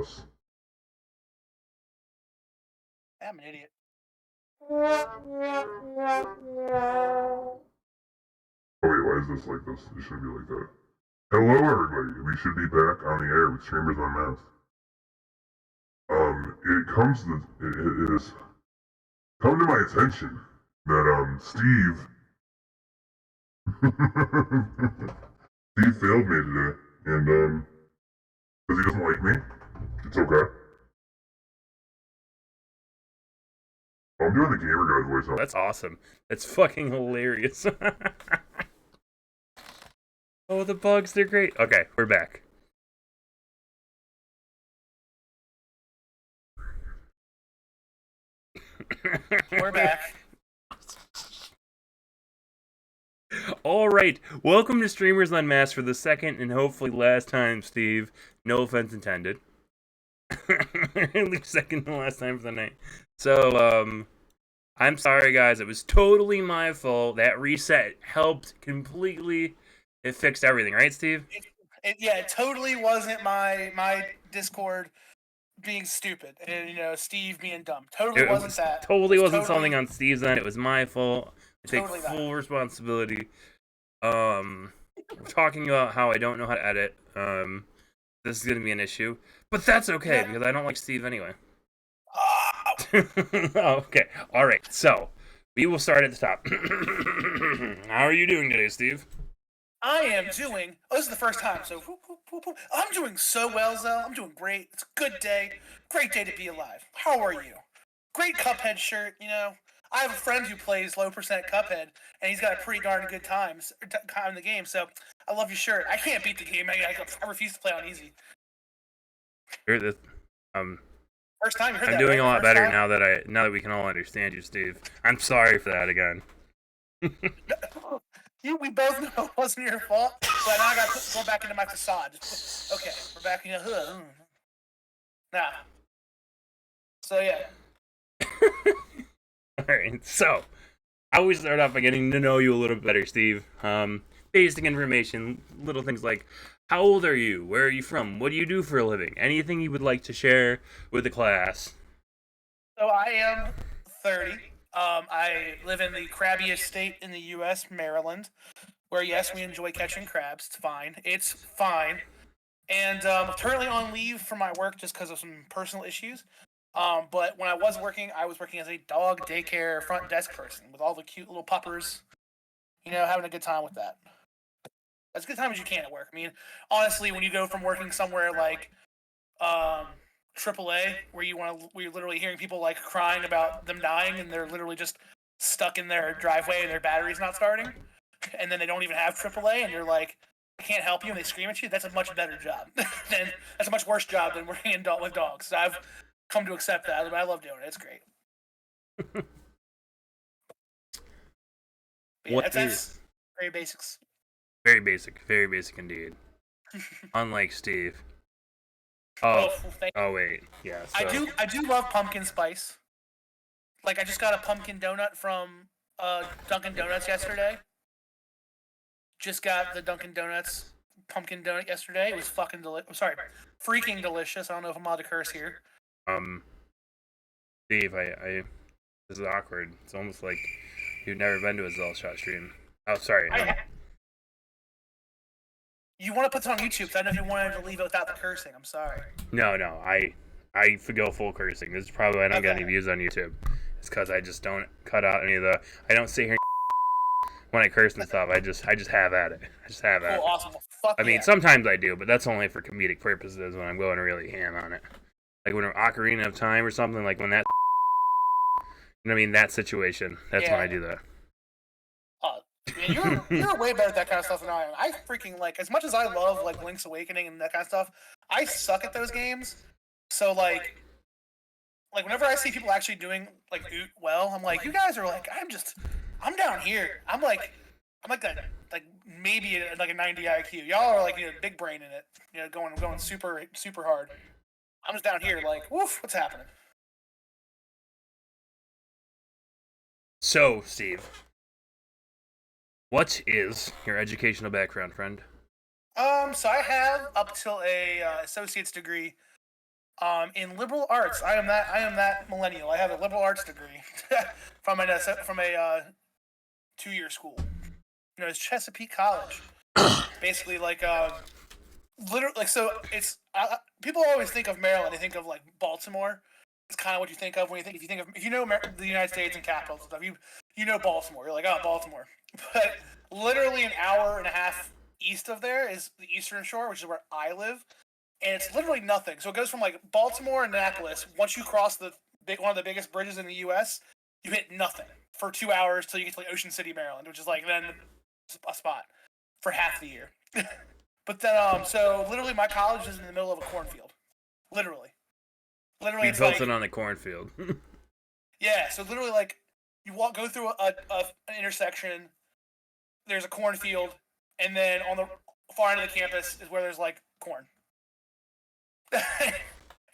mouse. I'm an idiot. Oh wait, why is this like this? It shouldn't be like that. Hello everybody, we should be back on the air with Streamers Unmasked. It has come to my attention that Steve Steve failed me today, and because he doesn't like me, it's okay. I'm doing the gamer guy voice now. That's awesome. That's fucking hilarious. Oh, the bugs, they're great. Okay, we're back. We're back. All right, welcome to Streamers Unmasked for the second and hopefully last time, Steve. No offense intended. At least second and last time for the night. So, I'm sorry, guys. It was totally my fault. That reset helped completely. It fixed everything, right, Steve? It totally wasn't my Discord being stupid and Steve being dumb. Totally wasn't that. Totally wasn't something on Steve's end. It was my fault. I take Totally full responsibility. We're talking about how I don't know how to edit. This is gonna be an issue, but that's okay because I don't like Steve anyway. Okay, all right. So we will start at the top. How are you doing today, Steve? I am doing. Oh, this is the first time, so I'm doing so well, Zell. I'm doing great. It's a good day. Great day to be alive. How are you? Great Cuphead shirt. I have a friend who plays low percent Cuphead, and he's got a pretty darn good time in the game. So I love your shirt. I can't beat the game. I refuse to play on easy. First time you heard I'm that, doing right? a lot First better time? now that we can all understand you, Steve. I'm sorry for that again. We both know it wasn't your fault, but now I got to go back into my facade. Okay, we're back in the Nah. So yeah. Alright, so I always start off by getting to know you a little better, Steve. Basic information, little things like how old are you? Where are you from? What do you do for a living? Anything you would like to share with the class? So I am 30. I live in the crabbiest state in the U.S., Maryland, where, yes, we enjoy catching crabs. It's fine. It's fine. And I'm currently on leave from my work just because of some personal issues. But when I was working as a dog daycare front desk person with all the cute little puppers, having a good time with that. As good time as you can at work. I mean, honestly, when you go from working somewhere like AAA, where you're literally hearing people like crying about them dying, and they're literally just stuck in their driveway and their battery's not starting, and then they don't even have AAA, and you're like, I can't help you, and they scream at you. That's a much better job. That's a much worse job than working with dogs. So I've come to accept that, but I love doing it. It's great. That's very basics. Very basic indeed. Unlike Steve. Oh wait, yeah. So. I do love pumpkin spice. Like, I just got a pumpkin donut from Dunkin' Donuts yesterday. Just got the Dunkin' Donuts pumpkin donut yesterday. It was fucking freaking delicious. I don't know if I'm allowed to curse here. Steve, this is awkward. It's almost like you've never been to a Zellshot stream. Oh, sorry. No. You want to put this on YouTube, because I know you wanted to leave it without the cursing. I'm sorry. No, I go full cursing. This is probably why I don't get any views on YouTube. It's because I just don't cut out any of the. I don't sit here when I curse and stuff. I just have at it. Cool, awesome. Well, I mean, sometimes I do, but that's only for comedic purposes when I'm going really ham on it. Like when I'm Ocarina of Time or something, like when that. You know what I mean? That situation. That's when I do that. Man, you're way better at that kind of stuff than I am. I freaking as much as I love Link's Awakening and that kind of stuff, I suck at those games. So whenever I see people actually doing well, I'm like, you guys are I'm down here. I'm like maybe a 90 IQ. Y'all are big brain in it. Going super super hard. I'm just down here woof, what's happening? So, Steve. What is your educational background, friend? So I have up till a associate's degree. In liberal arts. I am that millennial. I have a liberal arts degree from a 2-year school. You know, it's Chesapeake College. Basically, like literally, like so. It's people always think of Maryland. They think of like Baltimore. It's kind of what you think of when you think if you know the United States and capitals and stuff. You know Baltimore. You're like, oh, Baltimore. But literally an hour and a half east of there is the Eastern Shore, which is where I live, and it's literally nothing. So it goes from like Baltimore and Annapolis. Once you cross one of the biggest bridges in the U.S., you hit nothing for 2 hours till you get to like Ocean City, Maryland, which is like then a spot for half the year. But then, so literally, my college is in the middle of a cornfield. Literally, We it's built like, it on the cornfield. yeah. So literally, like you go through an intersection. There's a cornfield, and then on the far end of the campus is where there's like corn. And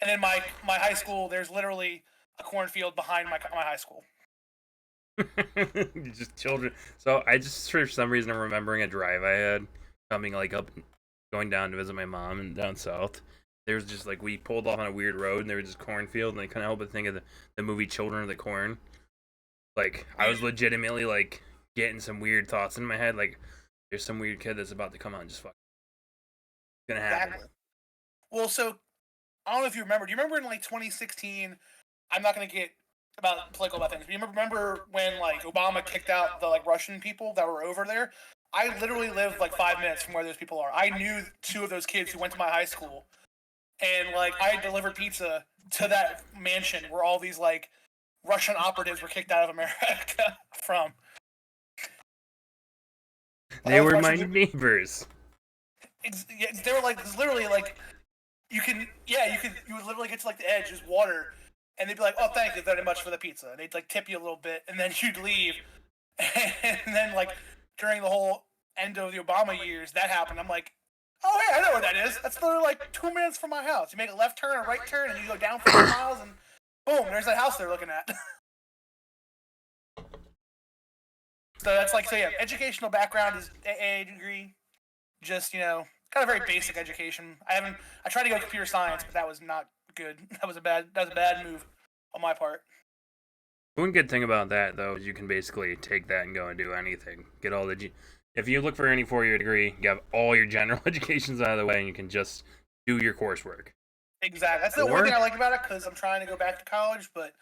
then my high school, there's literally a cornfield behind my high school. Just children. So I just, for some reason, I'm remembering a drive I had coming like up, going down to visit my mom and down south. There was just like, we pulled off on a weird road and there was just cornfield, and I couldn't help but think of the movie Children of the Corn. Like, I was legitimately like getting some weird thoughts in my head, like there's some weird kid that's about to come out and just fuck. It's gonna happen. Exactly. Well, so I don't know if you remember. Do you remember in like 2016? I'm not going to get political about things. But you remember when like Obama kicked out the like Russian people that were over there? I literally lived like 5 minutes from where those people are. I knew 2 of those kids who went to my high school, and like I delivered pizza to that mansion where all these like Russian operatives were kicked out of America from. They were my neighbors. They were like literally like you would literally get to like the edge, just water, and they'd be like, "Oh, thank you very much for the pizza." And they'd like tip you a little bit, and then you'd leave. And then like during the whole end of the Obama years, that happened. I'm like, "Oh, hey, I know where that is. That's literally like 2 minutes from my house. You make a left turn, a right turn, and you go down 4 miles, and boom, there's that house they're looking at." So that's like, so yeah, educational background is AA degree, just, you know, kind of very basic education. I tried to go computer science, but that was not good. That was a bad move on my part. One good thing about that, though, is you can basically take that and go and do anything. Get all if you look for any 4-year degree, you have all your general educations out of the way, and you can just do your coursework. Exactly. That's the one thing I like about it, because I'm trying to go back to college, but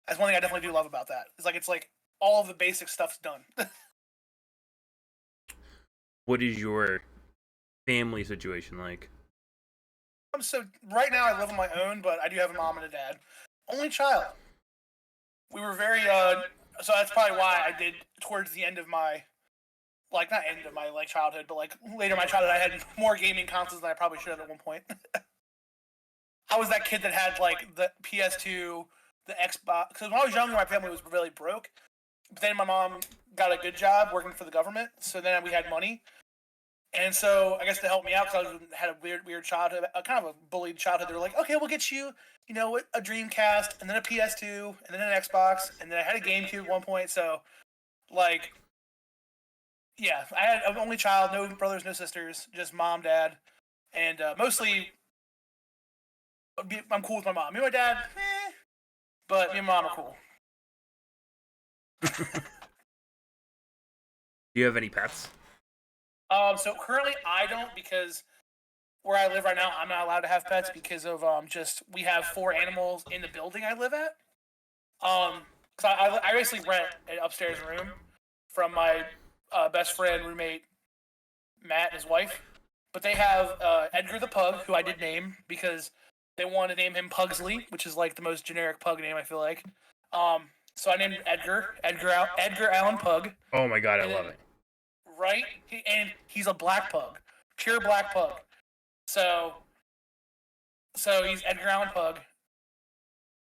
that's one thing I definitely do love about that. It's like all of the basic stuff's done. What is your family situation like? So right now I live on my own, but I do have a mom and a dad. Only child. We were very so that's probably why I did towards the end of my not end of my like childhood, but like later in my childhood, I had more gaming consoles than I probably should have at one point. I was that kid that had like the PS2, the Xbox. Because when I was younger, my family was really broke. But then my mom got a good job working for the government, so then we had money. And so I guess to help me out, because I had a weird childhood, kind of a bullied childhood, they were like, "Okay, we'll get you, you know, a Dreamcast, and then a PS2, and then an Xbox, and then I had a GameCube at one point." So, like, yeah, I'm only child, no brothers, no sisters, just mom, dad, and mostly I'm cool with my mom. Me and my dad, but me and mom are cool. Do you have any pets? So currently I don't, because where I live right now, I'm not allowed to have pets because of we have 4 animals in the building I live at. So I basically rent an upstairs room from my best friend, roommate, Matt, and his wife. But they have Edgar the Pug, who I did name because they wanted to name him Pugsley, which is like the most generic pug name, I feel like. So I named Edgar Allen Pug. Oh my god, I love it. Right? And he's a black pug. Pure black pug. So he's Edgar Allan Pug.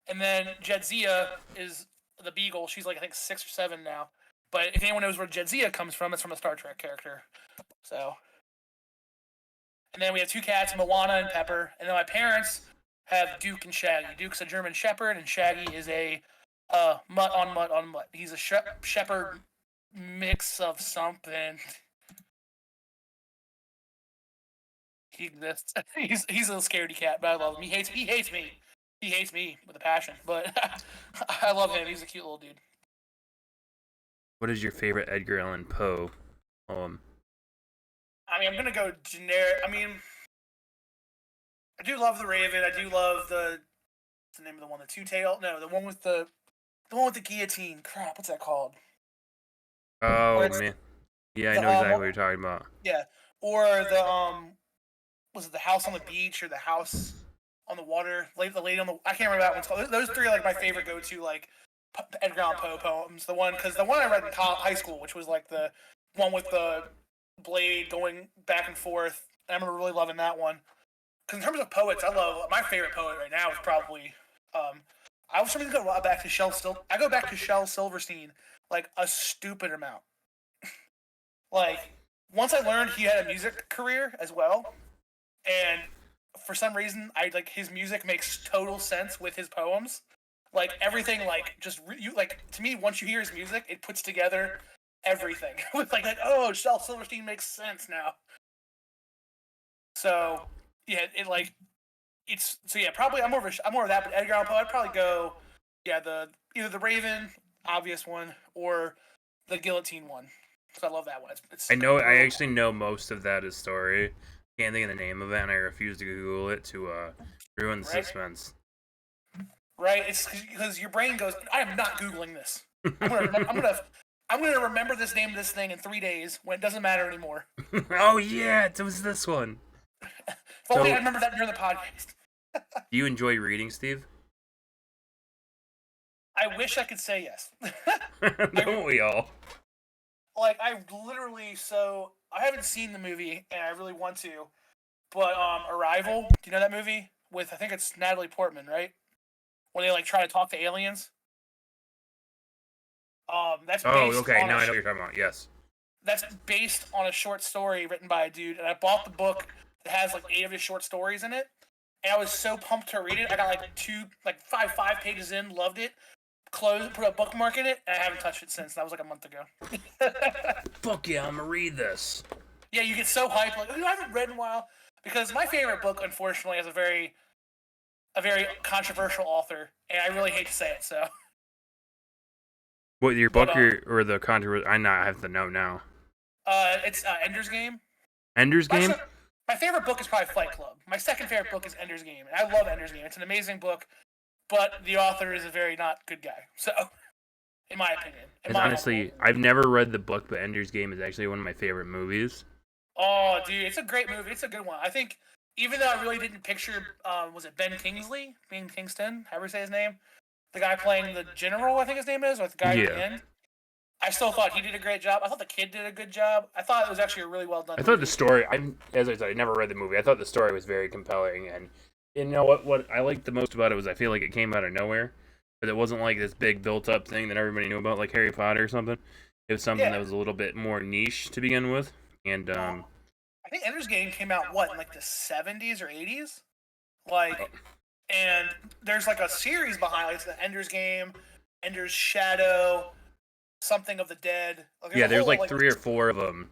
And then Jedzia is the beagle. She's like, I think 6 or 7 now. But if anyone knows where Jedzia comes from, it's from a Star Trek character. So. And then we have 2 cats, Moana and Pepper. And then my parents have Duke and Shaggy. Duke's a German Shepherd, and Shaggy is a mutt on mutt on mutt. He's a shepherd mix of something. He exists. He's a scaredy cat, but I love him. He hates me. He hates me with a passion, but I love him. He's a cute little dude. What is your favorite Edgar Allan Poe poem? I mean, I'm gonna go generic. I mean, I do love the Raven. I do love the. What's the name of the one? The Two Tail? No, the one with the one with the guillotine. Crap, what's that called? Oh man, yeah, I know exactly what you're talking about. Yeah, or the was it the House on the Beach or the House on the Water? The Lady on the. I can't remember that one's called. Those three are like my favorite go-to like Edgar Allan Poe poems. The one I read in high school, which was like the one with the blade going back and forth. I remember really loving that one. Because in terms of poets, I love my favorite poet right now is probably. I was trying to go back to I go back to Shel Silverstein like a stupid amount. Like once I learned he had a music career as well, and for some reason I like his music makes total sense with his poems. Like everything, like just like to me, once you hear his music, it puts together everything. With like oh, Shel Silverstein makes sense now. So yeah, it like it's so yeah. Probably I'm more of that. But Edgar Allan Poe, I'd probably go either the Raven, obvious one, or the guillotine one. So I love that one. I actually know most of that is story. Can't think of the name of it, and I refuse to Google it to ruin the suspense. Right? It's because your brain goes, I am not Googling this. I'm gonna remember this name of this thing in 3 days when it doesn't matter anymore. Oh yeah, it was this one. If only I remember that during the podcast. Do you enjoy reading, Steve? I wish I could say yes. Don't we all? Like I haven't seen the movie and I really want to, but Arrival. Do you know that movie with I think it's Natalie Portman, right? When they like try to talk to aliens. That's based okay. On now I know what you're talking about. Yes. That's based on a short story written by a dude, and I bought the book that has like 8 of his short stories in it, and I was so pumped to read it. I got like five pages in, loved it, closed, put a bookmark in it, and I haven't touched it since. That was like a month ago. Fuck yeah, I'm gonna read this. Yeah, you get so hyped, like I haven't read in a while, because my favorite book, unfortunately, has a very controversial author, and I really hate to say it, so. What, your book or the controversy? I have to know now. It's Ender's Game. Ender's Game? My favorite book is probably Fight Club. My second favorite book is Ender's Game, and I love Ender's Game. It's an amazing book, but the author is a very not good guy. So, in my opinion. Honestly, I've never read the book, but Ender's Game is actually one of my favorite movies. Oh, dude, it's a great movie. It's a good one. I think, even though I really didn't picture, was it Ben Kingsley? Ben Kingston? However you say his name? The guy playing the general, I think his name is, or the guy at the end. I still thought he did a great job. I thought the kid did a good job. I thought it was actually a really well done movie. Thought the story, as I said, I never read the movie. I thought the story was very compelling, and you know what I liked the most about it was I feel like it came out of nowhere. But it wasn't like this big built-up thing that everybody knew about, like Harry Potter or something. It was something that was a little bit more niche to begin with. And I think Ender's Game came out, in like the 70s or 80s? Like... And there's like a series behind it's the Ender's Game, Ender's Shadow, something of the Dead. Like, there's like 3 or 4 of them.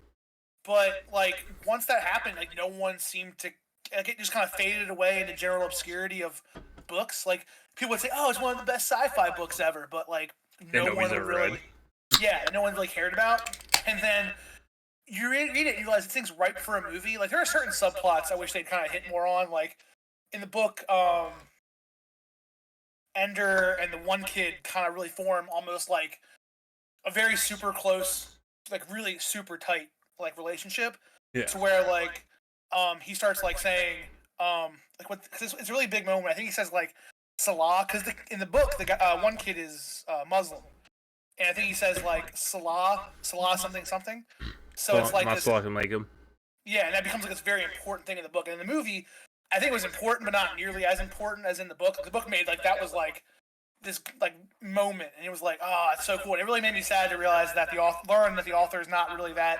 But like once that happened, like no one seemed to like it just kind of faded away into general obscurity of books. Like people would say, "Oh, it's one of the best sci-fi books ever," but like no one really, no one really cared about. And then you read it, and you realize this thing's ripe for a movie. Like there are certain subplots I wish they'd kind of hit more on, like. In the book, Ender and the one kid kind of really form almost like a very super close, like really super tight like relationship. Yeah. To where like he starts like saying like what cause it's a really big moment. I think he says like Salah because in the book the guy, one kid is Muslim, and I think he says like Salah something. So it's like this. Yeah, and that becomes like this very important thing in the book. And in the movie. I think it was important, but not nearly as important as in the book. The book made like that was like this like moment, and it was like, oh, it's so cool. And it really made me sad to realize that the author is not really that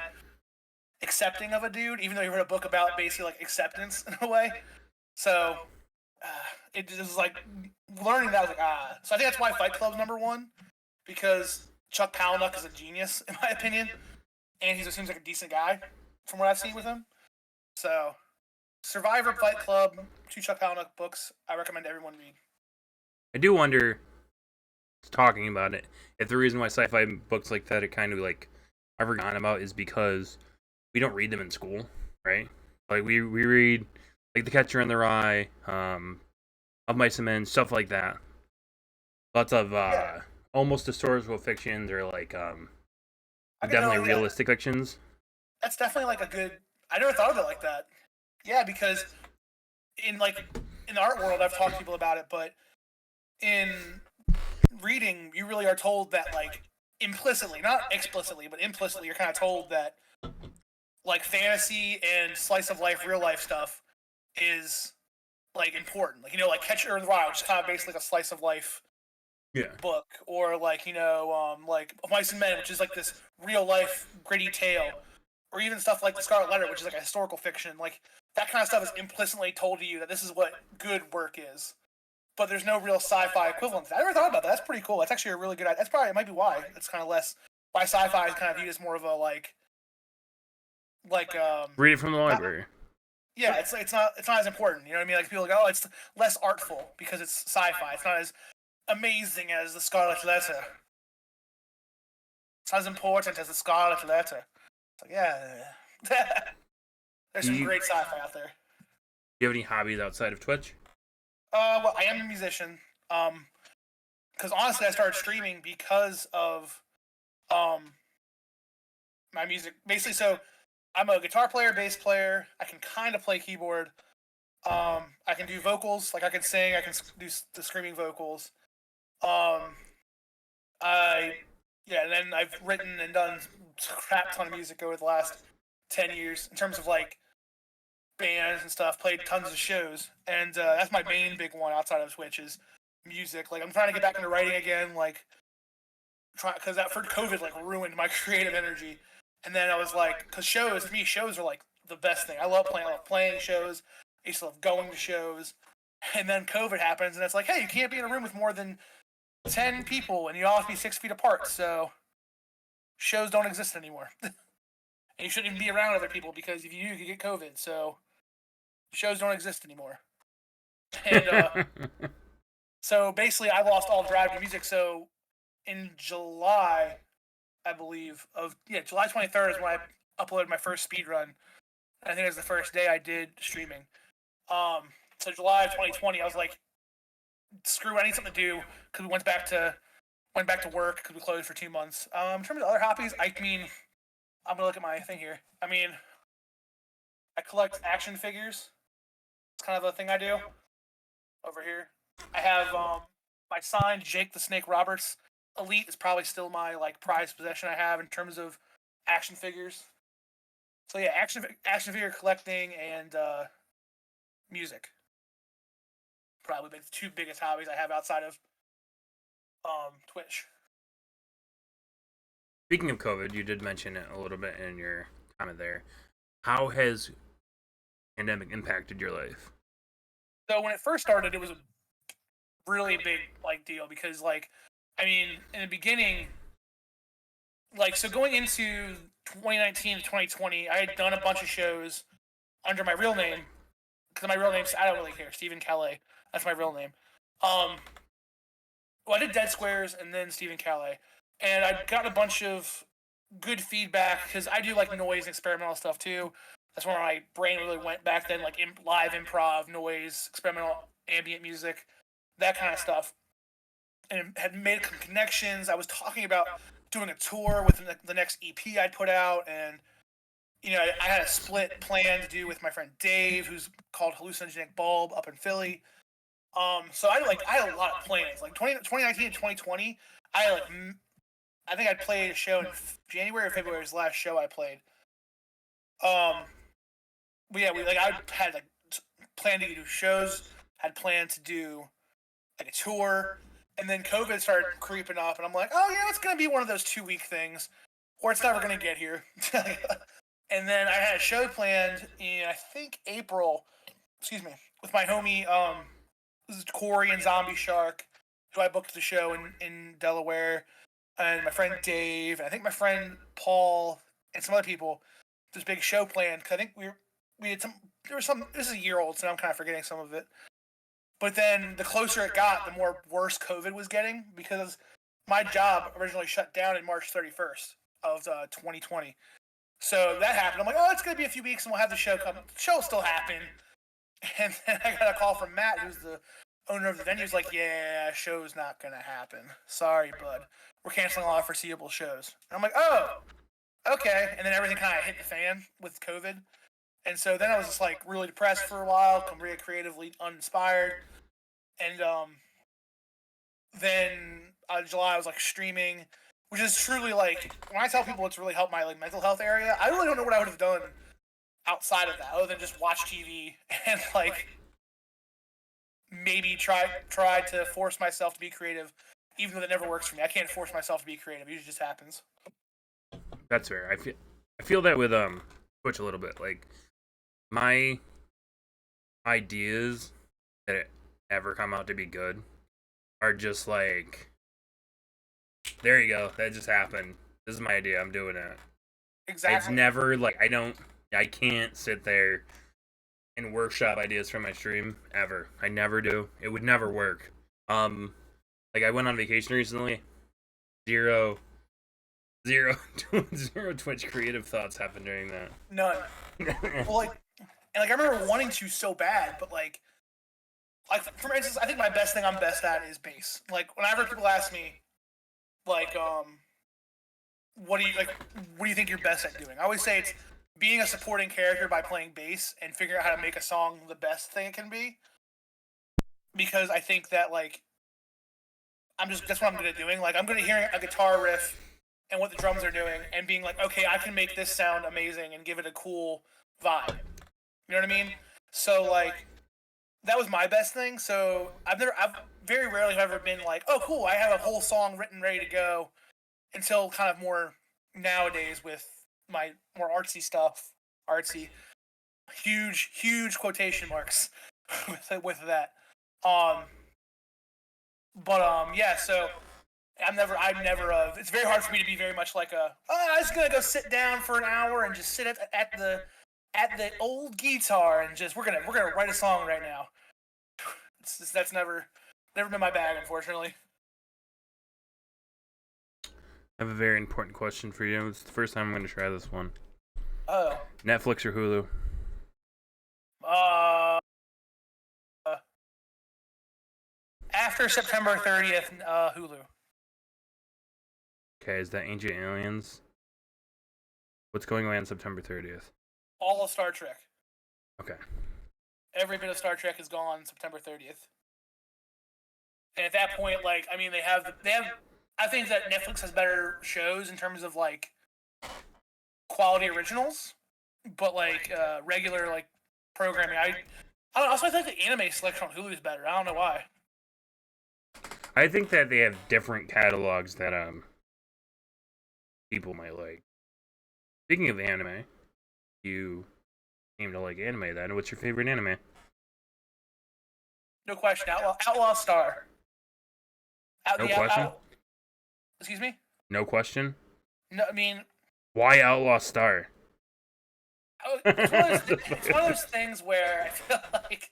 accepting of a dude, even though he wrote a book about basically like acceptance in a way. So it was like learning that I was like So I think that's why Fight Club's #1 because Chuck Palahniuk is a genius in my opinion, and he just seems like a decent guy from what I've seen with him. So. Survivor, Fight Club, 2 Chuck Palahniuk books I recommend everyone read. I do wonder, talking about it, if the reason why sci-fi books like that are kind of like are forgotten about is because we don't read them in school, right? Like we read like The Catcher in the Rye, Of Mice and Men, stuff like that. Lots of Yeah, almost historical fictions or like I can definitely know. Yeah, realistic fictions. that's definitely like a good. I never thought of it like that. Yeah, because in like in the art world, I've talked to people about it, but in reading, you really are told that like implicitly, not explicitly, but implicitly, you're kind of told that like fantasy and slice of life, real life stuff is like important. Like like Catcher in the Rye, which is kind of basically like a slice of life Yeah. book, or like Mice and Men, which is like this real life gritty tale, or even stuff like The Scarlet Letter, which is like a historical fiction. Like that kind of stuff is implicitly told to you that this is what good work is. But there's no real sci-fi equivalent to that. I never thought about that. That's pretty cool. That's actually a really good idea. That's probably it might be why it's kind of less why sci-fi is kind of viewed as more of a like Read it from the not, library. yeah, it's not as important. You know what I mean? Like people go, oh, it's less artful because it's sci-fi. It's not as amazing as The Scarlet Letter. It's not as important as The Scarlet Letter. It's like, yeah. There's some You great sci-fi out there. you have any hobbies outside of Twitch? Well, I am a musician. Because honestly, I started streaming because of um my music. Basically, so I'm a guitar player, bass player. I can kind of play keyboard. I can do vocals, like I can sing. I can do the screaming vocals. Um, I yeah, and then I've written and done a crap ton of music over the last 10 years in terms of like bands and stuff. Played tons of shows, and that's my main big one outside of Twitch is music. Like I'm trying to get back into writing again. Like because that for COVID like ruined my creative energy. And then I was like, because shows to me, shows are like the best thing. I love playing. I love playing shows. I used to love going to shows. And then COVID happens, and it's like, hey, you can't be in a room with more than 10 people, and you all have to be 6 feet apart. So shows don't exist anymore, and you shouldn't even be around other people because if you do, you could get COVID. So shows don't exist anymore. And so basically, I lost all drive to music. So in July, I believe, July 23rd is when I uploaded my first speed run. I think it was the first day I did streaming. So July of 2020, I was like, screw it, I need something to do because we went back to work because we closed for 2 months. In terms of other hobbies, I mean, I'm gonna look at my thing here. I mean, I collect action figures. It's kind of a thing I do over here. I have my signed Jake the Snake Roberts Elite is probably still my like prized possession I have in terms of action figures. So yeah, action figure collecting and music. Probably the two biggest hobbies I have outside of Twitch. Speaking of COVID, you did mention it a little bit in your comment there. How has pandemic impacted your life? So when it first started, it was a really big like deal because like I mean in the beginning, like so going into 2019 to 2020, I had done a bunch of shows under my real name because my real name's I don't really care, Stephen Calais. That's my real name. Um, well, I did Dead Squares and then Stephen Calais, and I got a bunch of good feedback because I do like noise and experimental stuff too. That's where my brain really went back then, like live improv, noise, experimental ambient music, that kind of stuff. And had made some connections. I was talking about doing a tour with the next EP I'd put out, and I had a split plan to do with my friend Dave, who's called Hallucinogenic Bulb up in Philly. So I had a lot of plans. Like 2019 and 2020, I think I played a show in January or February was the last show I played. But yeah, I had like planned to do shows, had planned to do like a tour, and then COVID started creeping up, and I'm like, oh yeah, it's gonna be one of those 2 week things, or it's never gonna get here. And then I had a show planned in I think April, excuse me, with my homie this is Corey and Zombie Shark, who I booked the show in Delaware, and my friend Dave, and I think my friend Paul and some other people. This big show planned because I think we had some. There was some. This is a year old, so I'm kind of forgetting some of it. But then the closer it got, the more worse COVID was getting because my job originally shut down in March 31st of 2020. So that happened. I'm like, oh, it's going to be a few weeks and we'll have the show come. The show will still happen. And then I got a call from Matt, who's the owner of the venue. He's like, yeah, show's not going to happen. Sorry, bud. We're canceling all our foreseeable shows. And I'm like, oh, okay. And then everything kind of hit the fan with COVID. And so then I was just like really depressed for a while, really creatively uninspired. And then July I was like streaming, which is truly like, when I tell people it's really helped my like mental health area, I really don't know what I would have done outside of that, other than just watch TV and like maybe try to force myself to be creative, even though that never works for me. I can't force myself to be creative. It usually just happens. That's fair. I feel that with Twitch a little bit. Like my ideas that ever come out to be good are just like, there you go, that just happened. This is my idea. I'm doing it. Exactly. It's never like I can't sit there and workshop ideas from my stream ever. I never do. It would never work. Like I went on vacation recently. Zero Twitch creative thoughts happened during that. None. Well, I remember wanting to so bad, but like for instance, I think my best thing I'm best at is bass. Like whenever people ask me, like, what do you think you're best at doing? I always say it's being a supporting character by playing bass and figuring out how to make a song the best thing it can be. Because I think that like that's what I'm good at doing. Like I'm good at hearing a guitar riff and what the drums are doing and being like, okay, I can make this sound amazing and give it a cool vibe. You know what I mean? So like that was my best thing. So I've very rarely have ever been like, oh cool, I have a whole song written ready to go, until kind of more nowadays with my more artsy stuff. Huge quotation marks with that. Yeah, so I'm never it's very hard for me to be very much like I'm just gonna go sit down for an hour and just sit at the old guitar and just we're gonna write a song right now. That's never been my bag, unfortunately. I have a very important question for you. It's the first time I'm going to try this one. Oh. Netflix or Hulu? After September 30th, Hulu. Okay, is that Ancient Aliens? What's going away on September 30th? All of Star Trek. Okay. Every bit of Star Trek is gone on September 30th. And at that point, like, I mean, they have. I think that Netflix has better shows in terms of like quality originals, but like regular like programming. I don't know, also I think the anime selection on Hulu is better. I don't know why. I think that they have different catalogs that people might like. Speaking of anime, you seem to like anime then. What's your favorite anime? No question. Outlaw Star. No question? Excuse me? No question? No, I mean... Why Outlaw Star? It's one of those things where I feel like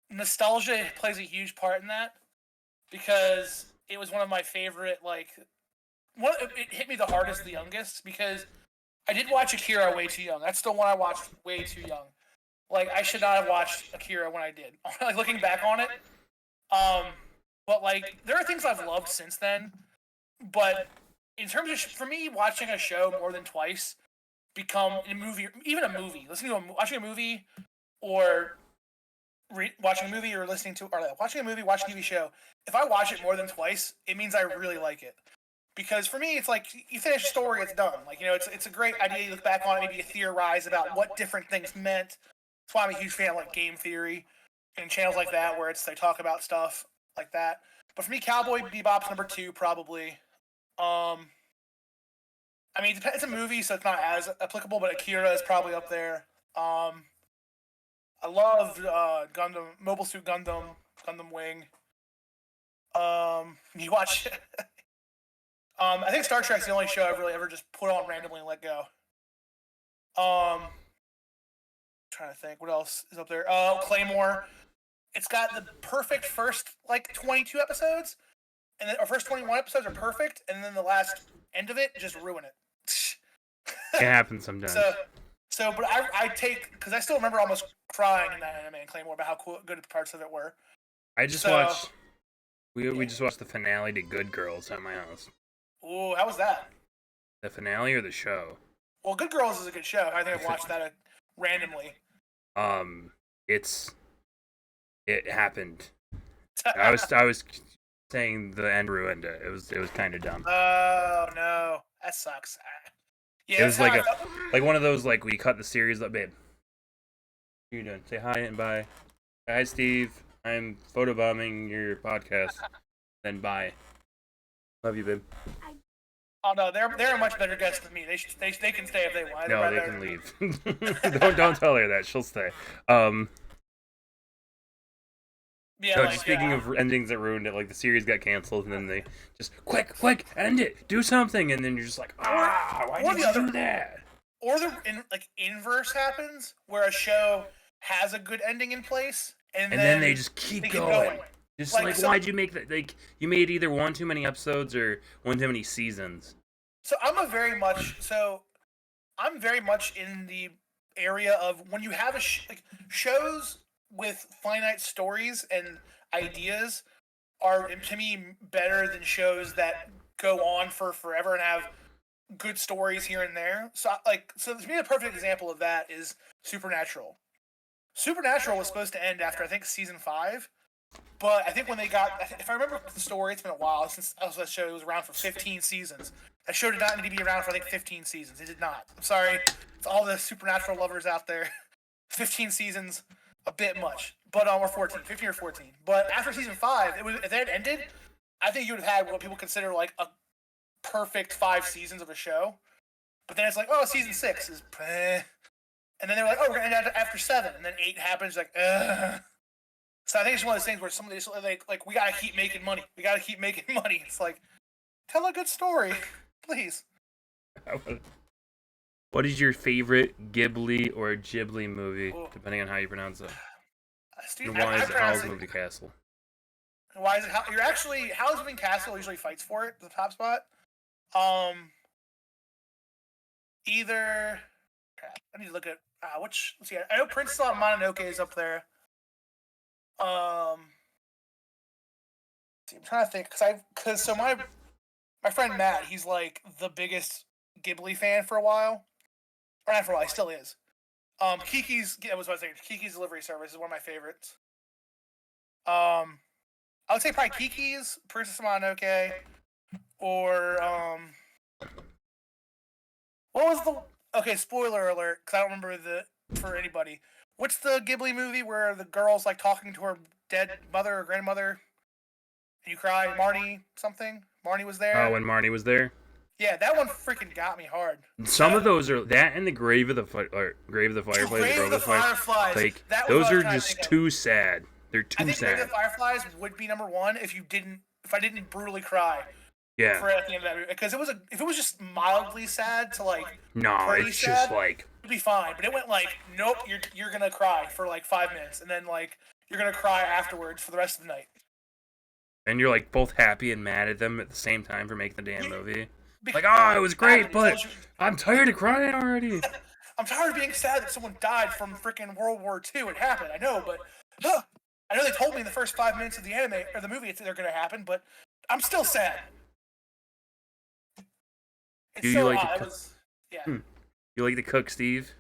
nostalgia plays a huge part in that, because it was one of my favorite, like... It hit me the hardest the youngest, because I did watch Akira way too young. That's the one I watched way too young. Like, I should not have watched Akira when I did. Like, looking back on it. But, like, there are things I've loved since then. But in terms of, for me, watching a show more than twice become a movie, even a movie, watching a movie or watching a movie or listening to, or watching a movie, watching a TV show, if I watch it more than twice, it means I really like it. Because for me, it's like, you finish a story, it's done. Like, you know, it's a great idea. You look back on it, maybe you theorize about what different things meant. That's why I'm a huge fan of, like, game theory and channels like that where they talk about stuff like that. But for me, Cowboy Bebop's number 2, probably. I mean, it's a movie, so it's not as applicable, but Akira is probably up there. I love Gundam, Mobile Suit Gundam, Gundam Wing. You watch... I think Star Trek's the only show I've really ever just put on randomly and let go. Trying to think, what else is up there? Claymore. it's got the perfect first like 22 episodes, and then our first 21 episodes are perfect, and then the last end of it just ruin it. It happens sometimes. But I take, because I still remember almost crying in that anime and Claymore about how cool, good parts of it were. I just watched. We just watched the finale to Good Girls at my house. Ooh, how was that? The finale or the show? Well, Good Girls is a good show. I think I've watched that randomly. It happened. I was saying the end ruined it. It was kind of dumb. Oh no, that sucks. Yeah, It was like one of those like we cut the series up, babe. What are you doing? Say hi and bye. Hi, Steve. I'm photobombing your podcast. Then bye. Love you, babe. Oh no, they're a much better guest than me. They can stay if they want. No, they can leave. don't tell her that. She'll stay. Yeah, no, like, just speaking of endings that ruined it, like the series got canceled, and then they just quick, end it, do something, and then you're just like, why did you do that? Or the inverse happens, where a show has a good ending in place, and then they just keep going. Just like why'd you make that? Like you made either one too many episodes or one too many seasons. So I'm very much in the area of when you have shows with finite stories and ideas are to me better than shows that go on for forever and have good stories here and there. So to me, a perfect example of that is Supernatural. Supernatural was supposed to end after I think season 5, but I think when they got, if I remember the story, it's been a while since that show was around for 15 seasons. That show did not need to be around for I think 15 seasons. It did not. I'm sorry to all the Supernatural lovers out there. 15 seasons. A bit much, but or 14, 15 or 14. But after season 5, if that had ended, I think you would have had what people consider like a perfect 5 seasons of a show. But then it's like, oh, season 6 is, and then they're like, oh, we're gonna end after 7, and then 8 happens, like, ugh. So I think it's one of those things where somebody's like, we gotta keep making money. We gotta keep making money. It's like, tell a good story, please. What is your favorite Ghibli or Ghibli movie, depending on how you pronounce it? Steve, and why is it Howl's Moving Castle? Why is it? You're actually Howl's Moving Castle usually fights for it, the top spot. Either I need to look at which. Let's see. I know Princess Mononoke is up there. I'm trying to think because my friend Matt, he's like the biggest Ghibli fan for a while. Or not for a while, he still is. Kiki's Delivery Service is one of my favorites. I would say probably Kiki's, Princess Mononoke, or what was the? Okay, spoiler alert, because I don't remember for anybody. What's the Ghibli movie where the girl's like talking to her dead mother or grandmother, and you cry? Marnie something. Marnie was there. Oh, when Marnie was there. Yeah, that one freaking got me hard. Some of those are that and the Grave of the Fireplace. Grave of the Fireflies. Like those are just too sad. They're too sad. I think Grave of the Fireflies would be number 1 if I didn't brutally cry. Yeah. For at the end of that movie, because if it was just mildly sad to like. No, it's sad, just like. It'd be fine, but it went like, nope, you're gonna cry for like 5 minutes, and then like you're gonna cry afterwards for the rest of the night. And you're like both happy and mad at them at the same time for making the damn movie. Like, oh, it was great, but I'm tired of crying already. I'm tired of being sad that someone died from freaking World War II. It happened, I know, but I know they told me in the first 5 minutes of the anime or the movie they're gonna happen, but I'm still sad. Do you like to cook? Yeah. You like to cook, Steve?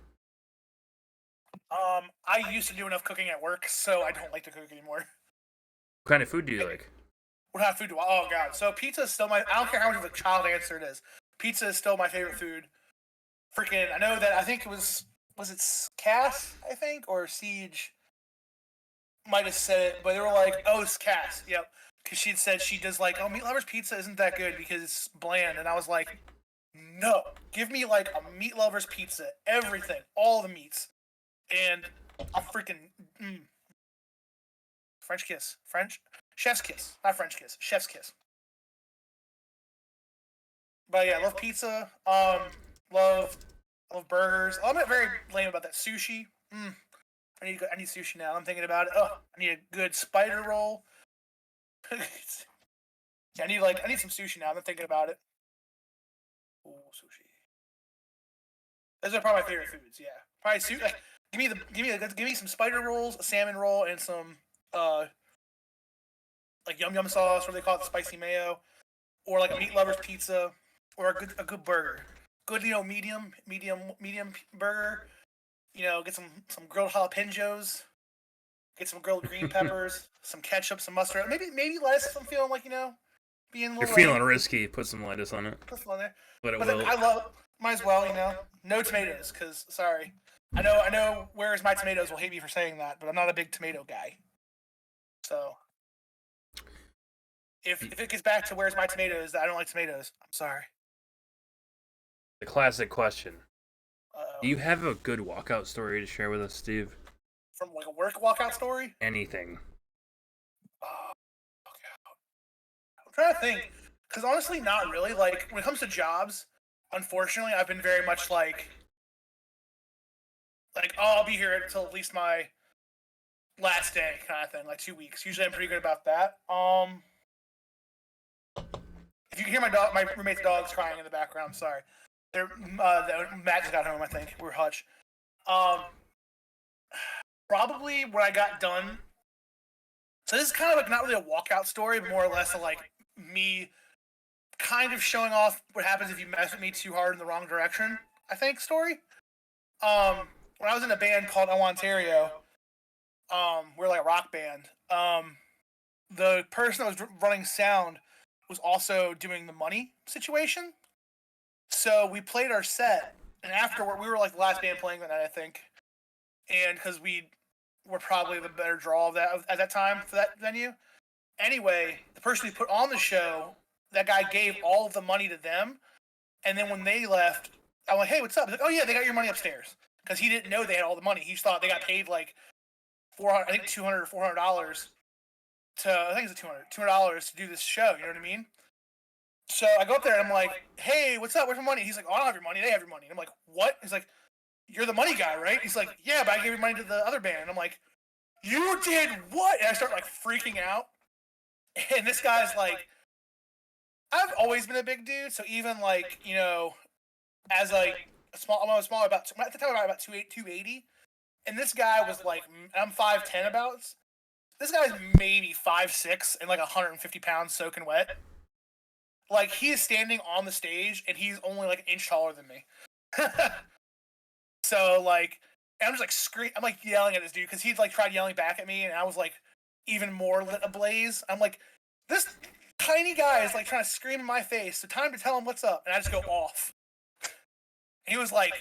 I used to do enough cooking at work, so I don't like to cook anymore. What kind of food do you like? What kind of food do I? Oh god! So pizza is still I don't care how much of a child answer it is. Pizza is still my favorite food. Freaking! I know that. I think it was it Cass? I think or Siege. Might have said it, but they were like, "Oh, it's Cass." Yep, because she'd said she does like, "Oh, Meat Lover's pizza isn't that good because it's bland," and I was like, "No, give me like a Meat Lover's pizza, everything, all the meats, and I'll freaking French kiss, chef's kiss, not French kiss, chef's kiss." But yeah, I love pizza. Love burgers. I'm not very lame about that. Sushi. I need sushi now. I'm thinking about it. Oh, I need a good spider roll. Yeah, I need some sushi now. I'm thinking about it. Ooh, sushi. Those are probably my favorite foods. Yeah, probably sushi. Like, give me some spider rolls, a salmon roll, and some like yum yum sauce, or they call it the spicy mayo, or like a meat lover's pizza, or a good burger. Good, medium burger. Get some grilled jalapenos. Get some grilled green peppers, some ketchup, some mustard, maybe lettuce if I'm feeling like being a little. You're feeling risky. Put some lettuce on it. Put some on there. But it But will. I love. Might as well, no tomatoes, because sorry, I know. Where's my tomatoes will hate me for saying that, but I'm not a big tomato guy. So if it gets back to where's my tomatoes, I don't like tomatoes. I'm sorry. The classic question. Uh-oh. Do you have a good walkout story to share with us, Steve? From like a work walkout story? Anything. I'm trying to think, because honestly, not really. Like when it comes to jobs, unfortunately, I've been very much like, oh, I'll be here until at least my last day, kind of thing, like 2 weeks. Usually, I'm pretty good about that. If you can hear my roommate's dog's crying in the background, I'm sorry. Matt just got home, I think. We're Hutch. Probably when I got done. So this is kind of like not really a walkout story, but more or less like me kind of showing off what happens if you mess with me too hard in the wrong direction, I think, story. When I was in a band called Ontario, we're like a rock band. The person that was running sound was also doing the money situation. So we played our set, and afterward, we were like the last band playing that night, I think. And because we were probably the better draw of that at that time for that venue. Anyway, the person who put on the show, that guy gave all of the money to them. And then when they left, I'm like, hey, what's up? He's like, oh, yeah, they got your money upstairs. Because he didn't know they had all the money. He just thought they got paid like $400, I think $200 or $400 I think it's $200 to do this show. You know what I mean? So I go up there and I'm like, hey, what's up? Where's my money? He's like, oh, I don't have your money. They have your money. And I'm like, what? He's like, you're the money guy, right? He's like, yeah, but I gave your money to the other band. And I'm like, you did what? And I start like freaking out. And this guy's like, I've always been a big dude. So even like, as like I was small about, at the time I was about 280. And this guy was like, I'm 5'10" about. This guy's maybe 5'6" and like 150 pounds soaking wet. Like, he is standing on the stage, and he's only like an inch taller than me. So, like, I'm just like I'm like yelling at this dude because he'd like tried yelling back at me, and I was like even more lit ablaze. I'm like, this tiny guy is like trying to scream in my face. So time to tell him what's up, and I just go off. And he was like,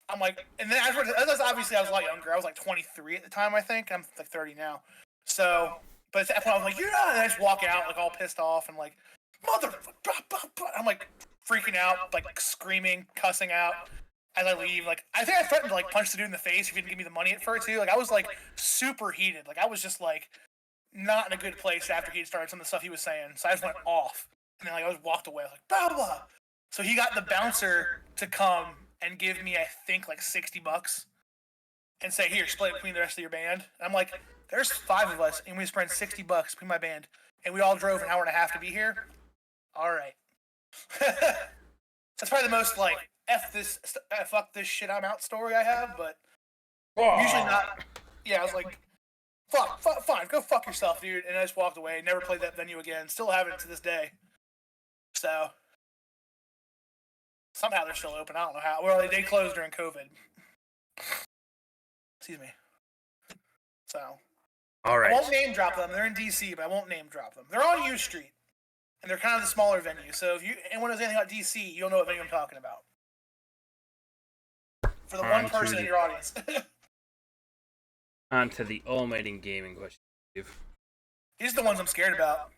I'm like, and then afterwards, obviously I was a lot younger. I was like 23 at the time, I think. I'm like 30 now. So, but at that point I was like, yeah, and I just walk out like all pissed off and like, I'm like freaking out, like screaming, cussing out as I leave. Like, I think I threatened to like punch the dude in the face if he didn't give me the money at first too. Like, I was like super heated. Like, I was just like not in a good place after he had started some of the stuff he was saying. So I just went off, and then like I was walked away. I was like, blah blah blah. So he got the bouncer to come and give me, I think, like $60 and say, here, split it between the rest of your band. And I'm like, there's 5 of us, and we spent $60 between my band, and we all drove an hour and a half to be here. All right. That's probably the most like fuck this shit I'm out story I have, but usually not. Yeah, I was like, fuck, fine, go fuck yourself, dude. And I just walked away. Never played that venue again. Still haven't to this day. So somehow they're still open. I don't know how. Well, they closed during COVID. Excuse me. So. All right. I won't name drop them. They're in DC, but I won't name drop them. They're on U Street. And they're kind of the smaller venue. So if anyone knows anything about DC, you'll know what venue I'm talking about. For the one person in your audience. On to the almighty gaming question, Steve. These are the ones I'm scared about.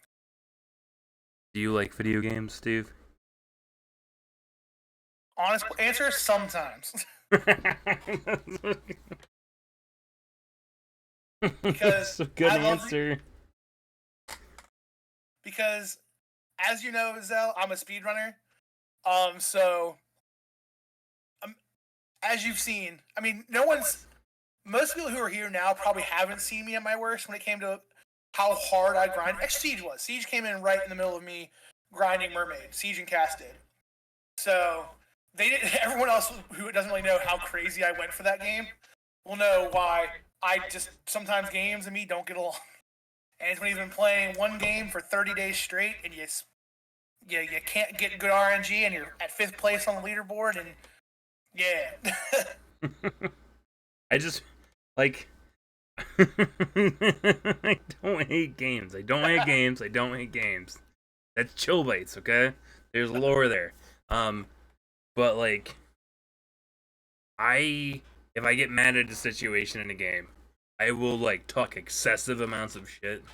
Do you like video games, Steve? Honest answer, sometimes. Because that's a good answer. Because, as you know, Zell, I'm a speedrunner. So, as you've seen, I mean, no one's most people who are here now probably haven't seen me at my worst when it came to how hard I grind. Siege was. Siege came in right in the middle of me grinding Mermaid. Siege and Cass did. So they didn't. Everyone else who doesn't really know how crazy I went for that game will know why I just sometimes games and me don't get along. And it's when you've been playing one game for 30 days straight and you can't get good RNG and you're at 5th place on the leaderboard and yeah. I just like I don't hate games. I don't hate games. That's chill bites, okay? There's lore there. But like if I get mad at a situation in a game, I will like talk excessive amounts of shit.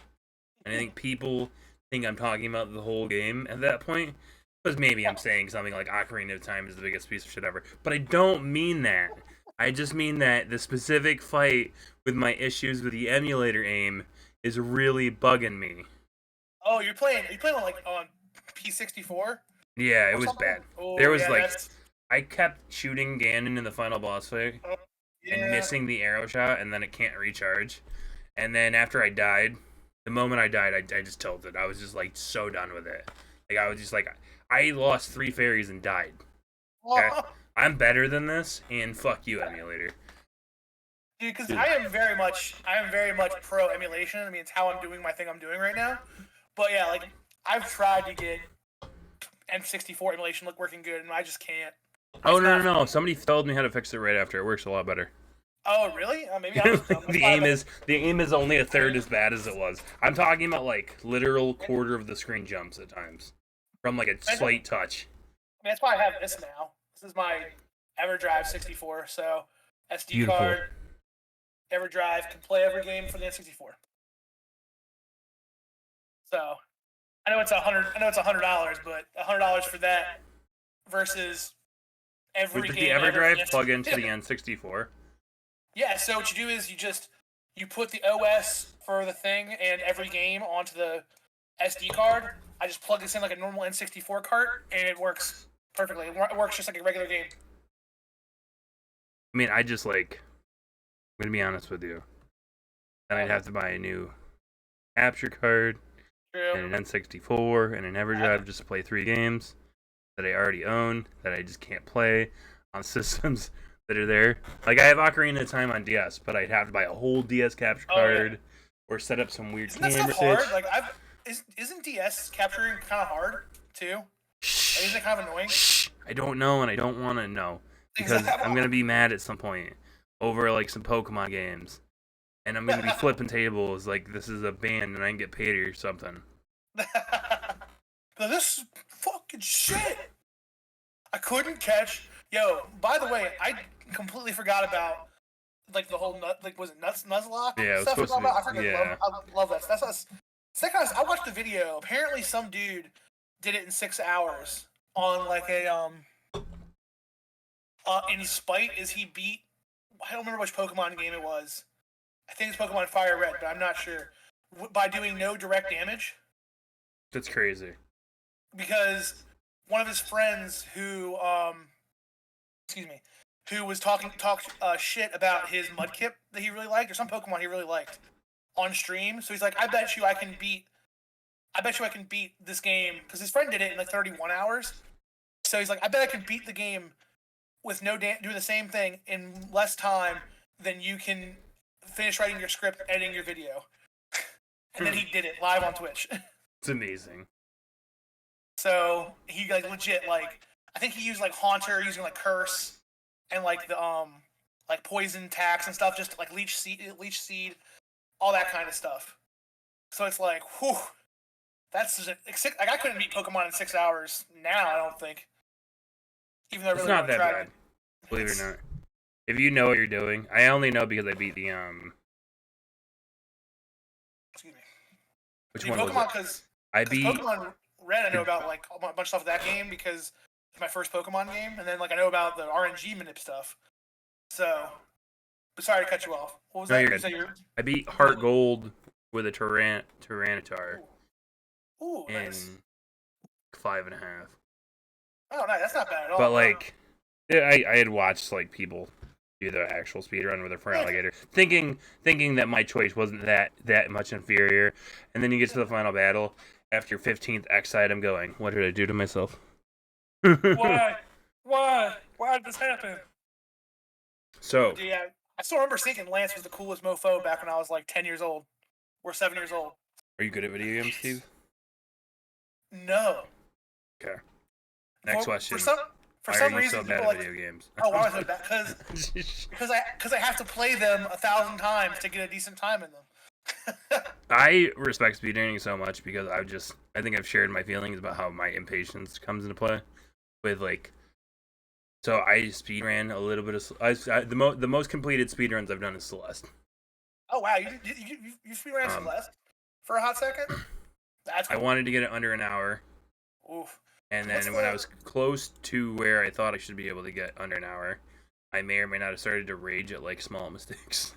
And I think people think I'm talking about the whole game at that point. Because maybe I'm saying something like Ocarina of Time is the biggest piece of shit ever. But I don't mean that. I just mean that the specific fight with my issues with the emulator aim is really bugging me. Oh, you're playing on like on P64? Yeah, it was something? bad. Oh, There was yeah, like that's- I kept shooting Ganon in the final boss fight yeah. and missing the arrow shot, and then it can't recharge. And then after I died, the moment I died, I just tilted. I was just like so done with it. Like I was just like, I lost 3 fairies and died. Okay? I'm better than this, and fuck you, emulator. Dude, because I am very much pro emulation. I mean, it's how I'm doing my thing I'm doing right now. But yeah, like I've tried to get N64 emulation look working good, and I just can't. Oh no! Somebody told me how to fix it right after. It works a lot better. Oh really? Maybe I was dumb. the aim is only a third as bad as it was. I'm talking about like literal quarter of the screen jumps at times from like a slight touch. I mean, that's why I have this now. This is my EverDrive 64, so SD Beautiful. card, EverDrive can play every game for the N64. So I know it's $100, but $100 for that versus every Did the game. EverDrive plug into the N64? Yeah. So what you do is you put the OS for the thing and every game onto the SD card. I just plug this in like a normal N64 cart, and it works perfectly. It works just like a regular game. I mean, I'm gonna be honest with you. Then I'd have to buy a new capture card True. and an N64 and an EverDrive just to play 3 games that I already own that I just can't play on systems that are there. Like I have Ocarina of Time on DS, but I'd have to buy a whole DS capture card or set up some weird Isn't that camera stuff hard? stitch. Like isn't DS capturing kind of hard too? Like, isn't it kind of annoying? I don't know, and I don't want to know because I'm gonna be mad at some point over like some Pokemon games, and I'm gonna be flipping tables like this is a band and I can get paid or something. This is fucking shit. I couldn't catch. Yo, by the way, I completely forgot about like the whole was it Nuzlocke? Yeah, it was stuff supposed to be. I freaking Yeah. love that. That's Psychonauts. I watched the video. Apparently, some dude did it in 6 hours on like a in spite as he beat. I don't remember which Pokemon game it was. I think it's Pokemon Fire Red, but I'm not sure. By doing no direct damage. That's crazy. Because one of his friends who was talked shit about his Mudkip that he really liked, or some Pokemon he really liked on stream. So he's like, I bet you I can beat this game, because his friend did it in like 31 hours. So he's like, I bet I can beat the game with no do the same thing in less time than you can finish writing your script, editing your video. And then he did it live on Twitch. It's amazing. So he like legit like I think he used like Haunter using like Curse and like the like Poison Tax and stuff, just to, like leech seed, all that kind of stuff. So it's like, whew, that's just, like I couldn't beat Pokemon in 6 hours now. I don't think. Even though I really It's not want to that try bad, believe it or not. If you know what you're doing, I only know because I beat the Excuse me. Which Dude, one Pokemon, was it? because I beat. Pokemon Red, I know about like a bunch of stuff of that game because it's my first Pokemon game, and then like I know about the RNG manip stuff. So, but sorry to cut you off. What was No, that? you're You good. said you're- I beat Heart Gold with a Tyranitar Ooh, in nice. 5.5. Oh, nice. That's not bad at all. But like, yeah, I had watched like people do the actual speed run with a for alligator, thinking that my choice wasn't that much inferior, and then you get to the final battle after your 15th X item, going, what did I do to myself? Why? Why did this happen? So Yeah, I still remember thinking Lance was the coolest mofo back when I was like 10 years old, or 7 years old. are you good at video games, Steve? No. Okay. Next question. For some reason, people like video games. Oh, why was it that? Because I have to play them 1,000 times to get a decent time in them. I respect speedrunning so much because I think I've shared my feelings about how my impatience comes into play with like. So I speedran a little bit of the most completed speedruns I've done is Celeste. Oh wow, you speedran Celeste for a hot second? That's cool. I wanted to get it under an hour. Oof. And then when I was close to where I thought I should be able to get under an hour, I may or may not have started to rage at like small mistakes.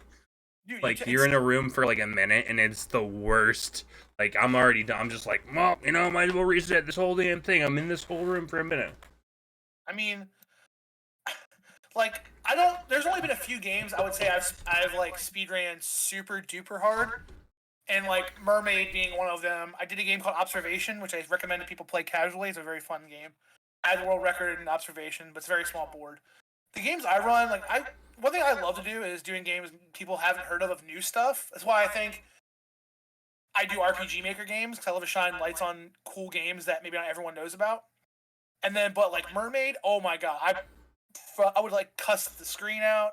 Dude, like you're in a room for like a minute and it's the worst. Like I'm already done. I'm just like, well, might as well reset this whole damn thing. I'm in this whole room for a minute. I mean, like there's only been a few games I would say I've like speedran super duper hard. And, like, Mermaid being one of them. I did a game called Observation, which I recommend that people play casually. It's a very fun game. I had the world record in Observation, but it's a very small board. The games I run, one thing I love to do is doing games people haven't heard of new stuff. That's why I think I do RPG Maker games, because I love to shine lights on cool games that maybe not everyone knows about. And then, but, like, Mermaid, oh my god. I would, like, cuss the screen out.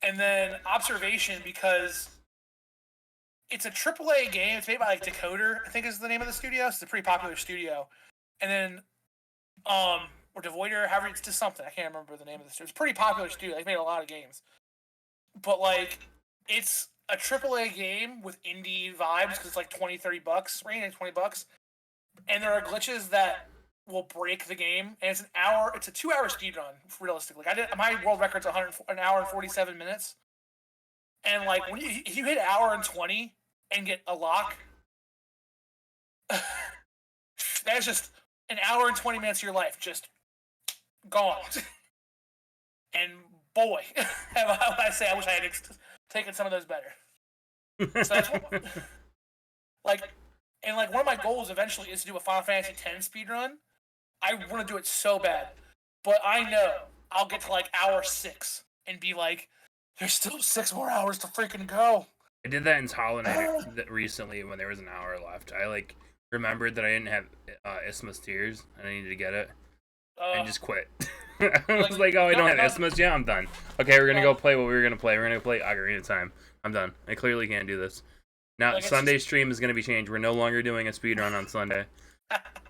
And then Observation, because it's a AAA game. It's made by like Decoder, I think is the name of the studio. It's a pretty popular studio. And then, or Devoider, however, it's just something. I can't remember the name of the studio. It's a pretty popular studio. They've made a lot of games. But like, it's a AAA game with indie vibes because it's like $20-$30, ranging $20. And there are glitches that will break the game. And it's an hour. It's a 2-hour speed run, realistically. My world record's an hour and 47 minutes. And like when if you hit an hour and 20 and get a lock, that's just an hour and 20 minutes of your life just gone. And boy, I say I wish I had taken some of those better. So that's one of my goals eventually is to do a Final Fantasy X speedrun. I want to do it so bad, but I know I'll get to like hour 6 and be like, there's still 6 more hours to freaking go. I did that in Hollow Knight recently when there was an hour left. I like remembered that I didn't have Isthmus Tears and I needed to get it, and just quit. I was like, oh, I don't have Isthmus. Yeah, I'm done. Okay, we're gonna go play what we were gonna play. We're gonna play Ocarina of Time. I'm done. I clearly can't do this. Now Sunday's stream is gonna be changed. We're no longer doing a speedrun on Sunday.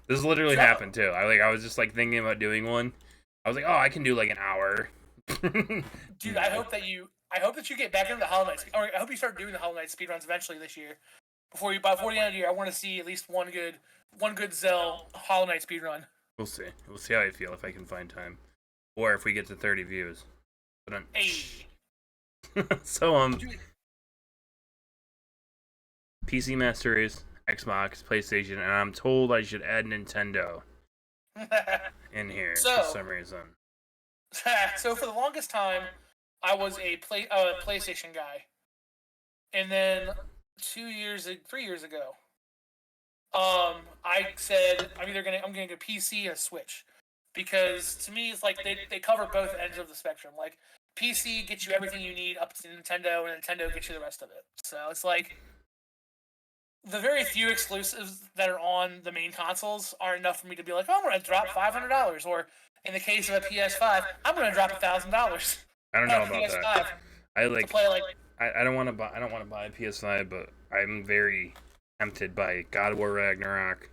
This literally happened too. I was just like thinking about doing one. I was like, oh, I can do like an hour. Dude, I hope that you get back into the Hollow Knight. Or I hope you start doing the Hollow Knight speedruns eventually this year. Before the end of the year, I want to see at least one good Zell Hollow Knight speedrun. We'll see. We'll see how I feel if I can find time, or if we get to 30 views. But so PC Master Race, Xbox, PlayStation, and I'm told I should add Nintendo in here for some reason. So for the longest time, I was a PlayStation guy, and then 3 years ago, I said I'm gonna go PC and a Switch, because to me it's like they cover both ends of the spectrum. Like PC gets you everything you need up to Nintendo, and Nintendo gets you the rest of it. So it's like the very few exclusives that are on the main consoles aren't enough for me to be like, oh, I'm gonna drop $500, or in the case of a PS5, I'm gonna drop $1,000. I don't know about PS5 that. I don't want to buy a PS5, but I'm very tempted by God of War Ragnarok,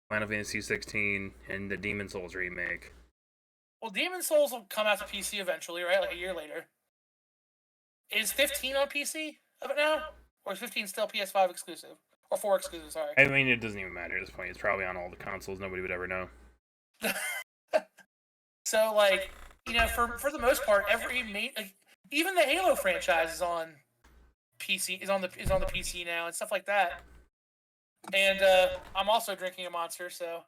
Final Fantasy 16, and the Demon Souls remake. Well, Demon Souls will come out to PC eventually, right? Like a year later. Is 15 on PC of it now? Or is 15 still PS5 exclusive? Or 4 exclusive, sorry. I mean, it doesn't even matter at this point. It's probably on all the consoles. Nobody would ever know. So, like, you know, for the most part, even the Halo franchise is on PC, is on the PC now and stuff like that. And I'm also drinking a Monster, so.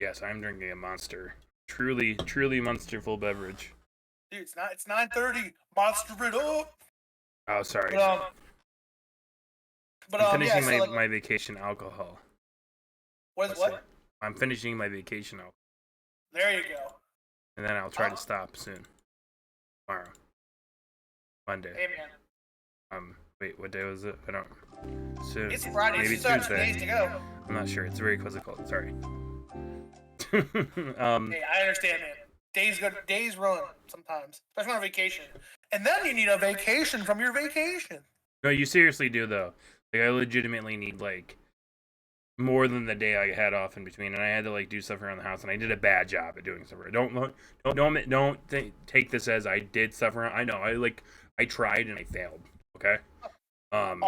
Yes, I'm drinking a Monster. Truly monsterful beverage. Dude, it's 9:30. Monster it up. Oh, sorry. But I'm yeah, finishing so, my vacation alcohol. what? I'm finishing my vacation alcohol. There you go. And then I'll try to stop soon. Tomorrow. Monday. Hey, man. Wait, what day was it? I don't. Soon. It's Friday. Maybe You still have 2 Tuesday. days to go. I'm not sure. It's very quizzical. Sorry. Hey, I understand, man. Days run sometimes, especially on vacation. And then you need a vacation from your vacation. No, you seriously do though. Like I legitimately need like more than the day I had off in between, and I had to like do stuff around the house, and I did a bad job at doing stuff. Don't take this as I did stuff around. I know I tried and I failed. Okay. I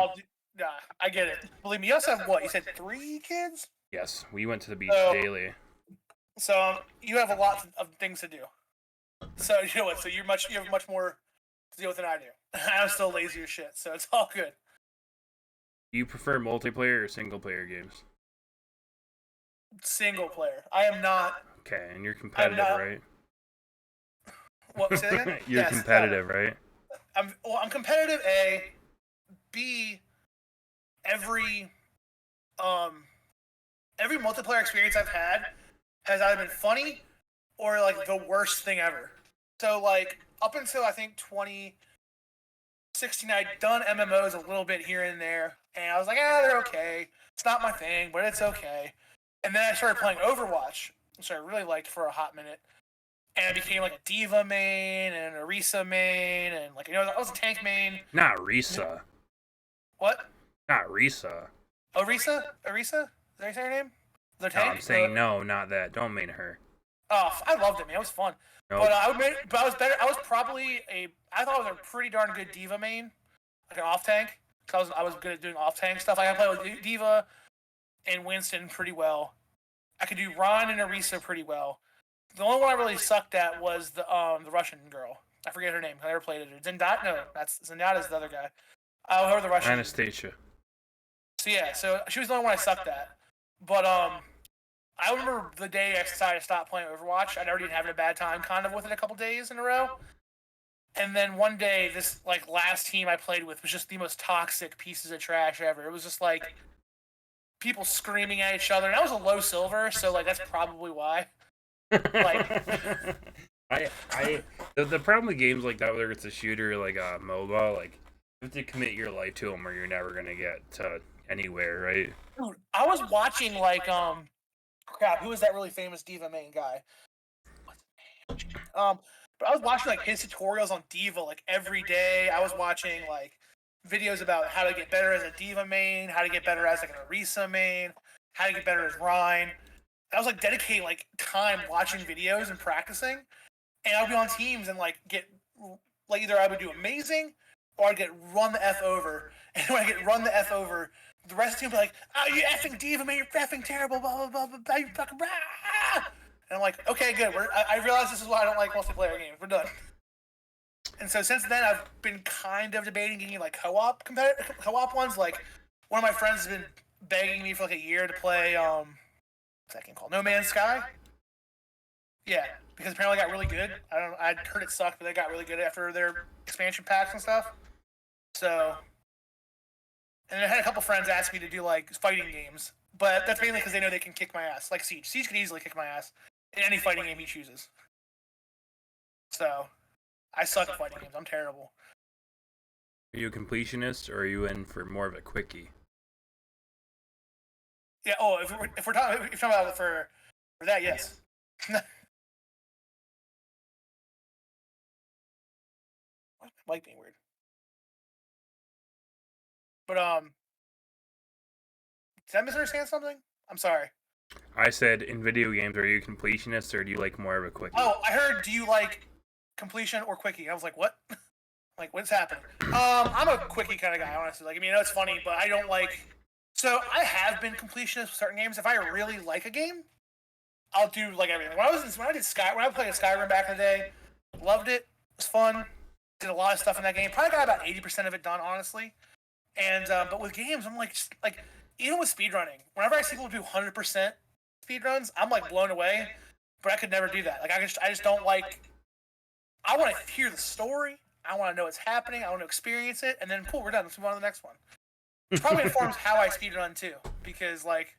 get it. Believe me, you also have what? You said 3 kids? Yes, we went to the beach daily. So you have a lot of things to do. So you know what? So you have much more to deal with than I do. I'm still lazy as shit, so it's all good. Do you prefer multiplayer or single player games? Single player. I am not. Okay, and you're competitive, right? What? Say that again? You're Yes, competitive, right? I'm competitive. A, B. Every multiplayer experience I've had has either been funny or like the worst thing ever. So like up until I think 2016, I'd done MMOs a little bit here and there, and I was like, they're okay. It's not my thing, but it's okay. And then I started playing Overwatch, which I really liked for a hot minute. And I became like a D.Va main and a Orisa main, and like I was a tank main. Not Risa. What? Not Risa. Orisa? Did I say her name? The No, tank? I'm saying no, not that. Don't main her. Oh, I loved it, man. It was fun. Nope. But I was better. I was probably I thought I was a pretty darn good D.Va main, like an off tank. Cause I was good at doing off tank stuff. I could play with D.Va and Winston pretty well. I could do Ron and Orisa pretty well. The only one I really sucked at was the Russian girl. I forget her name. I never played it. Zenyatta? No, Zenyatta's the other guy. Whoever the Russian. Anastasia. So yeah, so she was the only one I sucked at. But I remember the day I decided to stop playing Overwatch. I'd already been having a bad time kind of with it a couple days in a row. And then one day, this like last team I played with was just the most toxic pieces of trash ever. It was just like people screaming at each other, and I was a low silver, so like that's probably why. Like, the problem with games like that, whether it's a shooter or like a MOBA, like you have to commit your life to them, or you're never gonna get to anywhere, right? Dude, I was watching like crap. Who is that really famous D.Va main guy? What's his name? But I was watching like his tutorials on D.Va like every day. I was watching like videos about how to get better as a D.Va main, how to get better as like an Orisa main, how to get better as Rhine. I was like dedicating like time watching videos and practicing, and I'd be on teams and like get like either I would do amazing or I'd get run the F over. And when I get run the F over, the rest of the team would be like, "Oh, you effing D.Va man, you're effing terrible, blah blah blah blah blah, you fucking blah." And I'm like, okay, good. I realize this is why I don't like multiplayer games. We're done. And so since then, I've been kind of debating getting like co-op ones. Like one of my friends has been begging me for like a year to play what's that game called? No Man's Sky. Yeah, because apparently it got really good. I'd heard it sucked, but they got really good after their expansion packs and stuff. So, and I had a couple friends ask me to do like fighting games, but that's mainly because they know they can kick my ass. Like Siege. Siege could easily kick my ass in any fighting game he chooses. So, I suck at fighting games. I'm terrible. Are you a completionist, or are you in for more of a quickie? Yeah. Oh, if we're talking about it for that, yes. Mic being weird. But did I misunderstand something? I'm sorry. I said in video games, are you a completionist, or do you like more of a quickie? Oh, I heard. Do you like completion or quickie? I was like, what? Like, what's happening? I'm a quickie kind of guy, honestly. Like, I mean, I know it's funny, but I don't like. So I have been completionist with certain games. If I really like a game, I'll do like everything. When I played Skyrim back in the day, loved it. It was fun. Did a lot of stuff in that game. Probably got about 80% of it done, honestly. And but with games, I'm like, even with speedrunning, whenever I see people do 100% speedruns, I'm like blown away. But I could never do that. Like I just don't like. I want to hear the story. I want to know what's happening. I want to experience it, and then cool, we're done. Let's move on to the next one. It probably informs how I speedrun too, because like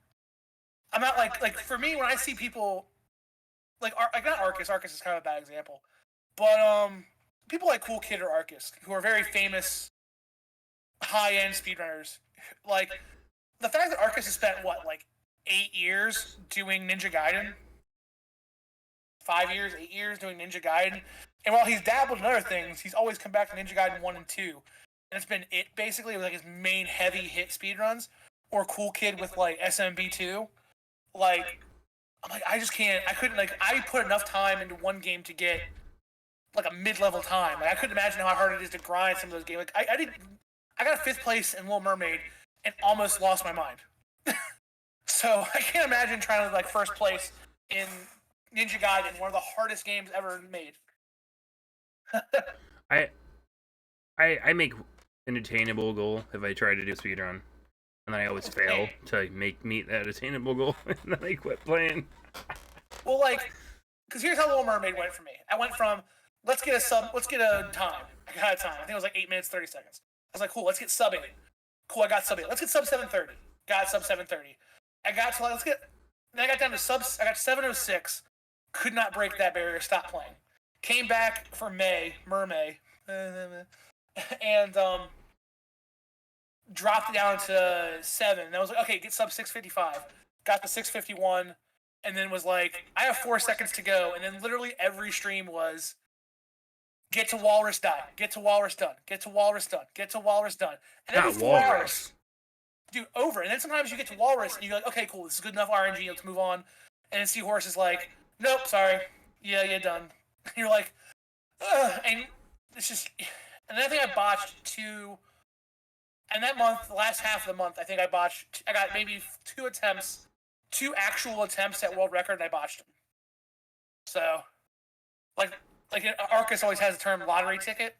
I'm not like for me when I see people like not Arcus. Arcus is kind of a bad example, but people like Cool Kid or Arcus who are very famous high end speedrunners. Like the fact that Arcus has spent what like 8 years doing Ninja Gaiden, 5 years, 8 years doing Ninja Gaiden. And while he's dabbled in other things, he's always come back to Ninja Gaiden 1 and 2. And it's been it basically with like his main heavy hit speedruns. Or Cool Kid with like SMB2. Like, I'm like, I just can't, I couldn't, like, I put enough time into one game to get like a mid-level time. Like, I couldn't imagine how hard it is to grind some of those games. Like, I got 5th place in Little Mermaid and almost lost my mind. So I can't imagine trying to like first place in Ninja Gaiden, one of the hardest games ever made. I make an attainable goal if I try to do a speedrun, and then I always fail to meet that attainable goal, and then I quit playing. Well, like, because here's how Little Mermaid went for me. I went from let's get a time. I got a time. I think it was like 8 minutes 30 seconds. I was like, cool, let's get sub 8. Cool, I got sub 8. Let's get sub 730. Got sub 730. I got to then I got down to I got 706. Could not break that barrier. Stopped playing. Came back for Mermaid, and dropped it down to 7. And I was like, okay, get sub 655. Got to 651, and then was like, I have 4 seconds to go. And then literally every stream was, get to Walrus die, get to Walrus done, get to Walrus done, get to Walrus done. And every 4 hours, dude, over. And then sometimes you get to Walrus, and you're like, okay, cool, this is good enough RNG, let's move on. And then Seahorse is like, nope, sorry, yeah, you're done. And you're like, ugh. And it's just, and then I think I botched 2. And that month, the last half of the month, I think I got maybe 2 actual attempts at world record, and I botched them. So, like Arcus always has the term lottery ticket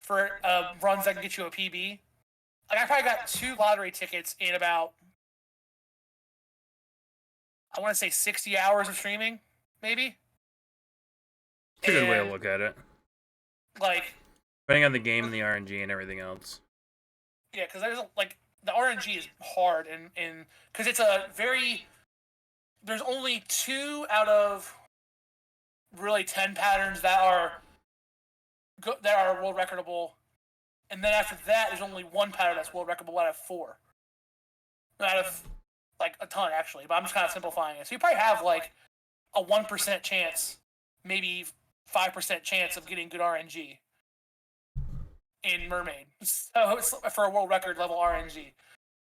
for runs that can get you a PB. Like, I probably got 2 lottery tickets in about, I want to say 60 hours of streaming, maybe. It's a good way to look at it. Like, depending on the game and the RNG and everything else. Yeah, because there's like the RNG is hard, and because it's a very, there's only 2 out of really 10 patterns that are world recordable, and then after that, there's only 1 pattern that's world recordable out of 4. Out of like a ton actually, but I'm just kind of simplifying it. So you probably have like a 1% chance, maybe 5% chance of getting good RNG in Mermaid. So it's for a world record level RNG.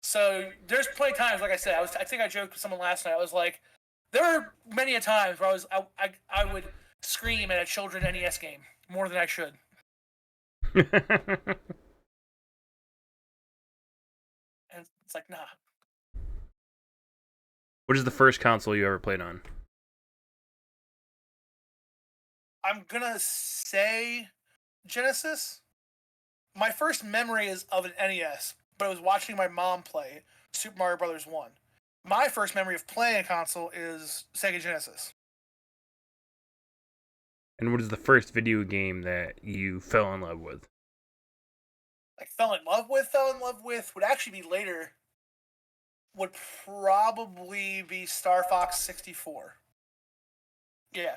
So there's plenty of times, like I said, I think I joked with someone last night. I was like, there were many a times where I would scream at a children NES game more than I should. And it's like, nah. What is the first console you ever played on? I'm gonna say Genesis. My first memory is of an NES, but I was watching my mom play Super Mario Bros. 1. My first memory of playing a console is Sega Genesis. And what is the first video game that you fell in love with? Like, fell in love with would actually be later. Would probably be Star Fox 64. Yeah.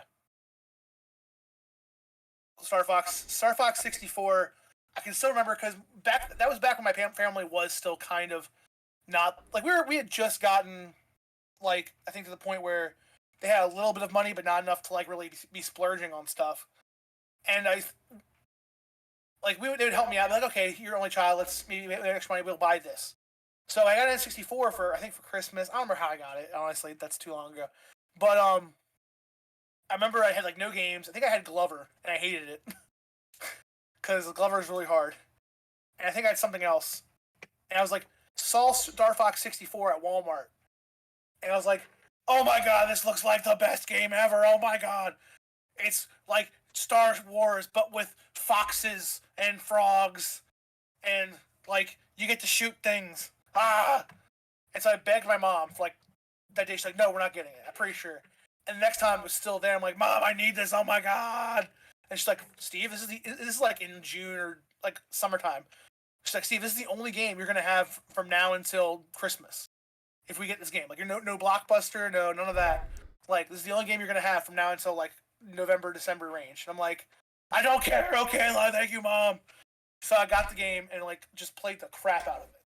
Star Fox 64. I can still remember because that was back when my family was still kind of not like we had just gotten like I think to the point where they had a little bit of money but not enough to like really be splurging on stuff. And they would help me out. Like, okay, you're only child. Let's maybe make extra money. We'll buy this. So I got an N64 for Christmas. I don't remember how I got it. Honestly, that's too long ago. But I remember I had like no games. I think I had Glover and I hated it. Because Glover is really hard. And I think I had something else. And I was like, saw Star Fox 64 at Walmart. And I was like, oh my god, this looks like the best game ever. Oh my god. It's like Star Wars, but with foxes and frogs. And like, you get to shoot things. Ah! And so I begged my mom for like, that day. She's like, no, we're not getting it. I'm pretty sure. And the next time it was still there. I'm like, Mom, I need this. Oh my god. And she's like, Steve, this is like in June or like summertime. She's like, Steve, this is the only game you're gonna have from now until Christmas. If we get this game, like, you're no blockbuster, no none of that. Like, this is the only game you're gonna have from now until like November, December range. And I'm like, I don't care. Okay, like, thank you, Mom. So I got the game and like just played the crap out of it.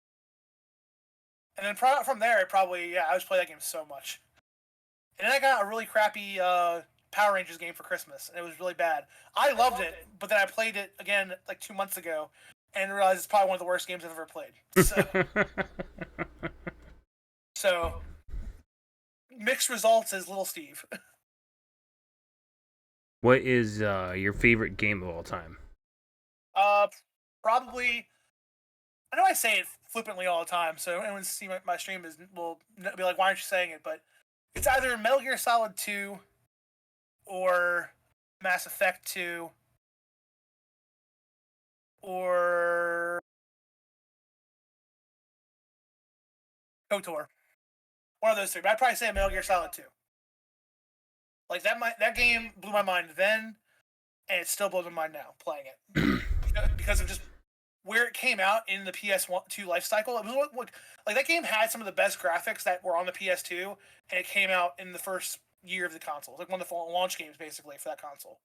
And then from there, I just played that game so much. And then I got a really crappy Power Rangers game for Christmas, and it was really bad. I loved it, but then I played it again like 2 months ago, and realized it's probably one of the worst games I've ever played. So mixed results as Little Steve. What is your favorite game of all time? Probably. I know I say it flippantly all the time, so anyone see my stream will be like, "Why aren't you saying it?" But it's either Metal Gear Solid 2 or Mass Effect 2 or KOTOR. One of those three. But I'd probably say Metal Gear Solid 2. Like, that game blew my mind then, and it still blows my mind now playing it because of just where it came out in the PS2 life cycle. It was like that game had some of the best graphics that were on the PS2, and it came out in the first year of the console. It was like one of the launch games basically for that console.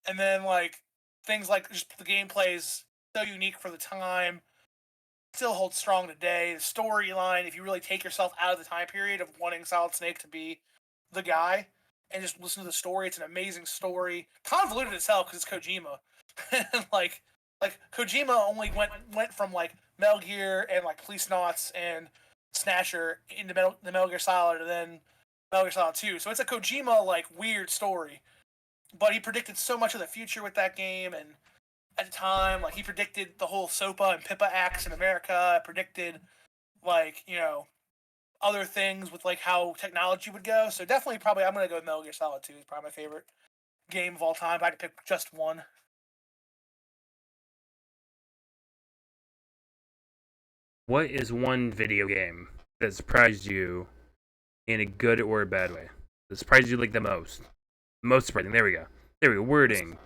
And then like things like just the gameplay is so unique for the time, still holds strong today. The storyline, if you really take yourself out of the time period of wanting Solid Snake to be the guy and just listen to the story, it's an amazing story. Convoluted as hell because it's Kojima. like Kojima only went from like Metal Gear and like Policenauts and Snatcher into the Metal Gear Solid and then Metal Gear Solid 2. So it's a Kojima like weird story. But he predicted so much of the future with that game, and at the time, like, he predicted the whole SOPA and PIPA acts in America, predicted like, other things with like how technology would go. So definitely probably I'm gonna go with Metal Gear Solid 2. It's probably my favorite game of all time. If I had to pick just one. What is one video game that surprised you in a good or a bad way? That surprised you like the most? Most surprising. There we go. Wording.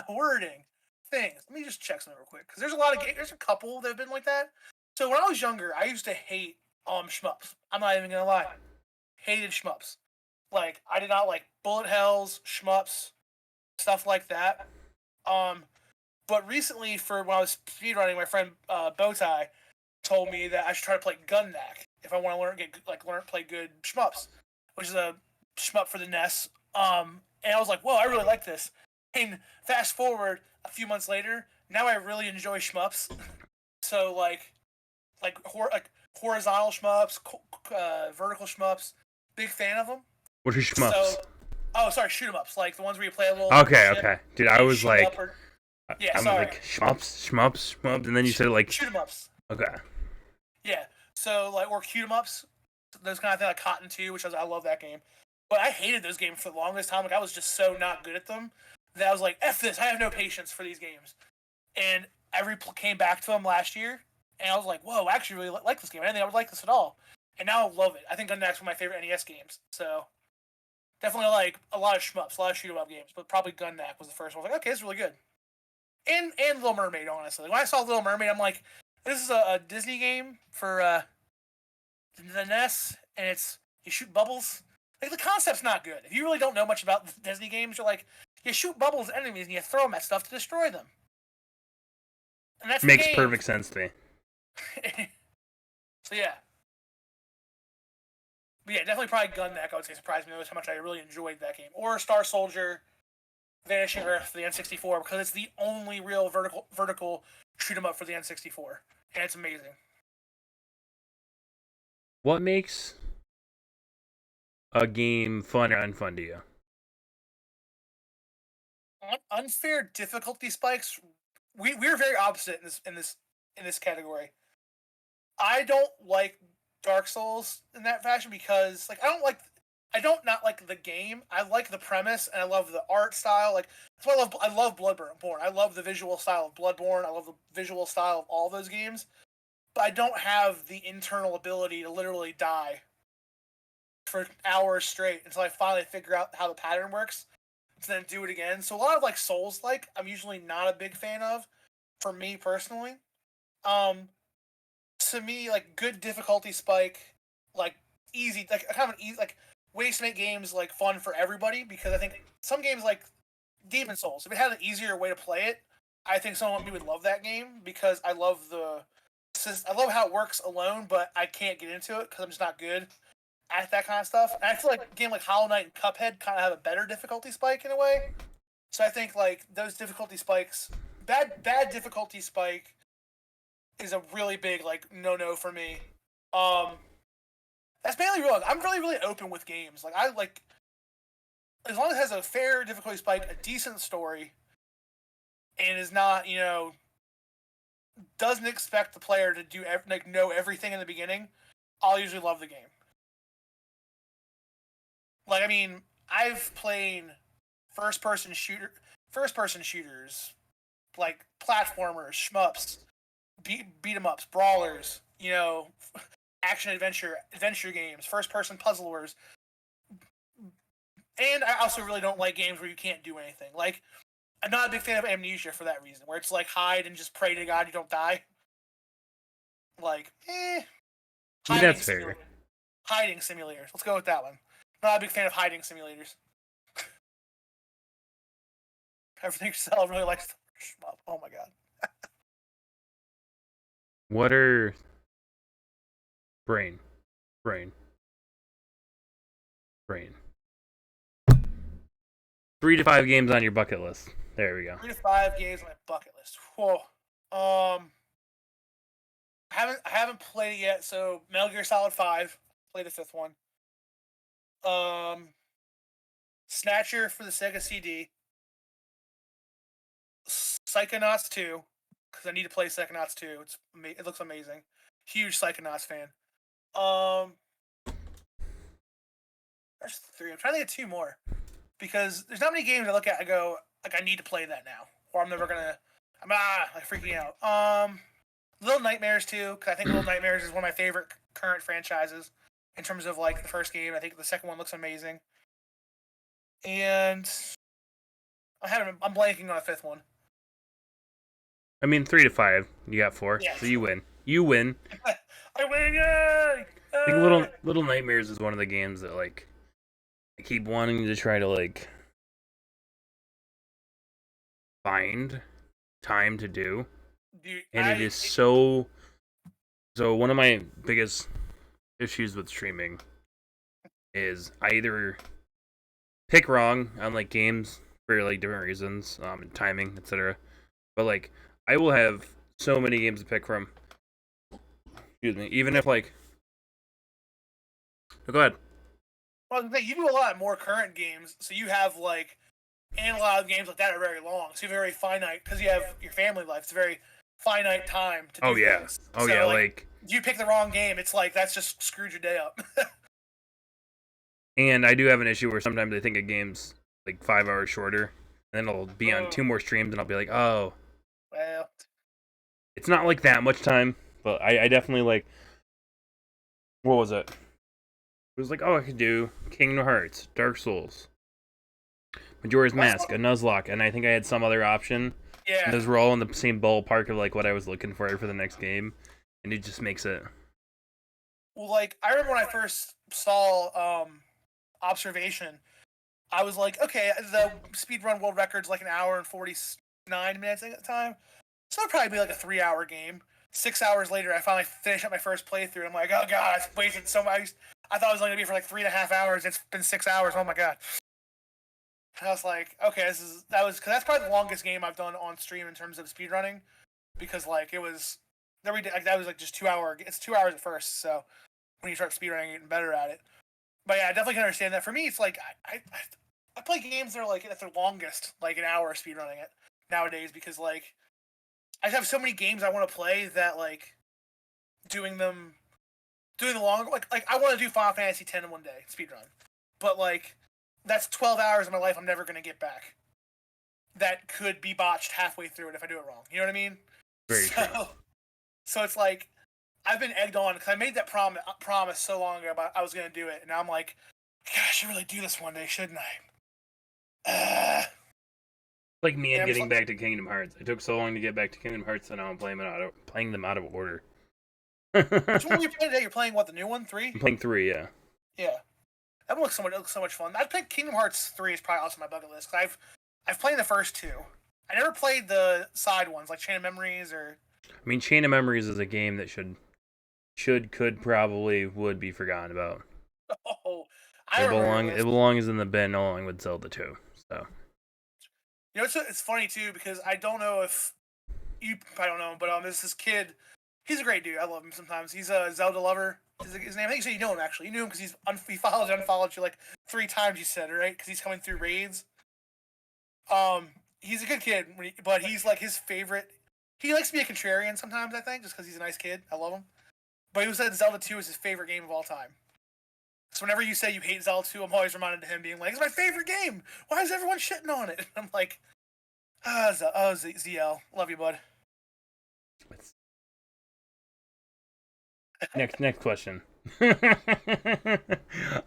Wording. Things. Let me just check something real quick. Because there's a lot of games. There's a couple that have been like that. So when I was younger, I used to hate shmups. I'm not even going to lie. Hated shmups. Like, I did not like bullet hells, shmups, stuff like that. But recently, for when I was speedrunning, my friend Bowtie told me that I should try to play Gunnak if I want to learn to play good shmups, which is a shmup for the NES. And I was like, whoa, I really like this. And fast forward a few months later, now I really enjoy shmups. So like horizontal shmups, vertical shmups, big fan of them. What are shmups? Shoot 'em ups, like the ones where you play a little. Okay. Dude, I was like, I'm like shmups, and then you said like shoot 'em ups. Okay. Yeah, so like or shoot 'em ups, those kind of things like Cotton 2, which I love that game. But I hated those games for the longest time. Like, I was just so not good at them that I was like, F this. I have no patience for these games. And I came back to them last year, and I was like, whoa, I actually really like this game. I didn't think I would like this at all. And now I love it. I think Gunnack's one of my favorite NES games. So definitely like a lot of shmups, a lot of shoot-em-up games. But probably Gunnack was the first one. I was like, okay, this is really good. And Little Mermaid, honestly. When I saw Little Mermaid, I'm like, this is a Disney game for the NES, and you shoot bubbles. Like, the concept's not good. If you really don't know much about Disney games, you're like, you shoot bubbles at enemies and you throw them at stuff to destroy them. And that's makes perfect sense to me. So yeah. But yeah, definitely probably Gunnak, I would say, surprised me most how much I really enjoyed that game. Or Star Soldier, Vanishing Earth for the N64, because it's the only real vertical shoot 'em up for the N64. And it's amazing. What makes a game fun or unfun to you? Unfair difficulty spikes. We're very opposite in this category. I don't like Dark Souls in that fashion because like I don't not like the game. I like the premise and I love the art style. Like that's why I love Bloodborne. I love the visual style of Bloodborne. I love the visual style of all those games. But I don't have the internal ability to literally die for hours straight until I finally figure out how the pattern works. to then do it again. So a lot of like Souls, like I'm usually not a big fan of, for me personally. To me, like good difficulty spike, like easy, like kind of an easy, like ways to make games like fun for everybody. Because I think some games like Demon Souls, if it had an easier way to play it, I think someone like me would love that game because I love I love how it works alone, but I can't get into it because I'm just not good at that kind of stuff. And I feel like a game like Hollow Knight and Cuphead kind of have a better difficulty spike in a way. So I think like those difficulty spikes, bad difficulty spike is a really big like no for me. That's mainly real. I'm really open with games. Like I like as long as it has a fair difficulty spike, a decent story, and is not doesn't expect the player to do know everything in the beginning. I'll usually love the game. Like I mean, I've played first person shooters, like platformers, shmups, beat 'em ups, brawlers, action adventure games, first person puzzlers. And I also really don't like games where you can't do anything. Like I'm not a big fan of Amnesia for that reason, where it's like hide and just pray to God you don't die. Like, That's fair. Hiding simulators. Let's go with that one. Not a big fan of hiding simulators. Everything Cell really likes to shmup. Oh my god. What are brain? 3 to 5 games on your bucket list. There we go. 3 to 5 games on my bucket list. Whoa. I haven't played it yet. So Metal Gear Solid 5. Played the 5th one. Snatcher for the Sega CD. Psychonauts 2, because I need to play Psychonauts 2. It looks amazing. Huge Psychonauts fan. There's 3. I'm trying to get 2 more because there's not many games I look at. I go like I need to play that now, or I'm never gonna. I'm like freaking out. Little Nightmares 2, because I think Little Nightmares is one of my favorite current franchises in terms of like the first game. I think the second one looks amazing, and I'm blanking on a 5th one. I mean, 3 to 5. You got 4, yes. So you win. You win. I win! Yay! I think Little Nightmares is one of the games that like I keep wanting to try to like find time to do, and it is so. So one of my biggest issues with streaming is I either pick wrong on like games for like different reasons, and timing, etc. But like I will have so many games to pick from. Excuse me. Even if like, go ahead. Well, you do a lot more current games, so you have like, and a lot of games like that are very long. So you have very finite because you have your family life. It's a very finite time to do things. Oh yeah, like you pick the wrong game, it's like that's just screwed your day up. And I do have an issue where sometimes I think a game's like 5 hours shorter, and then it'll be on 2 more streams, and I'll be like, oh, well, it's not like that much time, but I definitely like. What was it? It was like, oh, I could do Kingdom Hearts, Dark Souls, Majora's Mask, a Nuzlocke, and I think I had some other option. Yeah. And those were all in the same ballpark of like what I was looking for the next game, and it just makes it. Well, like I remember when I first saw Observation, I was like, okay, the speedrun world record's like 1 hour and 49 minutes at the time, so it'd probably be like a 3-hour game. 6 hours later, I finally finished up my first playthrough. I'm like, oh god, I wasted so much. I thought it was only gonna be for like 3.5 hours. It's been 6 hours. Oh my god. I was like, okay, because that's probably the longest game I've done on stream in terms of speedrunning, because like it was that was like just 2 hour. It's 2 hours at first, so when you start speedrunning, you're getting better at it. But yeah, I definitely can understand that. For me, it's like I play games that are like at their longest, like 1 hour speedrunning it nowadays, because like I have so many games I want to play that like doing the long like I want to do Final Fantasy X in one day speedrun, but like that's 12 hours of my life I'm never gonna get back. That could be botched halfway through it if I do it wrong. You know what I mean? Very true. So it's like I've been egged on because I made that promise so long ago about I was gonna do it, and now I'm like, gosh, I should really do this one day, shouldn't I? Like me and Yeah, getting back to Kingdom Hearts. I took so long to get back to Kingdom Hearts, and now I'm playing them out of order. which one are you playing today? You're playing what, the new one, 3? I'm playing 3, yeah. Yeah, that one looks so much fun. I think Kingdom Hearts 3 is probably also on my bucket list. Cause I've played the first 2. I never played the side ones like Chain of Memories or. I mean, Chain of Memories is a game that could probably would be forgotten about. Oh, I remember It belongs in the bin along with Zelda 2. So. You know, it's funny too because I don't know if you probably don't know, but there's this kid. He's a great dude. I love him sometimes. He's a Zelda lover. His name. I think you said you know him actually. You knew him because he followed and unfollowed you like 3 times. You said right because he's coming through raids. He's a good kid, but he's like his favorite. He likes to be a contrarian sometimes. I think just because he's a nice kid. I love him. But he said Zelda 2 is his favorite game of all time. So whenever you say you hate Zelda 2, I'm always reminded of him being like, "It's my favorite game. Why is everyone shitting on it?" And I'm like, ZL, love you, bud. Next question.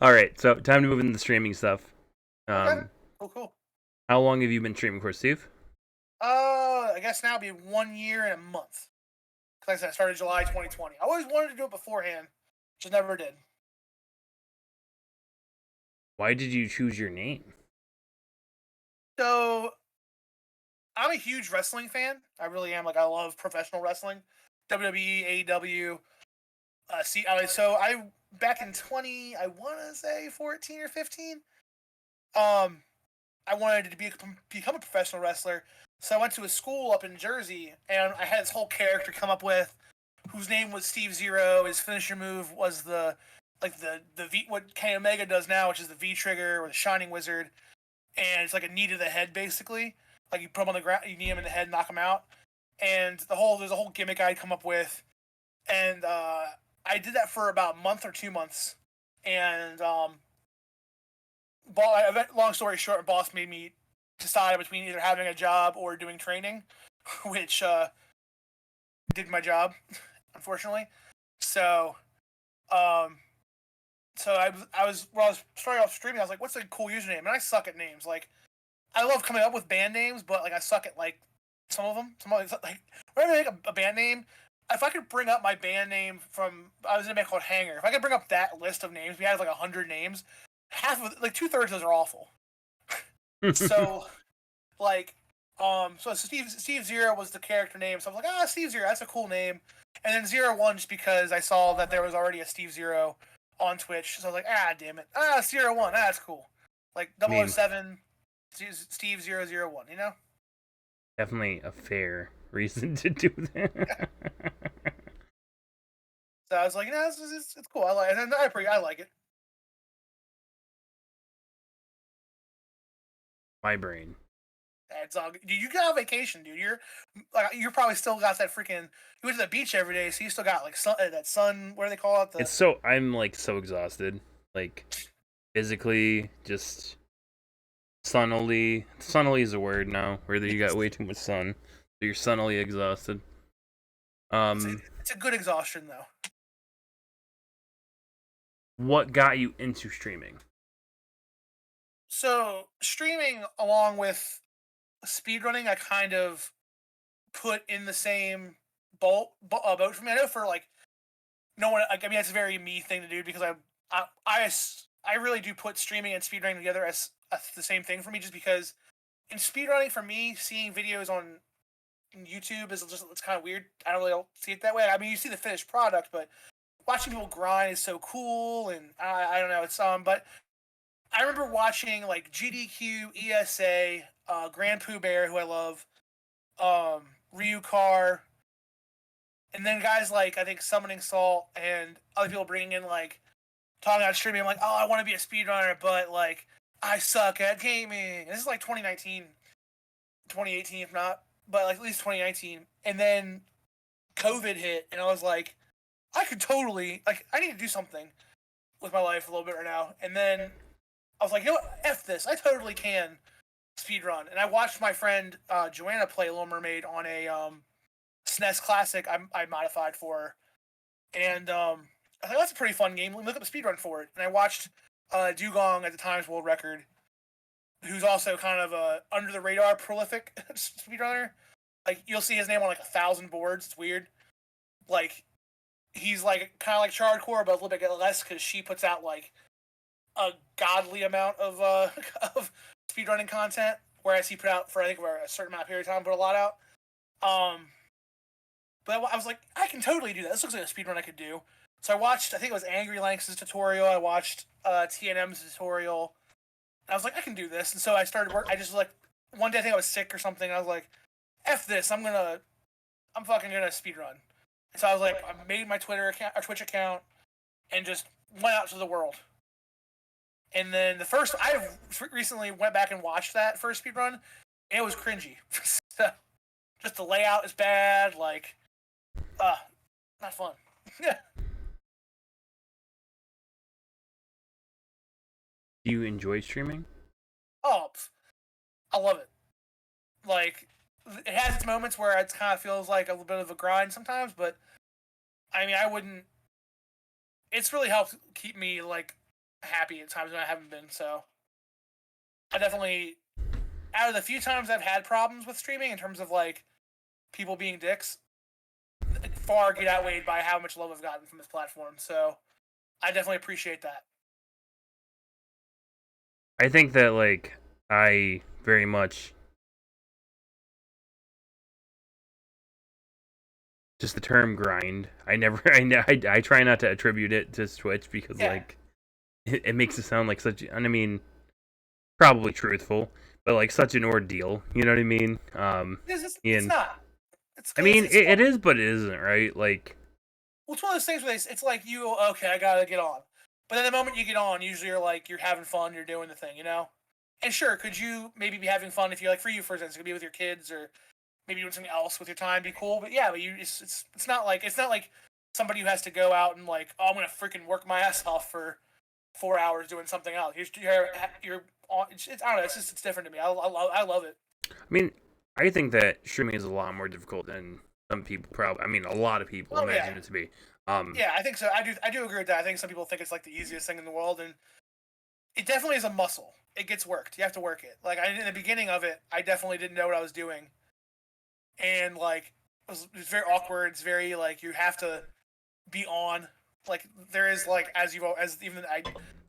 All right, so time to move into the streaming stuff. Okay. Cool. How long have you been streaming for, Steve? I guess now it'll be 1 year and a month. Like I said, I started July 2020. I always wanted to do it beforehand, just never did. Why did you choose your name? So, I'm a huge wrestling fan. I really am. Like, I love professional wrestling. WWE, AEW. So I, back in I want to say 14 or 15, I wanted to become a professional wrestler. So I went to a school up in Jersey, and I had this whole character come up with, whose name was SteveZero. His finisher move was the V, what Kenny Omega does now, which is the V trigger or the Shining Wizard, and it's like a knee to the head basically. Like you put him on the ground, you knee him in the head, knock him out, and there's a whole gimmick I'd come up with, and I did that for about a month or 2 months, and long story short, boss made me decide between either having a job or doing training, which did my job, unfortunately. So, I was starting off streaming. I was like, "What's a cool username?" And I suck at names. Like, I love coming up with band names, but like I suck at like some of them. Like whenever I make a band name, if I could bring up my band name from, I was in a band called Hanger. If I could bring up that list of names, we had like 100 names. Half of like 2/3 of those are awful. So, like, so SteveZero was the character name. So I was like, SteveZero, that's a cool name. And then 01 just because I saw that there was already a SteveZero on Twitch. So I was like, damn it. 01, that's cool. Like 007, SteveZero01, you know? Definitely a fair reason to do that. So I was like, it's cool. I like it. I like it. My brain. It's all good. Dude, you got on vacation, dude. You're probably still got that freaking. You went to the beach every day, so you still got like that sun. What do they call it? I'm like so exhausted, like physically, just sunnily. Sunnily is a word now. Where you got way too much sun, so you're sunnily exhausted. It's a good exhaustion though. What got you into streaming? So streaming, along with speedrunning, I kind of put in the same boat for me. I know for like no one. Like, I mean, it's a very me thing to do because I really do put streaming and speedrunning together as the same thing for me. Just because in speedrunning, for me, seeing videos on YouTube it's kind of weird. I don't really see it that way. I mean, you see the finished product, but watching people grind is so cool, and I don't know. It's but I remember watching like GDQ, ESA, Grand Pooh Bear, who I love, Ryu Car, and then guys like I think Summoning Salt and other people bringing in like talking about streaming. I'm like, I want to be a speedrunner, but like I suck at gaming. And this is like 2019, 2018, if not, but like at least 2019. And then COVID hit, and I was like, I could totally I need to do something with my life a little bit right now. And then I was like, you know what? F this. I totally can speedrun. And I watched my friend Joanna play Little Mermaid on a SNES Classic I modified for her. And I thought that's a pretty fun game. Let me look up a speedrun for it. And I watched Dugong at the Times World Record. who's also kind of a under the radar prolific speedrunner. Like you'll see his name on like 1,000 boards. It's weird. Like he's like kind of like Chardcore, but a little bit less because she puts out like a godly amount of of speedrunning content, whereas he put out for I think for a certain amount of period of time, put a lot out. But I was like, I can totally do that. This looks like a speedrun I could do. So I watched, I think it was Angry Lanx's tutorial. I watched TNM's tutorial. And I was like, I can do this. And so I started work. I just like one day I think I was sick or something. And I was like, F this. I'm fucking gonna speedrun. And so I was like, I made my Twitter account or Twitch account and just went out to the world. And then I recently went back and watched that first speedrun. And it was cringy. So, just the layout is bad. Like, not fun. Yeah. Do you enjoy streaming? Oh, I love it. Like, it has its moments where it kind of feels like a little bit of a grind sometimes, but I mean, I wouldn't. It's really helped keep me like happy at times when I haven't been. So, I definitely, out of the few times I've had problems with streaming in terms of like people being dicks, far get outweighed by how much love I've gotten from this platform. So, I definitely appreciate that. I think that like I very much just the term grind. I try not to attribute it to Twitch because like it makes it sound like such. And I mean, probably truthful, but like such an ordeal. You know what I mean? It's not. It is, but it isn't, right? Like, well, it's one of those things where it's like okay, I gotta get on. But then the moment you get on, usually you're having fun, you're doing the thing, you know? And sure, could you maybe be having fun if you're like, for you, for instance, it could be with your kids or maybe doing something else with your time, be cool. But yeah, but it's not like somebody who has to go out and like, oh, I'm gonna freaking work my ass off for 4 hours doing something else. You're on. I don't know. It's different to me. I love it. I mean, I think that streaming is a lot more difficult than some people probably. I mean, a lot of people imagine it to be. Yeah, I think so. I do agree with that. I think some people think it's like the easiest thing in the world, and it definitely is a muscle. It gets worked. You have to work it. Like in the beginning of it, I definitely didn't know what I was doing, and like it was very awkward. It's very like you have to be on. Like there is like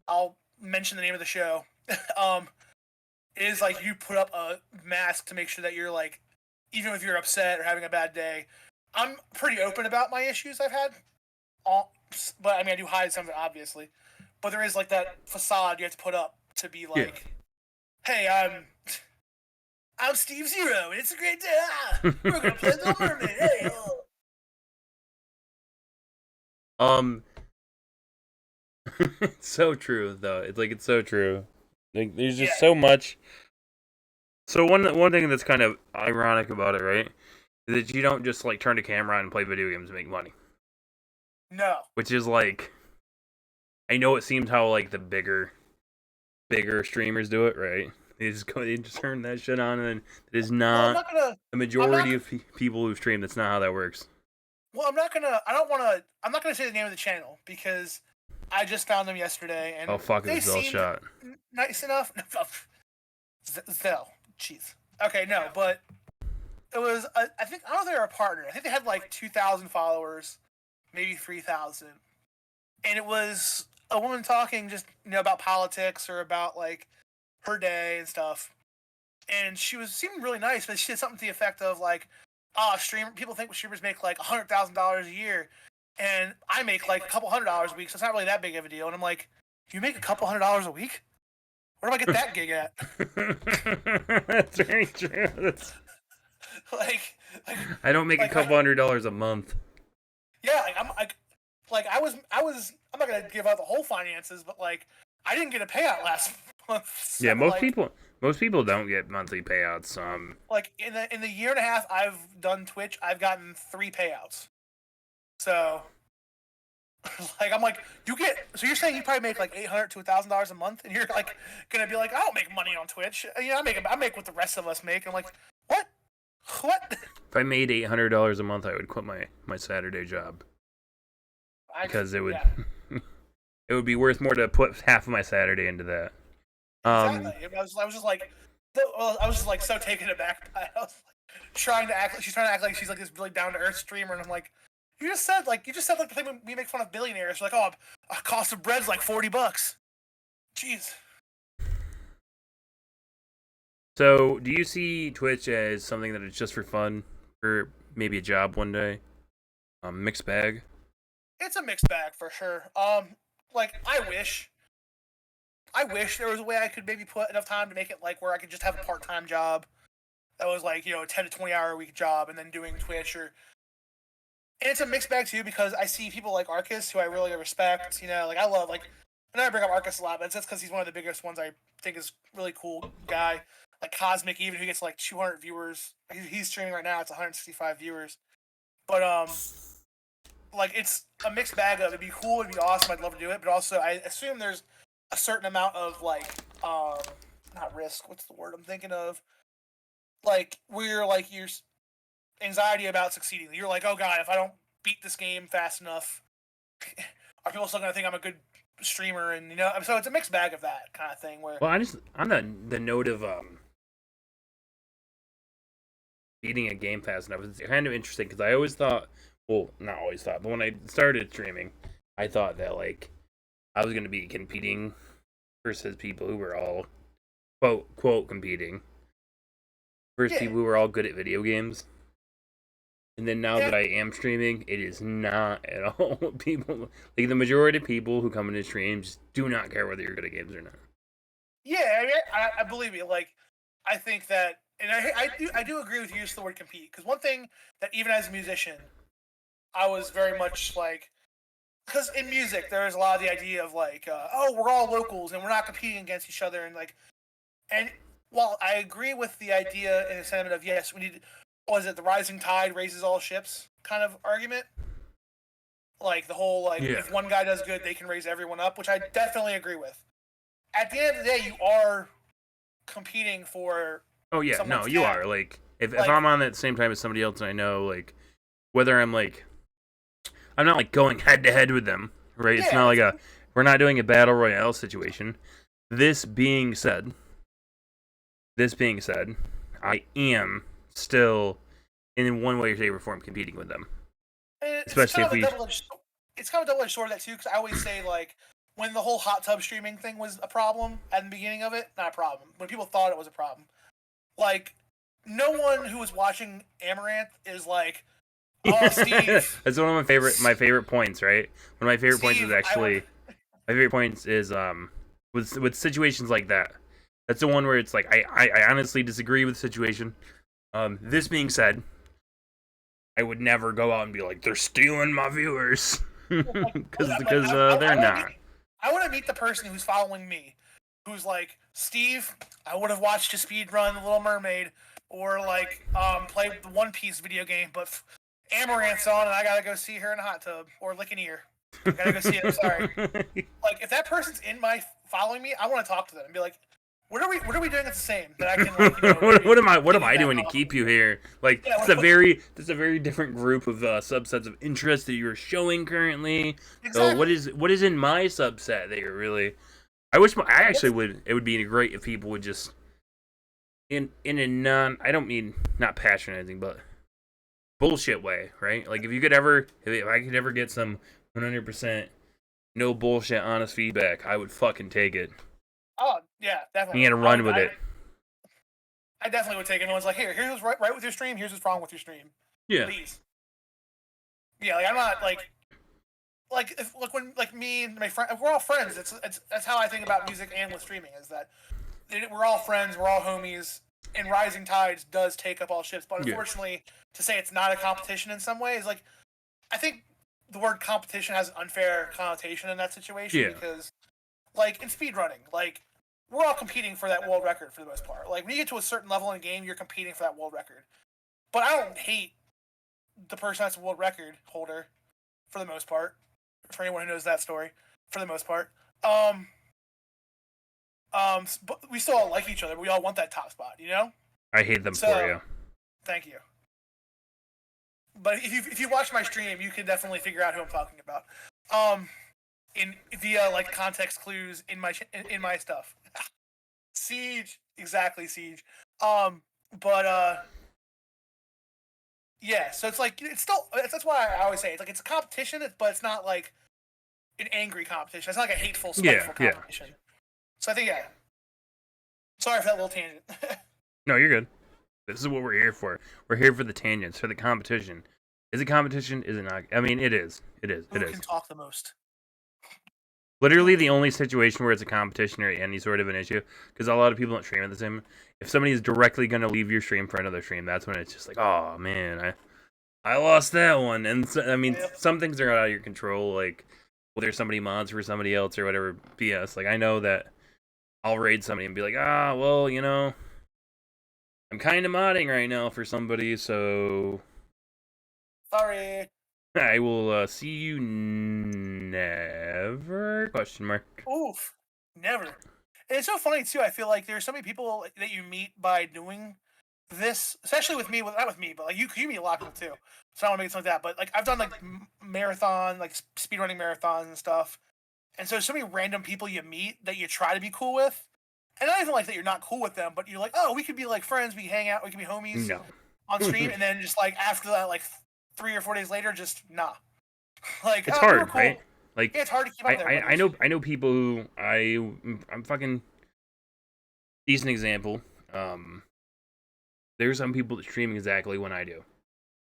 I'll mention the name of the show. Is like you put up a mask to make sure that you're like, even if you're upset or having a bad day. I'm pretty open about my issues I've had. But I mean, I do hide some of it, obviously. But there is like that facade you have to put up to be like, hey, I'm SteveZero, and it's a great day. We're gonna play the mermaid. Hey, It's so true though. It's so true. Like there's just so much. So one thing that's kind of ironic about it, right, is that you don't just like turn the camera on and play video games to make money. No. Which is like, I know it seems how like the bigger streamers do it, right? They just turn that shit on, and it is not the majority of people who stream. That's not how that works. Well, I'm not gonna say the name of the channel because I just found them yesterday, and They seemed nice enough. Zell, jeez. Okay, no, but it was. I don't know if they were a partner. I think they had like 2,000 followers, maybe 3,000, and it was a woman talking just about politics or about like her day and stuff. And she was seeming really nice, but she said something to the effect of like, people think streamers make like $100,000 a year, and I make like a couple $100 a week, so it's not really that big of a deal. And I'm like, you make a couple $100 a week? Where do I get that gig at? That's very true. That's... like, I don't make a couple $100 a month. Yeah, I'm not gonna give out the whole finances, but like, I didn't get a payout last month. So yeah, most people don't get monthly payouts. Like in the year and a half I've done Twitch, I've gotten 3 payouts. So, like, I'm like, so you're saying you probably make like $800 to $1,000 a month, and you're like gonna be like, I don't make money on Twitch. I make what the rest of us make. I'm like, what? If I made $800 a month, I would quit my Saturday job because it would it would be worth more to put half of my Saturday into that. Um, Exactly. I was just like, I was just like so taken aback by it. I was like, trying to act like she's like this really down to earth streamer, and I'm like, you just said like the thing when we make fun of billionaires. You're like, oh, a cost of bread's like $40. Jeez. so do you see Twitch as something that is just for fun, or maybe a job one day? Mixed bag. It's a mixed bag for sure. Like I wish there was a way I could maybe put enough time to make it like where I could just have a part-time job that was like, a 10 to 20 hour a week job and then doing Twitch or. And it's a mixed bag too because I see people like Arcus who I really respect. Like I love like. I know I bring up Arcus a lot, but it's just because he's one of the biggest ones I think is really cool guy. Like Cosmic, even who gets like 200 viewers. He's streaming right now. It's 165 viewers. But like it's a mixed bag of it'd be cool, it'd be awesome, I'd love to do it, but also I assume there's a certain amount of like not risk, what's the word I'm thinking of? Like where like your anxiety about succeeding. You're like, oh god, if I don't beat this game fast enough, are people still gonna think I'm a good streamer? And so it's a mixed bag of that kind of thing where Well, on the note of beating a game fast enough, it's kind of interesting because I always thought, well, not always thought, but when I started streaming, I thought that like I was gonna be competing versus people who were all quote competing versus people who were all good at video games. And then now that I am streaming, it is not at all people like the majority of people who come into streams do not care whether you're good at games or not. Yeah, I mean, I believe it. Like, I think that, and I do agree with you use the word compete because one thing that even as a musician, I was very much like, because in music there is a lot of the idea of like, oh, we're all locals and we're not competing against each other, and while I agree with the idea and the sentiment of yes, we need, was it the rising tide raises all ships kind of argument, like the whole like if one guy does good, they can raise everyone up, which I definitely agree with. At the end of the day, you are competing for. Oh yeah, no, you are like if I'm on at the same time as somebody else, and I know like whether I'm not like going head to head with them, right? It's not like we're not doing a battle royale situation. This being said, I am still in one way or shape or form competing with them. Especially if it's kind of a double-edged sword of that too, because I always say like when the whole hot tub streaming thing was a problem at the beginning of it, not a problem. When people thought it was a problem, like no one who was watching Amaranth is like, oh, Steve. That's one of my favorite points, right? One of my favorite points is actually my favorite points is with situations like that. That's the one where it's like I honestly disagree with the situation. This being said, I would never go out and be like they're stealing my viewers because they're not. I want to meet the person who's following me, who's like, Steve, I would have watched you speed run The Little Mermaid or like play the One Piece video game, but Amaranth's on and I gotta go see her in a hot tub or lick an ear. I gotta go see it. I'm sorry. Like if that person's in my following me, I want to talk to them and be like, what are we doing that's the same that I can like, what am I doing to keep you here? Like it's a very different group of subsets of interest that you're showing currently. Exactly. So what is in my subset that you're really I would be great if people would just in a I don't mean not patronizing, but bullshit way, right? Like if I could ever get some 100% no bullshit honest feedback, I would fucking take it. Oh, yeah, definitely. You gotta run with it. I definitely would take it. And was like, here's what's right with your stream. Here's what's wrong with your stream. Yeah. Please. Yeah, like I'm not like if when like me and my friend, we're all friends. That's how I think about music and with streaming is that we're all friends, we're all homies, and rising tides does take up all ships. But unfortunately, to say it's not a competition in some way is like, I think the word competition has an unfair connotation in that situation because, like in speedrunning, like we're all competing for that world record for the most part. Like when you get to a certain level in a game, you're competing for that world record. But I don't hate the person that's a world record holder for the most part. For anyone who knows that story, for the most part. But we still all like each other. We all want that top spot, you know? I hate them for you. Thank you. But if you watch my stream, you can definitely figure out who I'm talking about. In via like context clues in my stuff. Siege, exactly, Siege. But yeah. So it's like it's still that's why I always say it's like it's a competition, but it's not like an angry competition. It's not like a hateful, spiteful competition. So I think Sorry for that little tangent. No, you're good. This is what we're here for. We're here for the tangents, for the competition. Is it competition? Is it not? I mean, it is. It is. Who can talk the most? Literally the only situation where it's a competition or any sort of an issue, because a lot of people don't stream at the same. If somebody is directly going to leave your stream for another stream, that's when it's just like, oh man, I lost that one. And so, I mean, some things are out of your control, like whether somebody mods for somebody else or whatever BS. Like I know that I'll raid somebody and be like, well, I'm kind of modding right now for somebody, so sorry. I will see you never? Question mark. Oof, never. And it's so funny too. I feel like there's so many people that you meet by doing this, especially with me. Not with me, but like you meet a lot of people too. So I don't want to make it something like that. But like I've done like marathon, like speedrunning marathons and stuff. And so many random people you meet that you try to be cool with, and not even like that you're not cool with them, but you're like, oh, we could be like friends, we hang out, we can be homies on stream, and then just like after that, like 3 or 4 days later, just nah. Like it's hard, cool. right? Like it's hard to keep up there. I know people who I'm fucking decent example. There's some people that stream exactly when I do.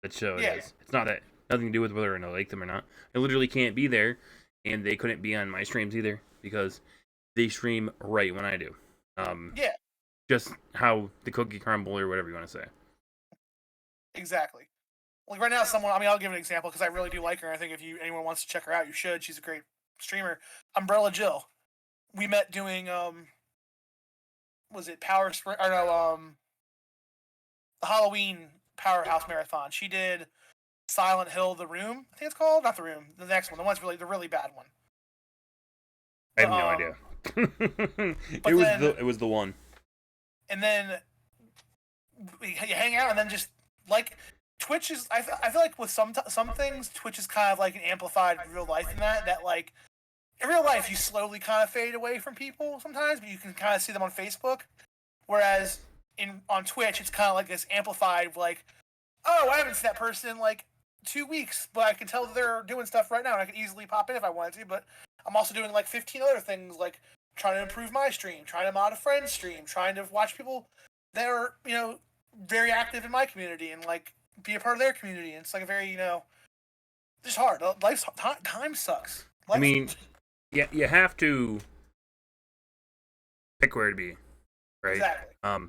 That show it is. It's not that nothing to do with whether I like them or not. I literally can't be there, and they couldn't be on my streams either because they stream right when I do. Just how the cookie crumble or whatever you want to say. Exactly. Like right now, I'll give an example because I really do like her. I think if anyone wants to check her out, you should. She's a great streamer. Umbrella Jill. We met doing was it Power Spring or no the Halloween Powerhouse Marathon. She did Silent Hill, The Room. I think it's called, not The Room. The next one, the really bad one. I have no idea. It was the one. And then you hang out, and then just like Twitch is. I feel like with some things, Twitch is kind of like an amplified real life in that like in real life you slowly kind of fade away from people sometimes, but you can kind of see them on Facebook. Whereas on Twitch, it's kind of like this amplified like, oh, I haven't seen that person in like 2 weeks, but I can tell that they're doing stuff right now, and I could easily pop in if I wanted to. But I'm also doing like 15 other things, like trying to improve my stream, trying to mod a friend's stream, trying to watch people that are, very active in my community and like be a part of their community. And it's like a very, just hard. Time sucks. I mean, yeah, you have to pick where to be, right? Exactly.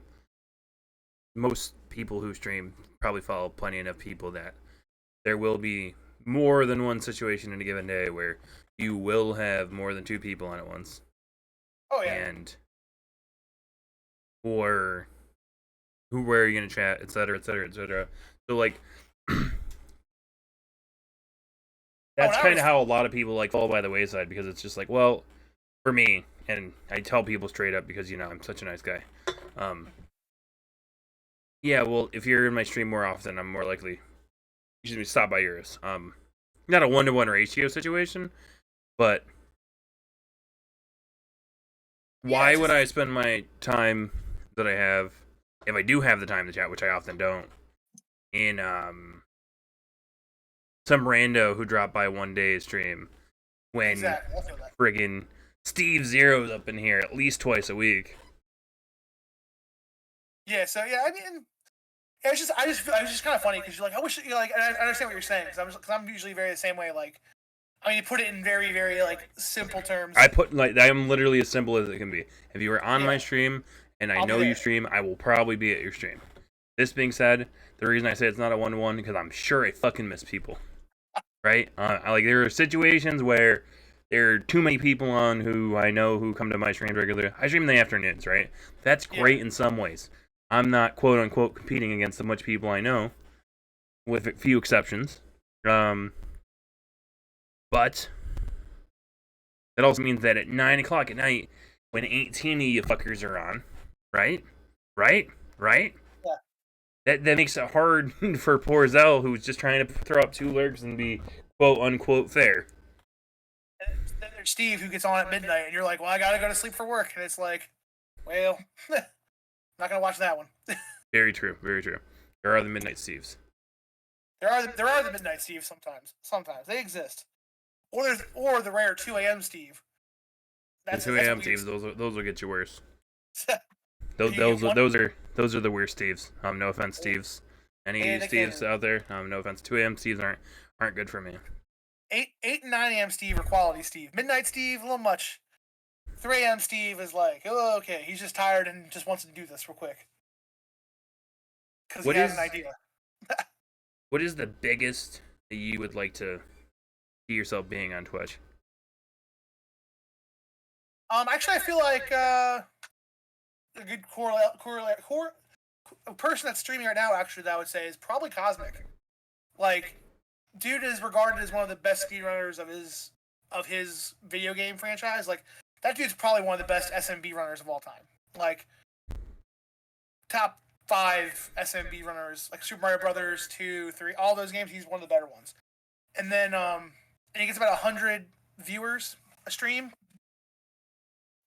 Most people who stream probably follow plenty enough people that there will be more than one situation in a given day where you will have more than 2 people on at once. Oh yeah. And or where are you gonna chat, etc., etc., etc. So like that's kind of how a lot of people like fall by the wayside, because it's just like, well, for me, and I tell people straight up because I'm such a nice guy. Yeah, well, if you're in my stream more often, I'm more likely to stop by yours. Not a 1-to-1 ratio situation, but why would I spend my time that I have, if I do have the time to chat, which I often don't, in some rando who dropped by one day stream when friggin' SteveZero's up in here at least twice a week? Yeah, so yeah, I mean, it was just kind of funny because you're like, I wish and I understand what you're saying because I'm usually very the same way. Like, I mean, you put it in very, very like simple terms. I'm literally as simple as it can be. If you are on my stream and I know you stream, I will probably be at your stream. This being said, the reason I say it's not a 1-to-1 because I'm sure I fucking miss people. Right? There are situations where there are too many people on who I know who come to my streams regularly. I stream in the afternoons, right? That's great in some ways. I'm not quote unquote competing against so much people I know, with a few exceptions. But that also means that at 9 o'clock at night, when 18 of you fuckers are on, right? Yeah. That makes it hard for poor Zell, who's just trying to throw up 2 lurks and be quote unquote fair. And then there's Steve, who gets on at midnight, and you're like, well, I gotta go to sleep for work, and it's like, Well, not gonna watch that one. Very true. Very true. There are the Midnight Steves. There are the Midnight Steve sometimes. Sometimes they exist. Or the rare 2 a.m. Steve. The 2 that's a.m. weird. Steves, those will get you worse. You get one- Those are the worst Steves. No offense, Steves. Any Yeah, they Steves can- out there? No offense. 2 a.m. Steves aren't good for me. 8 and 9 a.m. Steve are quality Steve. Midnight Steve, a little much. 3 a.m. Steve is like, oh, okay, he's just tired and just wants to do this real quick. Because he What has is- an idea. What is the biggest that you would like to see yourself being on Twitch? Actually, I feel like a good a person that's streaming right now, actually, that I would say is probably Cosmic. Like, dude is regarded as one of the best speedrunners of his video game franchise. Like, that dude's probably one of the best SMB runners of all time. Like, top 5 SMB runners, like Super Mario Brothers 2, 3, all those games. He's one of the better ones. And then, and he gets about 100 viewers a stream.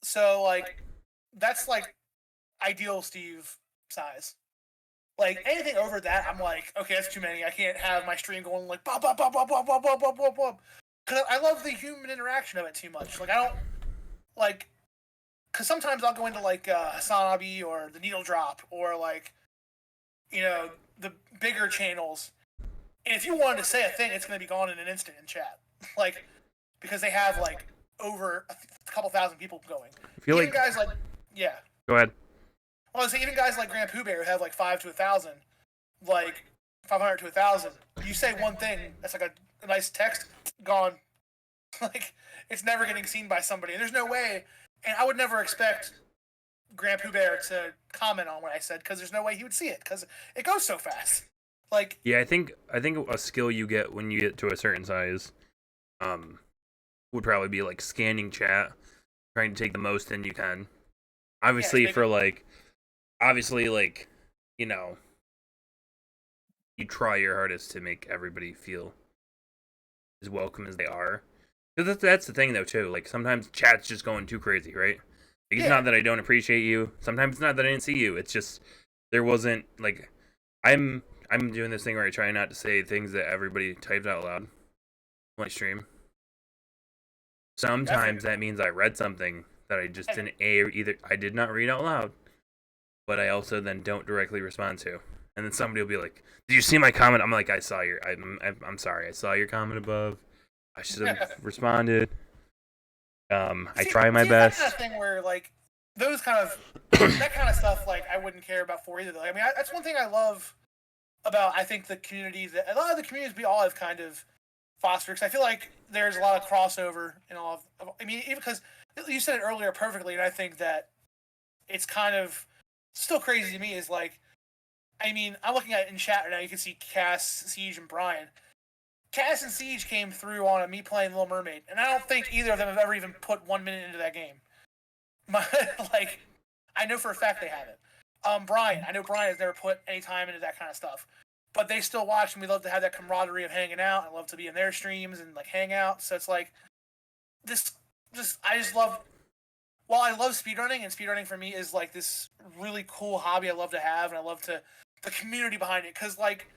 So, like, that's like ideal Steve size. Like, anything over that, I'm like, okay, that's too many. I can't have my stream going like bop bop bop bop bop bop bop bop bop bop. Because I love the human interaction of it too much. Like, I don't like, because sometimes I'll go into like Hasanabi or the Needle Drop or like, you know, the bigger channels. And if you wanted to say a thing, it's going to be gone in an instant in chat. Like, because they have like over a couple thousand people going. I feel Even like. guys like, yeah. Go ahead. Well, I was saying even guys like Grand Pooh Bear who have like 5 to 1,000, like 500 to 1,000. You say one thing that's like a nice text, gone. Like, it's never getting seen by somebody. And there's no way, and I would never expect Grand Pooh Bear to comment on what I said because there's no way he would see it because it goes so fast. Like, Yeah, I think a skill you get when you get to a certain size, would probably be like scanning chat, trying to take the most in you can. Obviously, you know, you try your hardest to make everybody feel as welcome as they are. Because that's the thing, though, too. Like, sometimes chat's just going too crazy, right? Like, it's not that I don't appreciate you. Sometimes it's not that I didn't see you. It's just, there wasn't, like, I'm doing this thing where I try not to say things that everybody typed out loud when I stream. Sometimes that means I read something that I just didn't either I did not read out loud, but I also then don't directly respond to. And then somebody will be like, "Did you see my comment?" I'm like, I'm sorry. I saw your comment above. I should have responded. I try my best. That's kind of thing where like those kind of that kind of stuff, like I wouldn't care about for either. I mean, that's one thing I love about I think the community that a lot of the communities we all have kind of fostered. Because I feel like there's a lot of crossover in all of. I mean, even because you said it earlier perfectly, and I think that it's kind of still crazy to me. Is like, I mean, I'm looking at it in chat right now. You can see Cass, Siege, and Brian. Cass and Siege came through on me playing Little Mermaid, and I don't think either of them have ever even put 1 minute into that game. Like, I know for a fact they haven't. Brian, I know Brian has never put any time into that kind of stuff, but they still watch, and we love to have that camaraderie of hanging out. I love to be in their streams and like hang out. So it's like I just love. While I love speedrunning, and speedrunning for me is like this really cool hobby I love to have, and I love the community behind it, because like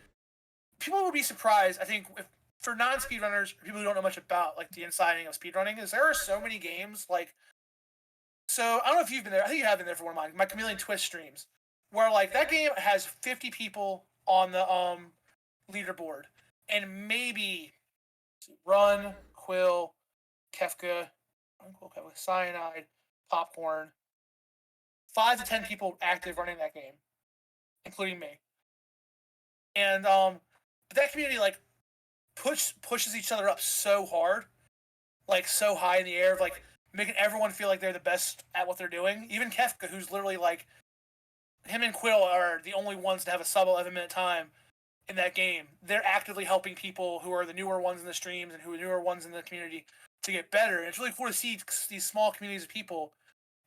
people would be surprised. I think if for non-speedrunners, people who don't know much about like the insiding of speedrunning, is there are so many games like. So I don't know if you've been there. I think you have been there for one of my Chameleon Twist streams, where like that game has 50 people on the leaderboard, and maybe Run, Quill, Kefka, Cyanide, Popcorn, 5 to 10 people active running that game, including me. And that community like pushes each other up so hard, like so high in the air, like making everyone feel like they're the best at what they're doing. Even Kefka, who's literally like, him and Quill are the only ones to have a sub 11-minute time in that game. They're actively helping people who are the newer ones in the streams and who are newer ones in the community to get better. And it's really cool to see these small communities of people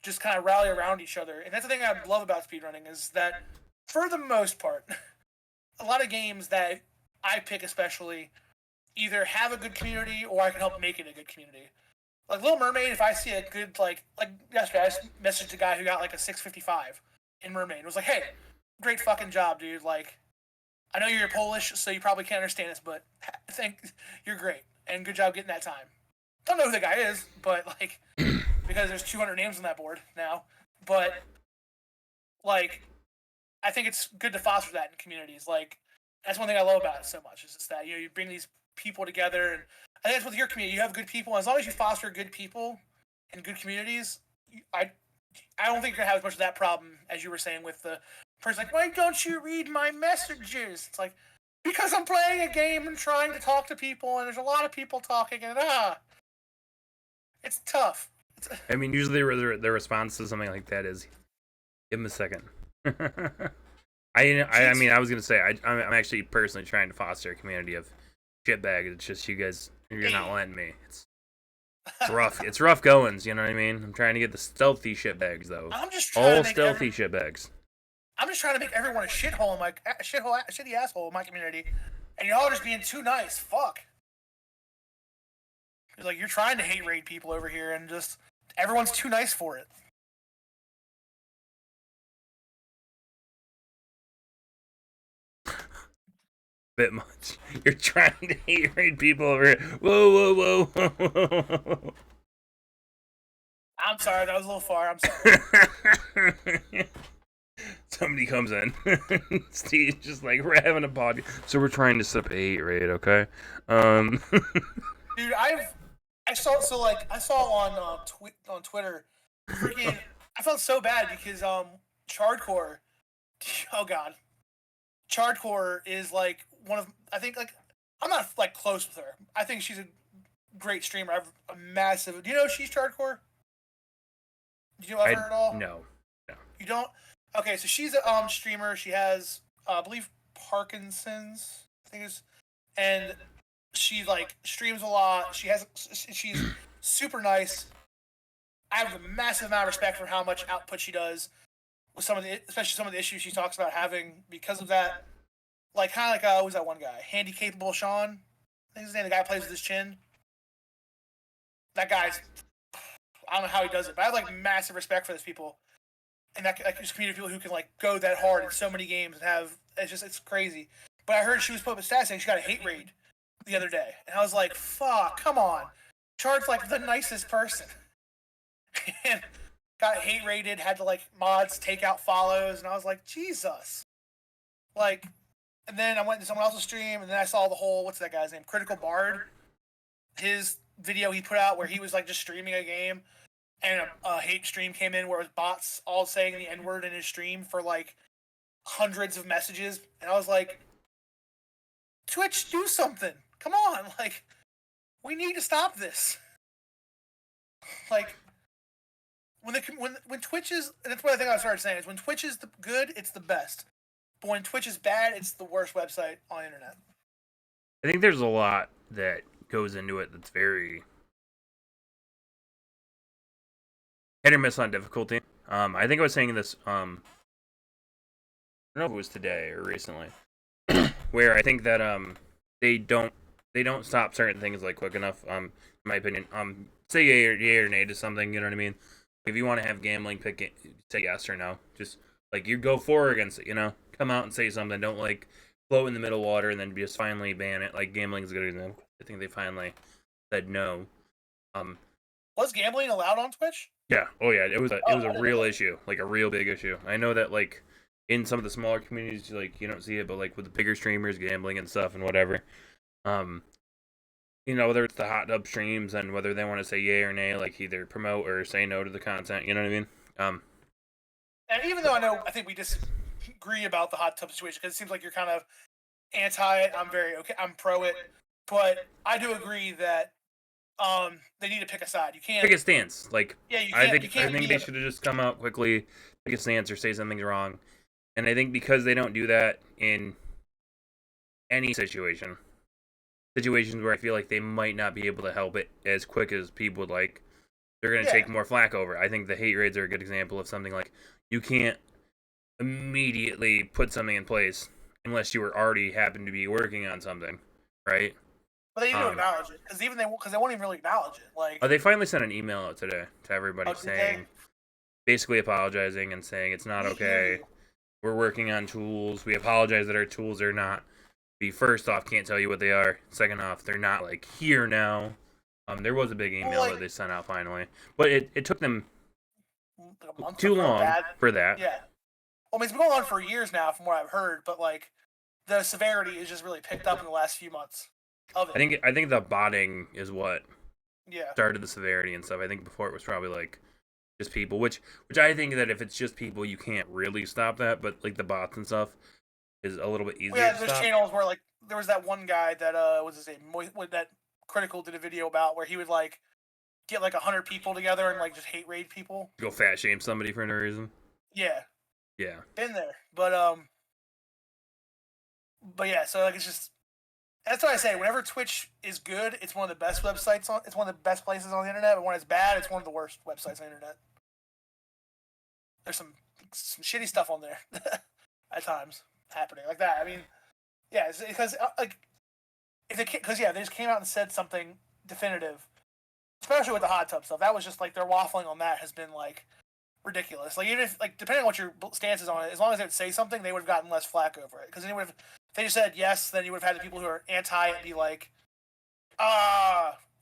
just kind of rally around each other. And that's the thing I love about speedrunning, is that for the most part, a lot of games that I pick especially either have a good community or I can help make it a good community. Like Little Mermaid, if I see a good like yesterday, I just messaged a guy who got like a 655 in Mermaid. It was like, hey, great fucking job, dude. Like, I know you're Polish, so you probably can't understand this, but I think you're great and good job getting that time. Don't know who the guy is, but like, because there's 200 names on that board now. But like, I think it's good to foster that in communities. Like, that's one thing I love about it so much is just that you bring these people together, and I think that's with your community. You have good people. As long as you foster good people and good communities, I don't think you're gonna have as much of that problem as you were saying with the person like, why don't you read my messages? It's like, because I'm playing a game and trying to talk to people, and there's a lot of people talking, and it's tough. I mean, usually their response to something like that is, give them a second. I mean, I was gonna say I'm actually personally trying to foster a community of shitbags. It's just you guys, you're not letting me. It's rough. It's rough goings. You know what I mean? I'm trying to get the stealthy shitbags though. I'm just trying all to make stealthy shitbags. I'm just trying to make everyone a shithole in my shitty asshole in my community, and y'all are just being too nice. Fuck. Like you're trying to hate raid people over here, and just everyone's too nice for it. Bit much. You're trying to hate raid people over here. Whoa, whoa, whoa, whoa. I'm sorry, that was a little far. I'm sorry. Somebody comes in. Steve's just like, we're having a podcast, so we're trying to set up a hate raid, okay? Dude, I saw on Twitter, freaking, I felt so bad because Chardcore, oh god, Chardcore is like one of, I think, like, I'm not like close with her. I think she's a great streamer. I have a massive. Do you know she's Chardcore? Did you ever heard at all? No. You don't? Okay, so she's a streamer. She has, I believe, Parkinson's. I think it's, and she like streams a lot. She's super nice. I have a massive amount of respect for how much output she does with especially some of the issues she talks about having because of that. Like kind of like who's that one guy? Handy Capable Sean. I think his name. The guy who plays with his chin. That guy's. I don't know how he does it, but I have like massive respect for those people, and that like this community of people who can like go that hard in so many games and have it's crazy. But I heard she was put up a stat saying she got a hate raid the other day, and I was like, "Fuck, come on!" Chard's like the nicest person, and got hate raided. Had to like mods take out follows, and I was like, Jesus, like. And then I went to someone else's stream, and then I saw the whole what's that guy's name? Critical Bard. His video he put out where he was like just streaming a game. And a hate stream came in where it was bots all saying the N-word in his stream for like hundreds of messages. And I was like, Twitch, do something. Come on. Like, we need to stop this. Like, when Twitch is, and that's what I think I started saying, is when Twitch is good, it's the best. But when Twitch is bad, it's the worst website on the internet. I think there's a lot that goes into it that's very hit or miss on difficulty. I think I was saying this, I don't know if it was today or recently, where I think that they don't stop certain things like quick enough. In my opinion, say yay or nay to something. You know what I mean? If you want to have gambling, pick it, say yes or no. Just like you go for or against it. You know, come out and say something. Don't like float in the middle water and then just finally ban it. Like gambling is a good example. I think they finally said no. Was gambling allowed on Twitch? Yeah. Oh yeah. It was a real issue, like a real big issue. I know that like in some of the smaller communities, like you don't see it, but like with the bigger streamers, gambling and stuff and whatever, you know, whether it's the hot tub streams and whether they want to say yay or nay, like either promote or say no to the content. You know what I mean? And even though I think we disagree about the hot tub situation because it seems like you're kind of anti it. I'm pro it, but I do agree that they need to pick a side. You can't pick a stance. Like yeah, I think they should have just come out quickly, pick a stance or say something's wrong. And I think because they don't do that in any situations where I feel like they might not be able to help it as quick as people would like, they're going to take more flack over it. I think the hate raids are a good example of something like you can't immediately put something in place unless you were already happen to be working on something, right? But they need to acknowledge it, because they won't even really acknowledge it. Like, they finally sent an email out today to everybody saying, they? basically apologizing and saying it's not okay. We're working on tools. We apologize that our tools are not. First off, can't tell you what they are. Second off, they're not like here now. There was a big email that they sent out finally, but it took them too long for that. Yeah. Well, I mean, it's been going on for years now, from what I've heard, but like the severity is just really picked up in the last few months of it. I think the botting is what yeah started the severity and stuff. I think before it was probably like just people, which I think that if it's just people, you can't really stop that, but like the bots and stuff is a little bit easier. Well, yeah, there's channels where like there was that one guy that what's his name, that Critical did a video about, where he would like get like 100 people together and like just hate raid people. Go fat shame somebody for no reason. Yeah. Yeah. Been there, but yeah. So like it's just, that's what I say. Whenever Twitch is good, it's one of the best websites on. It's one of the best places on the internet. But when it's bad, it's one of the worst websites on the internet. There's some shitty stuff on there at times happening like that. I mean, yeah, it's because like they just came out and said something definitive, especially with the hot tub stuff. That was just like their waffling on that has been like ridiculous. Like even if like depending on what your stance is on it, as long as they would say something, they would have gotten less flack over it. Because if they just said yes, then you would have had the people who are anti it be like,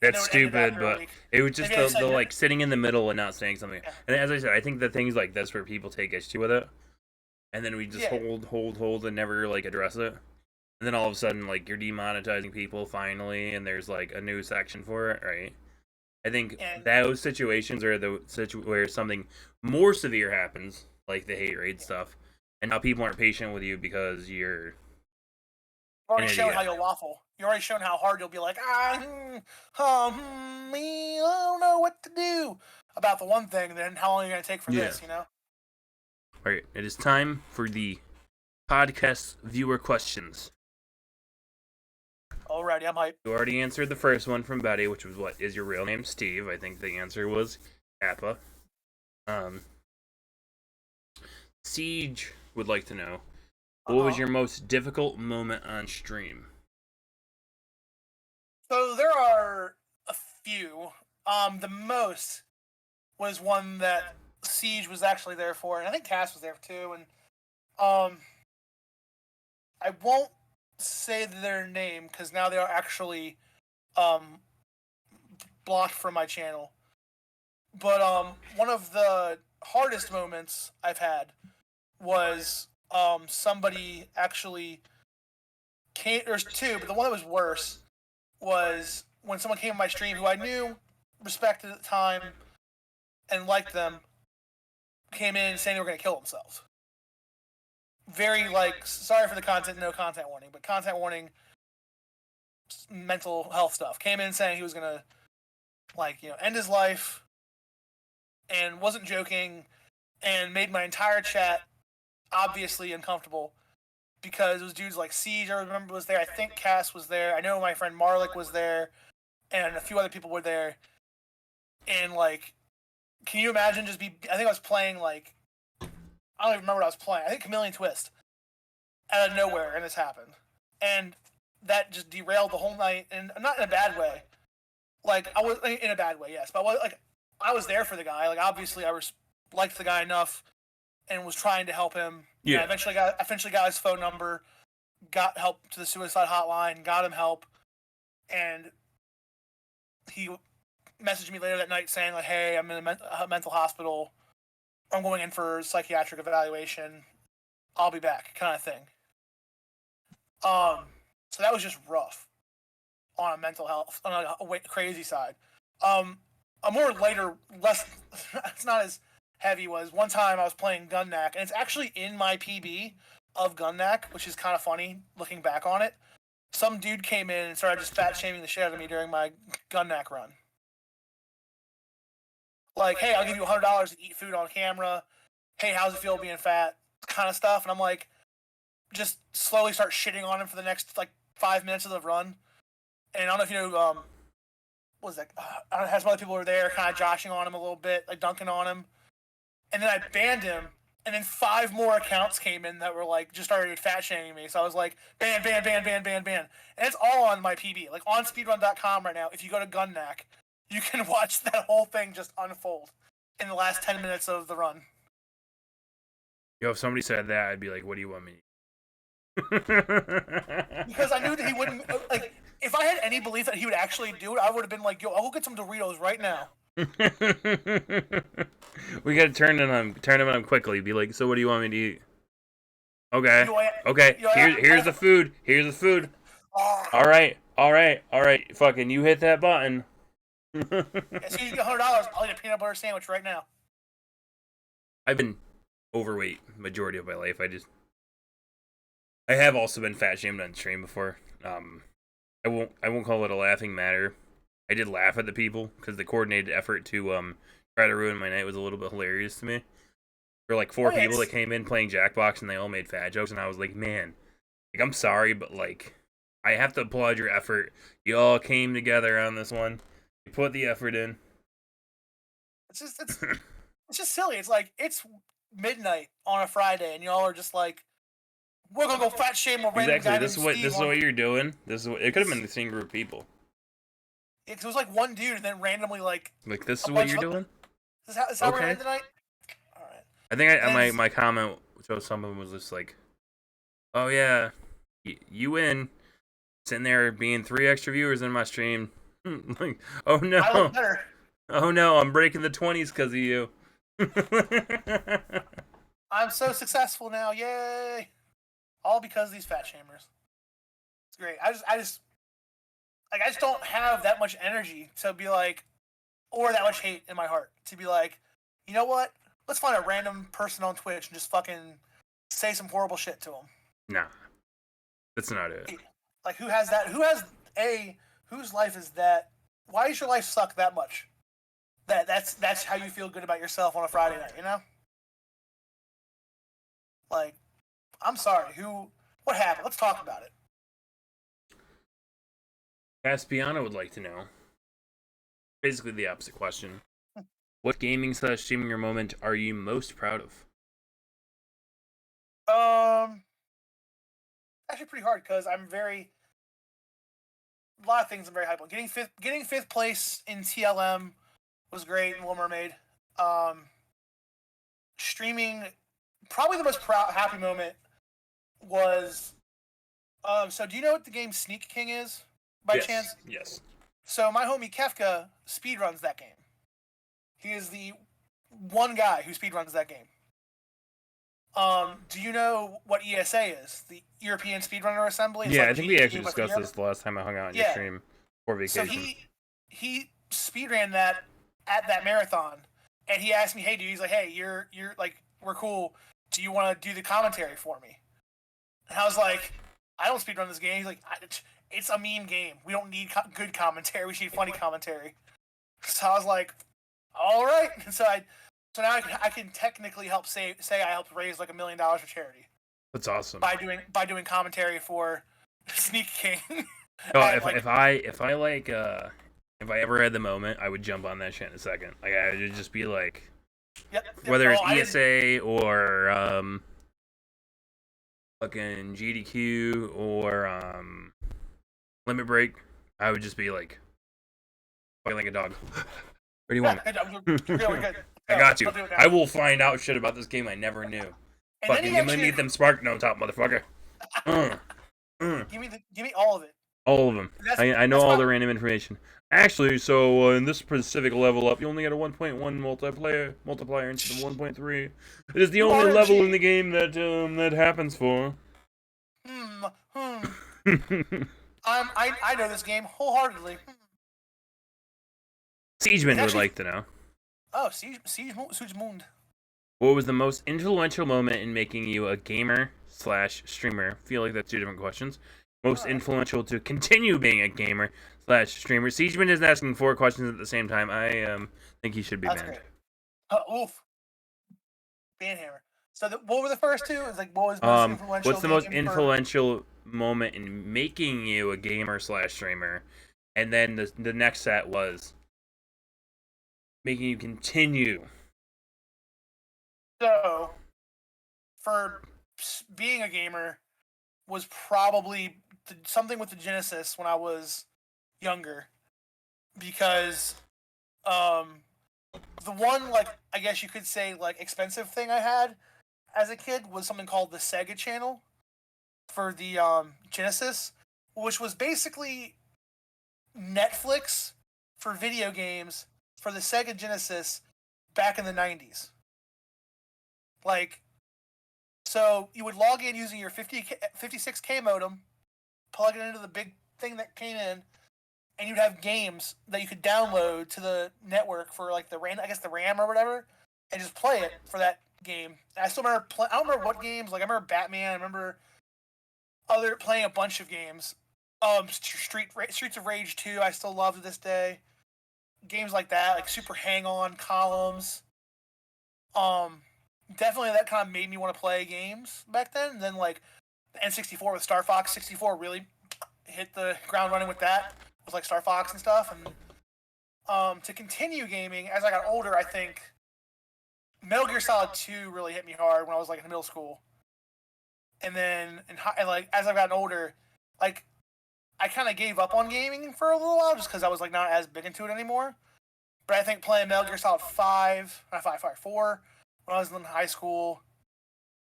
that's stupid, but it was just the like sitting in the middle and not saying something. Yeah. And as I said, I think that things like this where people take issue with it, and then we just hold and never like address it. And then all of a sudden, like, you're demonetizing people finally, and there's like a new section for it, right? I think those situations are where something more severe happens, like the hate raid stuff, and now people aren't patient with you because you're already shown how you'll waffle. You're already shown how hard you'll be like, me, I don't know what to do about the one thing, then how long are you going to take for this, you know? All right, it is time for the podcast viewer questions. Alrighty, I'm hyped. You already answered the first one from Betty, which was, what is your real name, Steve? I think the answer was Kappa. Siege would like to know, what was your most difficult moment on stream? So there are a few. The most was one that Siege was actually there for, and I think Cass was there too. And I won't say their name because now they are actually blocked from my channel. But one of the hardest moments I've had was somebody actually came. There's two, but the one that was worse was when someone came on my stream who I knew, respected at the time, and liked them, came in saying they were going to kill themselves. Very, like, sorry for the content, no content warning, but content warning, mental health stuff. Came in saying he was going to, like, you know, end his life, and wasn't joking, and made my entire chat obviously uncomfortable, because it was dudes like Siege, I remember, was there. I think Cass was there. I know my friend Marlik was there, and a few other people were there. And, like, can you imagine I think I was playing, like, I don't even remember what I was playing. I think Chameleon Twist. Out of nowhere, and this happened. And that just derailed the whole night, and not in a bad way. Like, I was in a bad way, yes. But I was there for the guy. Like, obviously, I liked the guy enough and was trying to help him. Yeah. I eventually got his phone number, got help to the suicide hotline, got him help, and he messaged me later that night saying, like, hey, I'm in a mental hospital. I'm going in for psychiatric evaluation. I'll be back, kind of thing. So that was just rough on a mental health, on a crazy side. A more lighter, less, it's not as heavy was one time I was playing Gunnack, and it's actually in my PB of Gunnack, which is kind of funny looking back on it. Some dude came in and started just fat shaming the shit out of me during my Gunnack run. Like, hey, I'll give you $100 to eat food on camera. Hey, how's it feel being fat? Kind of stuff. And I'm like, just slowly start shitting on him for the next, like, 5 minutes of the run. And I don't know if you know, what was that? I had some other people who were there kind of joshing on him a little bit, like dunking on him. And then I banned him. And then 5 more accounts came in that were like just started fat shaming me. So I was like, ban. And it's all on my PB. Like on speedrun.com right now, if you go to Gunnack, you can watch that whole thing just unfold in the last 10 minutes of the run. Yo, if somebody said that, I'd be like, what do you want me to Because I knew that he wouldn't, like, if I had any belief that he would actually do it, I would have been like, yo, I'll go get some Doritos right now. We gotta turn him on quickly. Be like, so what do you want me to eat? Okay. Here's the food. All right. Fucking, you hit that button. As soon as you get $100, I'll eat a peanut butter sandwich right now. I've been overweight majority of my life. I have also been fat shamed on stream before. I won't call it a laughing matter. I did laugh at the people because the coordinated effort to try to ruin my night was a little bit hilarious to me. There were like 4 people that came in playing Jackbox and they all made fat jokes, and I was like, man, like, I'm sorry, but like, I have to applaud your effort. You all came together on this one. You put the effort in. It's just silly. It's like it's midnight on a Friday, and y'all are just like, we're gonna go fat shame a random guy. This is what you're doing. It could have been the same group of people. It was like one dude, and then randomly like this is what you're doing. Is how we're ending tonight? All right. I think my comment to someone was just like, oh yeah, you win. Sitting there being 3 extra viewers in my stream. Like, oh no. I look better. Oh no, I'm breaking the 20s because of you. I'm so successful now, yay! All because of these fat shamers. It's great. I just don't have that much energy to be like, or that much hate in my heart to be like, you know what? Let's find a random person on Twitch and just fucking say some horrible shit to them. Nah, that's not it. Like, who has that? Whose life is that? Why does your life suck that much? That's how you feel good about yourself on a Friday night, you know? Like, I'm sorry. What happened? Let's talk about it. Caspiano would like to know. Basically the opposite question. What gaming/streaming moment are you most proud of? Actually pretty hard because a lot of things I'm very hyped on. Getting fifth place in TLM was great in Little Mermaid. Streaming, probably the most happy moment was. So do you know what the game Sneak King is by chance? Yes. So my homie Kefka speedruns that game. He is the one guy who speedruns that game. Do you know what ESA is? The European Speedrunner Assembly? It's I think we actually discussed this the last time I hung out on your stream for vacation. So he speedran that at that marathon, and he asked me, "Hey, dude," he's like, "Hey, you're like, we're cool. Do you want to do the commentary for me?" And I was like, "I don't speedrun this game." He's like, "It's a meme game. We don't need good commentary. We need funny commentary." So I was like, "All right." And so now I can technically help say I helped raise like $1 million for charity. That's awesome. By doing commentary for Sneak King. If I ever had the moment, I would jump on that shit in a second. Like, I would just be like, whether it's ESA or fucking GDQ or Limit Break, I would just be like, fucking like a dog. Where do you want it? I got you. I will find out shit about this game I never knew. Fucking give me them spark notes out, motherfucker. Give me all of it. All of them. I know all the random information. Actually, so in this specific level up, you only get a 1.1 multiplier instead of 1.3. It is the only level in the game that happens for. I know this game wholeheartedly. Siegeman would like to know. Oh, Siegemund. What was the most influential moment in making you a gamer/streamer? I feel like that's 2 different questions. Most influential to continue being a gamer/streamer. Siegeman is asking 4 questions at the same time. I think he should be banned. Oof. Banhammer. So what were the first 2? It's like, what was most influential? What's the most influential moment in making you a gamer/streamer? And then the next set was making you continue. So, for being a gamer was probably something with the Genesis when I was younger, because the one, like, I guess you could say, like, expensive thing I had as a kid was something called the Sega Channel for the Genesis, which was basically Netflix for video games for the Sega Genesis back in the 90s. Like, so you would log in using your 56K modem, plug it into the big thing that came in, and you'd have games that you could download to the network for, like, the RAM, I guess the RAM or whatever, and just play it for that game. And I still remember I don't remember what games. Like, I remember Batman. I remember playing a bunch of games. Streets of Rage 2, I still love to this day. Games like that, like Super Hang-On, Columns. Definitely that kind of made me want to play games back then. And then, like, the N64 with Star Fox 64 really hit the ground running with that, with, like, Star Fox and stuff. And to continue gaming as I got older, I think Metal Gear Solid 2 really hit me hard when I was, like, in middle school. And then, like, as I've gotten older, like, I kind of gave up on gaming for a little while just because I was, like, not as big into it anymore. But I think playing Metal Gear Solid 4 when I was in high school,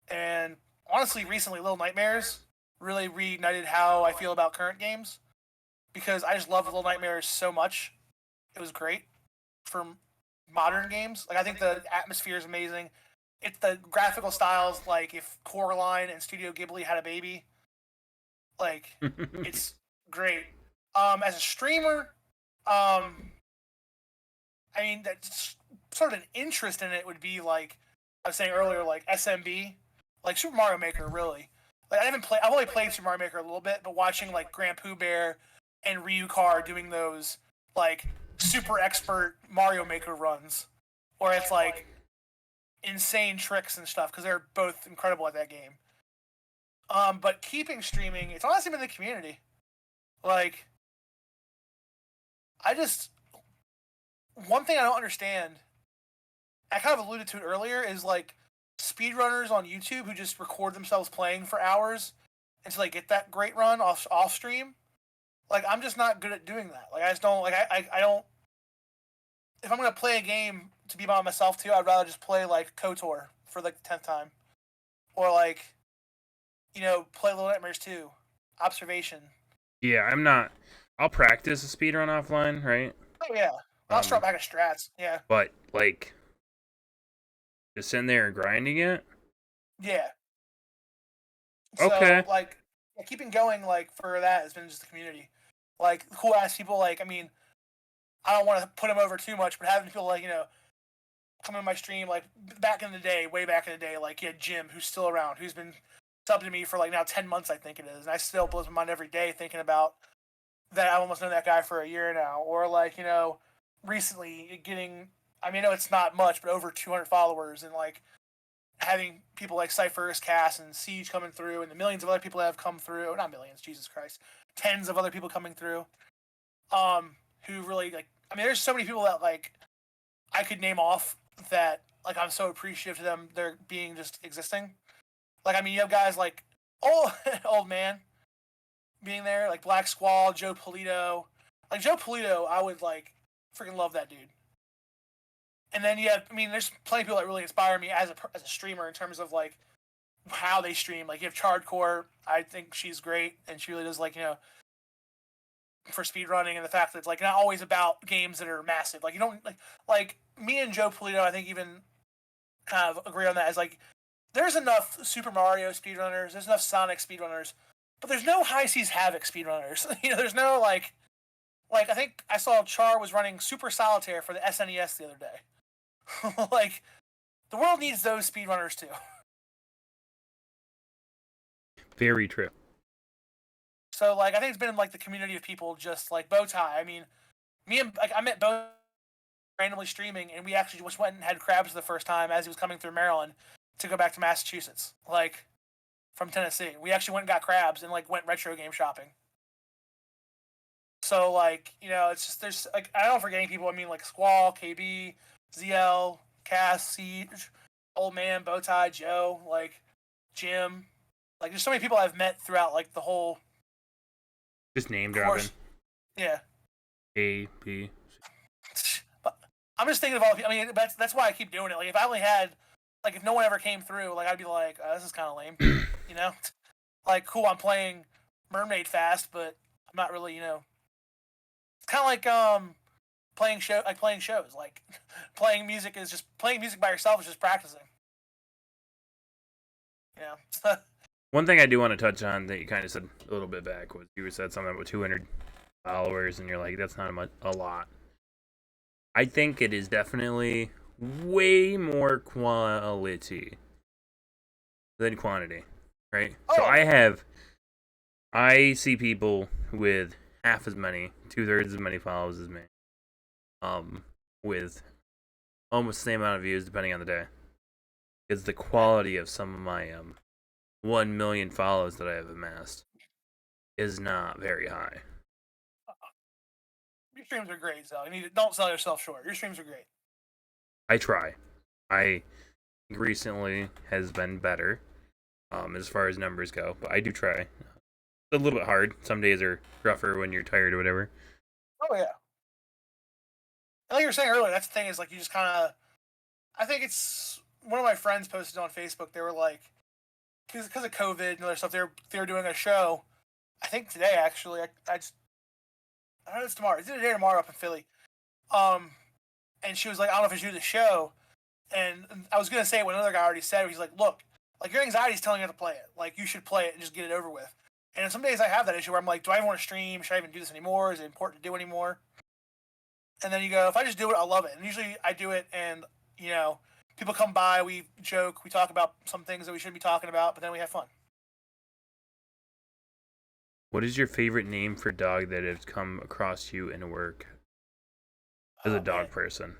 and honestly, recently, Little Nightmares really reignited how I feel about current games, because I just love Little Nightmares so much. It was great for modern games. Like, I think the atmosphere is amazing. It's the graphical styles, like if Coraline and Studio Ghibli had a baby, like, it's great. As a streamer, I mean, that's sort of an interest in it would be, like I was saying earlier, like SMB, like Super Mario Maker, really. Like, I've only played Super Mario Maker a little bit, but watching, like, Grand Pooh Bear and Ryukar doing those, like, super expert Mario Maker runs, where it's, like, insane tricks and stuff, because they're both incredible at that game. But keeping streaming, it's honestly been the community. Like, one thing I don't understand, I kind of alluded to it earlier, is, like, speedrunners on YouTube who just record themselves playing for hours until they get that great run off stream. Like, I'm just not good at doing that. Like, I just don't, like, I don't, if I'm going to play a game to be by myself too, I'd rather just play, like, KOTOR for, like, the 10th time. Or, like, you know, play Little Nightmares 2. Observation. Yeah, I'm not. I'll practice a speedrun offline, right? Oh, yeah. I'll start back at strats, yeah. But, like, just sitting there and grinding it? Yeah. Okay. So, like, keeping going, like, for that has been just the community. Like, cool ass people, like, I mean, I don't want to put them over too much, but having people, like, you know, come in my stream, like, back in the day, way back in the day, like, you had Jim, who's still around, who's been subbed to me for, like, now 10 months, I think it is, and I still blows my mind every day thinking about that. I've almost known that guy for a year now. Or, like, you know, recently getting, I mean, I know it's not much, but over 200 followers, and, like, having people like Cypher's Cass and Siege coming through, and the millions of other people that have come through, not millions, Jesus Christ, tens of other people coming through, who really, like, I mean, there's so many people that, like, I could name off that, like, I'm so appreciative to them, they're being just existing. Like, I mean, you have guys like old man being there, like Black Squall, Joe Polito. Like, Joe Polito, I would, like, freaking love that dude. And then you have, I mean, there's plenty of people that really inspire me as a streamer in terms of, like, how they stream. Like, you have Chardcore. I think she's great, and she really does, like, you know, for speedrunning, and the fact that it's, like, not always about games that are massive. Like, you don't, like me and Joe Polito, I think, even kind of agree on that, as, like, there's enough Super Mario speedrunners, there's enough Sonic speedrunners, but there's no High Seas Havoc speedrunners. You know, there's no, like, I think I saw Char was running Super Solitaire for the SNES the other day. Like, the world needs those speedrunners too. Very true. So, like, I think it's been, like, the community of people, just like Bowtie. I mean, I met Bo randomly streaming, and we actually just went and had crabs the first time as he was coming through Maryland to go back to Massachusetts, like, from Tennessee. We actually went and got crabs and, like, went retro game shopping. So, like, you know, it's just, there's, like, I don't forget any people. I mean, like, Squall, KB, ZL, Cass, Siege, Old Man, Bowtie, Joe, like, Jim. Like, there's so many people I've met throughout, like, the whole Just name course. dropping. Yeah. A, B. But I'm just thinking of all. I mean, that's why I keep doing it. Like, if I only had, like, if no one ever came through, like, I'd be like, this is kind of lame, you know? Like, cool, I'm playing Mermaid fast, but I'm not really, you know. It's kind of like playing shows. Like, playing music by yourself is just practicing. You know. One thing I do want to touch on that you kind of said a little bit back was you said something about 200 followers, and you're like, that's not a lot. I think it is definitely way more quality than quantity, right? Oh. So I see people with half as many, 2/3 as many followers as me, with almost the same amount of views depending on the day. Is the quality of some of my 1 million follows that I have amassed is not very high. Your streams are great, so don't sell yourself short. Your streams are great. I try. I think recently has been better as far as numbers go, but I do try. It's a little bit hard. Some days are rougher when you're tired or whatever. Oh, yeah. Like you were saying earlier, that's the thing is, like, you just kind of... I think it's... One of my friends posted on Facebook, they were like... Because of COVID and other stuff, they were doing a show. I think today, actually. I don't know, it's tomorrow. It's either today or tomorrow up in Philly. And she was like, I don't know if I should do the show. And I was going to say what another guy already said. He's like, look, like, your anxiety's telling you to play it. Like, you should play it and just get it over with. And some days I have that issue where I'm like, do I even want to stream? Should I even do this anymore? Is it important to do anymore? And then you go, if I just do it, I'll love it. And usually I do it and, you know, people come by, we joke, we talk about some things that we shouldn't be talking about, but then we have fun. What is your favorite name for dog that has come across you in work as a dog person?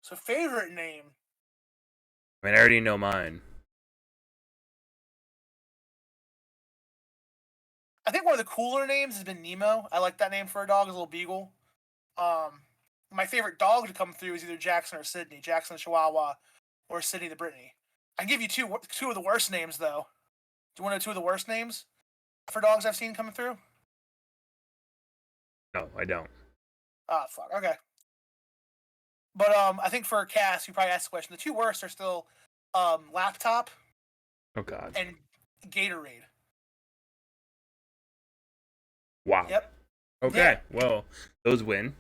So, favorite name? I mean, I already know mine. I think one of the cooler names has been Nemo. I like that name for a dog, a little beagle. My favorite dog to come through is either Jackson or Sydney. Jackson the Chihuahua or Sydney the Brittany. I can give you two of the worst names, though. Do you want to know two of the worst names for dogs I've seen coming through? No, I don't. Ah, fuck. Okay. But I think for Cass, you probably asked the question. The two worst are still Laptop Oh, God. and Gatorade. Wow. Yep. Okay, Yeah. well, those win.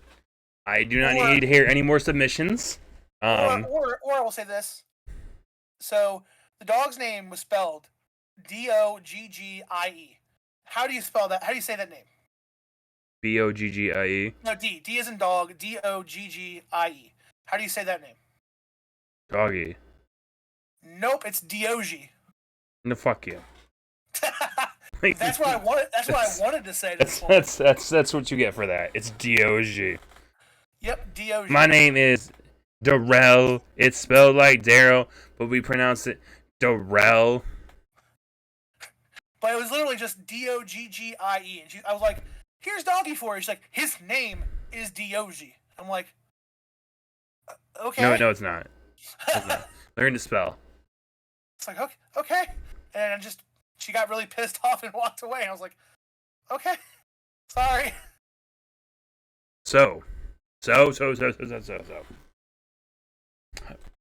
I do not need to hear any more submissions. Or I will say this. So, the dog's name was spelled Doggie. How do you spell that? How do you say that name? Boggie. No, D. D as in dog. Doggie. How do you say that name? Doggy. Nope, it's Diogi. No, fuck you. That's what I wanted. That's what I wanted to say. To this one. That's what you get for that. It's Dog. Yep, Diogi. My name is Darrell. It's spelled like Daryl, but we pronounce it Darrell. But it was literally just Doggie. And I was like, "Here's Doggy for you." She's like, "His name is Diogi." I'm like, "Okay." No, it's not. It's not. Learn to spell. It's like, okay. And she got really pissed off and walked away. And I was like, okay, sorry. So.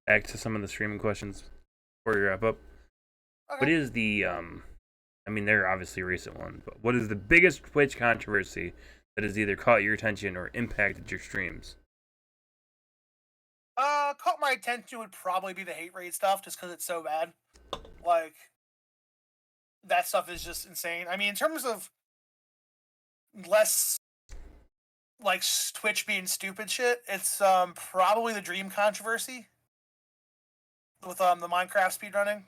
Back to some of the streaming questions before we wrap up. Okay. What is the, I mean, they're obviously recent ones, but what is the biggest Twitch controversy that has either caught your attention or impacted your streams? Caught my attention would probably be the hate rate stuff, just because it's so bad. Like, that stuff is just insane. I mean, in terms of less, like, Twitch being stupid shit, it's probably the Dream controversy with the Minecraft speedrunning.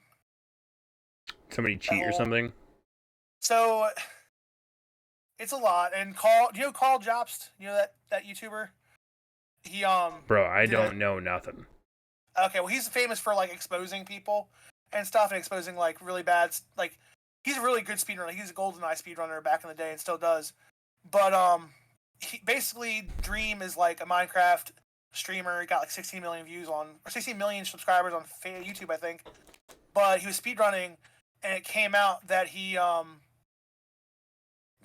Somebody cheat or something? So, it's a lot. And do you know Carl Jobst? You know that YouTuber? He Bro, I don't know nothing. Okay, well, he's famous for, like, exposing people and stuff, and exposing, like, really bad, like, he's a really good speedrunner. He's a GoldenEye speedrunner back in the day and still does. But basically, Dream is like a Minecraft streamer. He got like 16 million views or 16 million subscribers on YouTube, I think. but he was speedrunning, and it came out that he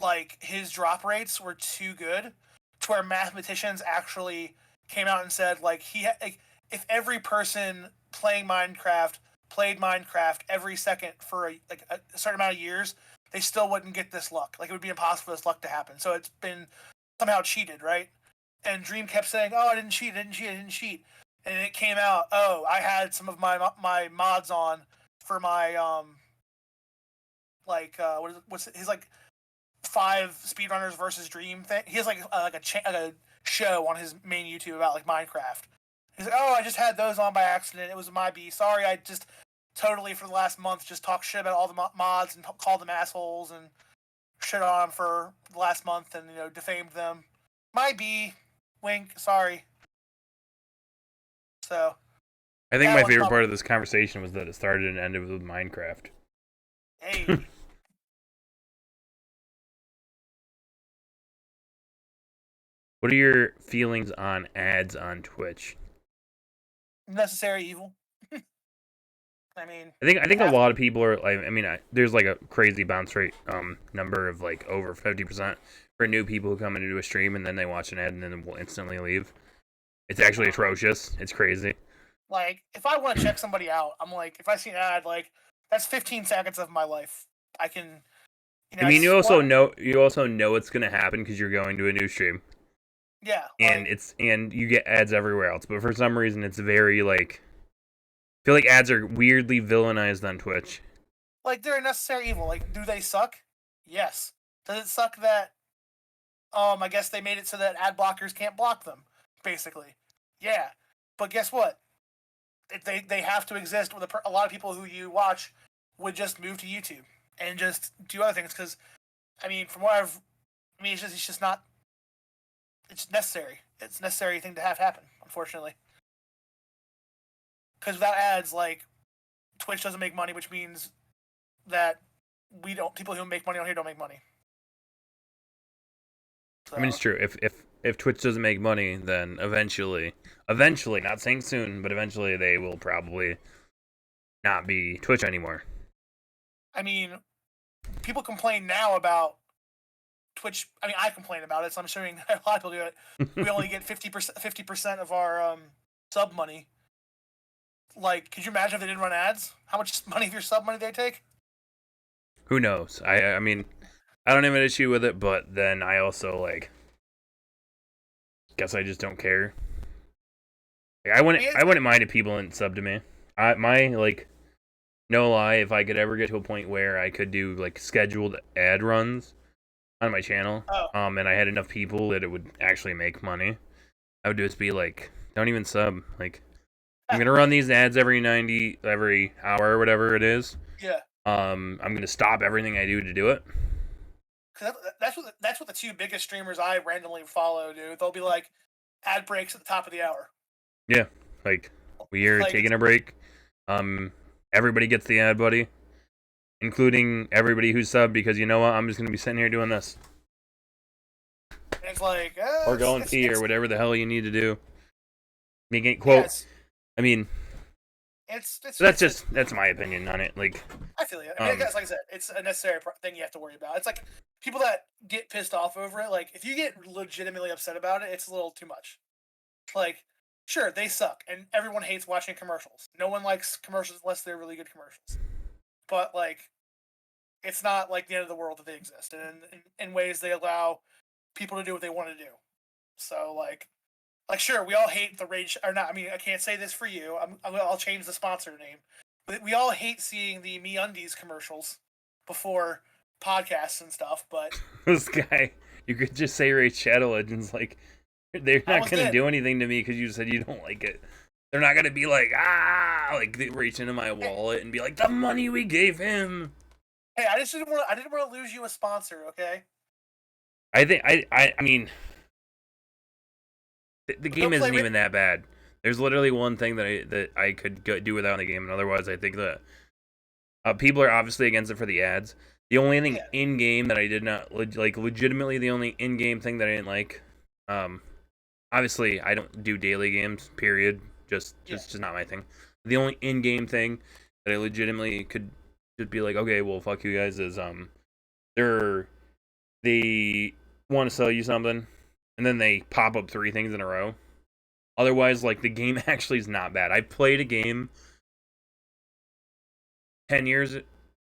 like his drop rates were too good to where mathematicians actually came out and said like if every person playing Minecraft played Minecraft every second for a certain amount of years, they still wouldn't get this luck. Like it would be impossible for this luck to happen. So it's been somehow cheated, right? And Dream kept saying, "Oh, I didn't cheat, I didn't cheat, I didn't cheat." And it came out, "Oh, I had some of my mods on for my what's his like 5 speedrunners versus Dream thing." He has like a show on his main YouTube about like Minecraft. He's like, "Oh, I just had those on by accident. It was my B. Sorry, I just totally for the last month just talked shit about all the mods and called them assholes and shit on them for the last month and defamed them. My B. Wink. Sorry." So. I think my favorite part of this conversation was that it started and ended with Minecraft. Hey. What are your feelings on ads on Twitch? Necessary evil. I mean, I think a lot of people are like, I mean, there's like a crazy bounce rate number of like over 50% for new people who come into a stream and then they watch an ad and then will instantly leave. It's actually atrocious. It's crazy. Like, if I want to check somebody out, I'm like, if I see an ad, like, that's 15 seconds of my life. I can. I mean, you also know it's gonna happen because you're going to a new stream. Yeah. And and you get ads everywhere else, but for some reason it's very like. I feel like ads are weirdly villainized on Twitch. Like, they're a necessary evil. Like, do they suck? Yes. Does it suck that, I guess they made it so that ad blockers can't block them, basically? Yeah. But guess what? They have to exist with a lot of people who you watch would just move to YouTube and just do other things. Because, I mean, from what it's just not, it's necessary. It's a necessary thing to have happen, unfortunately. Because without ads, like, Twitch doesn't make money, which means that people who make money on here don't make money. So. I mean, it's true. If Twitch doesn't make money, then eventually, not saying soon, but eventually they will probably not be Twitch anymore. I mean, people complain now about Twitch. I mean, I complain about it, so I'm assuming a lot of people do it. We only get 50% of our sub money. Like, could you imagine if they didn't run ads? How much money of your sub money they take? Who knows? I mean, I don't have an issue with it, but then I also like. Guess I just don't care. Like, I wouldn't mind if people didn't sub to me. No lie, if I could ever get to a point where I could do like scheduled ad runs on my channel, and I had enough people that it would actually make money, I would just be like, don't even sub. Like, I'm gonna run these ads every hour or whatever it is. Yeah. I'm gonna stop everything I do to do it. Cause that's what the 2 biggest streamers I randomly follow do. They'll be like ad breaks at the top of the hour. Yeah, like we are taking a break. Everybody gets the ad, buddy, including everybody who's subbed, because you know what? I'm just gonna be sitting here doing this. And it's like, or going pee or whatever the hell you need to do. Making quote. I mean, that's my opinion on it. Like, I feel you. I mean, like I said, it's a necessary thing you have to worry about. It's like people that get pissed off over it. Like, if you get legitimately upset about it, it's a little too much. Like, sure, they suck, and everyone hates watching commercials. No one likes commercials unless they're really good commercials. But like, it's not like the end of the world that they exist, and in ways they allow people to do what they want to do. So like sure, we all hate the rage, or not. I mean, I can't say this for you. I'll change the sponsor name. But we all hate seeing the MeUndies commercials before podcasts and stuff. But this guy, you could just say Raid Shadow Legends. Like, they're not gonna do anything to me because you said you don't like it. They're not gonna be like, like they reach into my wallet and be like, the money we gave him. Hey, I didn't want to lose you a sponsor, okay? I mean, the game isn't even that bad. There's literally one thing that I could do without the game, and otherwise I think that people are obviously against it for the ads. The only thing in game that I did not like, legitimately, the only in game thing that I didn't like, obviously I don't do daily games. Period. Just not my thing. The only in game thing that I legitimately could just be like, okay, well, fuck you guys. Is they want to sell you something, and then they pop up 3 things in a row. Otherwise, like, the game actually is not bad. I played a game 10 years,